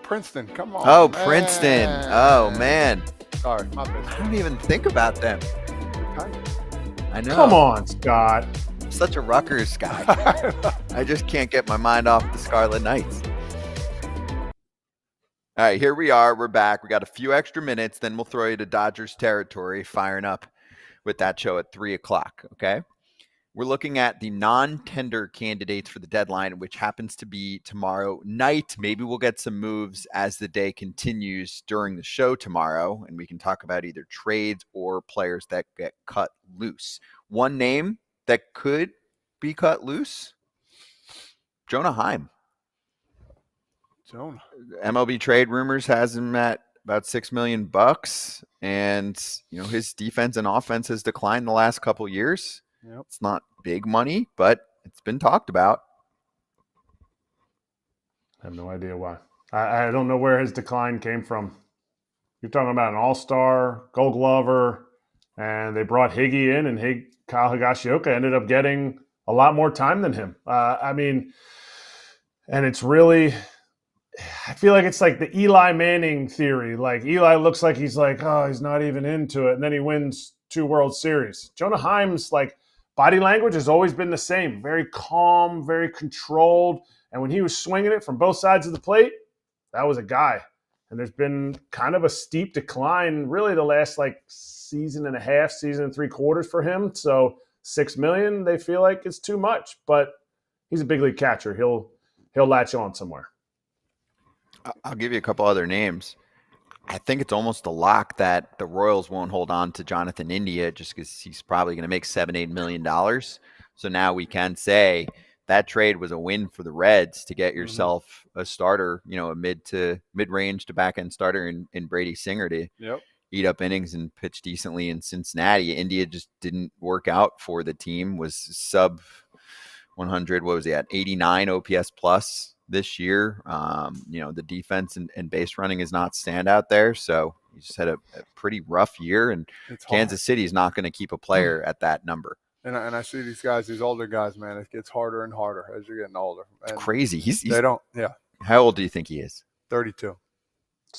Princeton, come on. Oh, man. Princeton. Oh, man. Sorry, my bad. I don't even think about them. I know. Come on, Scott. I'm such a Rutgers guy. I just can't get my mind off the Scarlet Knights. All right, here we are. We're back. We got a few extra minutes. Then we'll throw you to Dodgers territory, firing up with that show at 3 o'clock, okay? We're looking at the non-tender candidates for the deadline, which happens to be tomorrow night. Maybe we'll get some moves as the day continues during the show tomorrow, and we can talk about either trades or players that get cut loose. One name that could be cut loose, Jonah Heim. MLB trade rumors has him at about $6 million, and his defense and offense has declined the last couple years. Yep. It's not big money, but it's been talked about. I have no idea why. I don't know where his decline came from. You're talking about an all-star, gold glover, and they brought Higgy in, and Kyle Higashioka ended up getting a lot more time than him. And it's really – I feel like it's like the Eli Manning theory. Like, Eli looks like he's like, oh, he's not even into it, and then he wins 2 World Series. Jonah Heim's like – body language has always been the same, very calm, very controlled. And when he was swinging it from both sides of the plate, that was a guy. And there's been kind of a steep decline really the last season and a half, season and 3/4 for him. So $6 million, they feel like it's too much, but he's a big league catcher. He'll latch on somewhere. I'll give you a couple other names. I think it's almost a lock that the Royals won't hold on to Jonathan India just because he's probably going to make $7-8 million. So now we can say that trade was a win for the Reds to get yourself a starter, a mid-range to back-end starter in Brady Singer to eat up innings and pitch decently in Cincinnati. India just didn't work out for the team, was sub 100. What was he at? 89 OPS plus this year. The defense and base running is not standout there. So he just had a pretty rough year, and Kansas City is not going to keep a player at that number. And I see these guys, these older guys, man, it gets harder and harder as you're getting older. It's crazy. How old do you think he is? 32.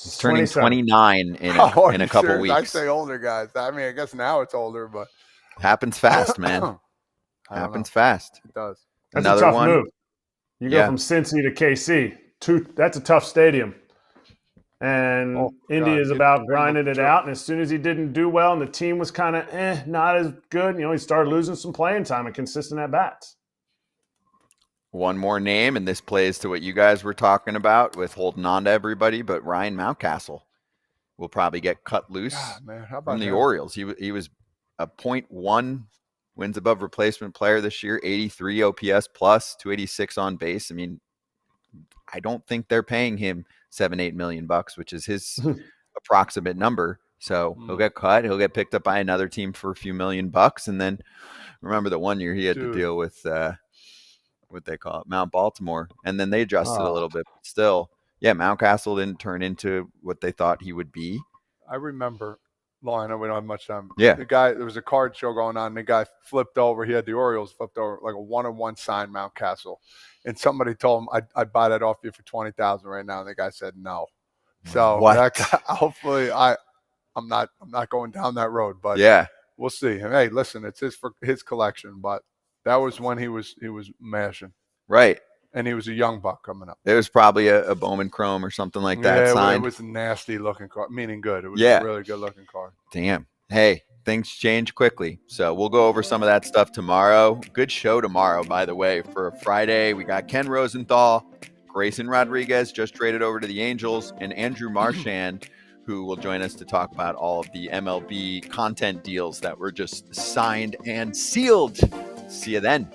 He's turning 29 in a couple weeks. I say older guys. I mean, I guess now it's older, but happens fast, man. Happens fast. It does. That's a tough move. You go from Cincy to KC. That's a tough stadium. And India is about grinding it out. And as soon as he didn't do well and the team was kind of not as good, he started losing some playing time and consistent at bats. One more name, and this plays to what you guys were talking about with holding on to everybody, but Ryan Mountcastle will probably get cut loose from the Orioles. He was a 0.1 wins above replacement player this year, 83 OPS plus, 286 on base. I mean, I don't think they're paying him $7-8 million, which is his approximate number. So he'll get cut. He'll get picked up by another team for a few $1 million. And then remember the one year he had to deal with what they call it, Mount Baltimore. And then they adjusted a little bit. But still, Mountcastle didn't turn into what they thought he would be. I remember, well, I know we don't have much time. Yeah. The guy, there was a card show going on. And the guy flipped over. He had the Orioles flipped over like a 1-on-1 signed Mountcastle. And somebody told him, I'd buy that off you for $20,000 right now. And the guy said no. So that guy, hopefully I'm not going down that road, but we'll see. And hey, listen, it's his collection, but that was when he was mashing. Right. And he was a young buck coming up. It was probably a Bowman Chrome or something like that signed. It was a nasty looking card, meaning good. It was a really good looking card. Damn. Hey, things change quickly. So we'll go over some of that stuff tomorrow. Good show tomorrow, by the way, for a Friday. We got Ken Rosenthal, Grayson Rodriguez just traded over to the Angels, and Andrew Marchand, who will join us to talk about all of the MLB content deals that were just signed and sealed. See you then.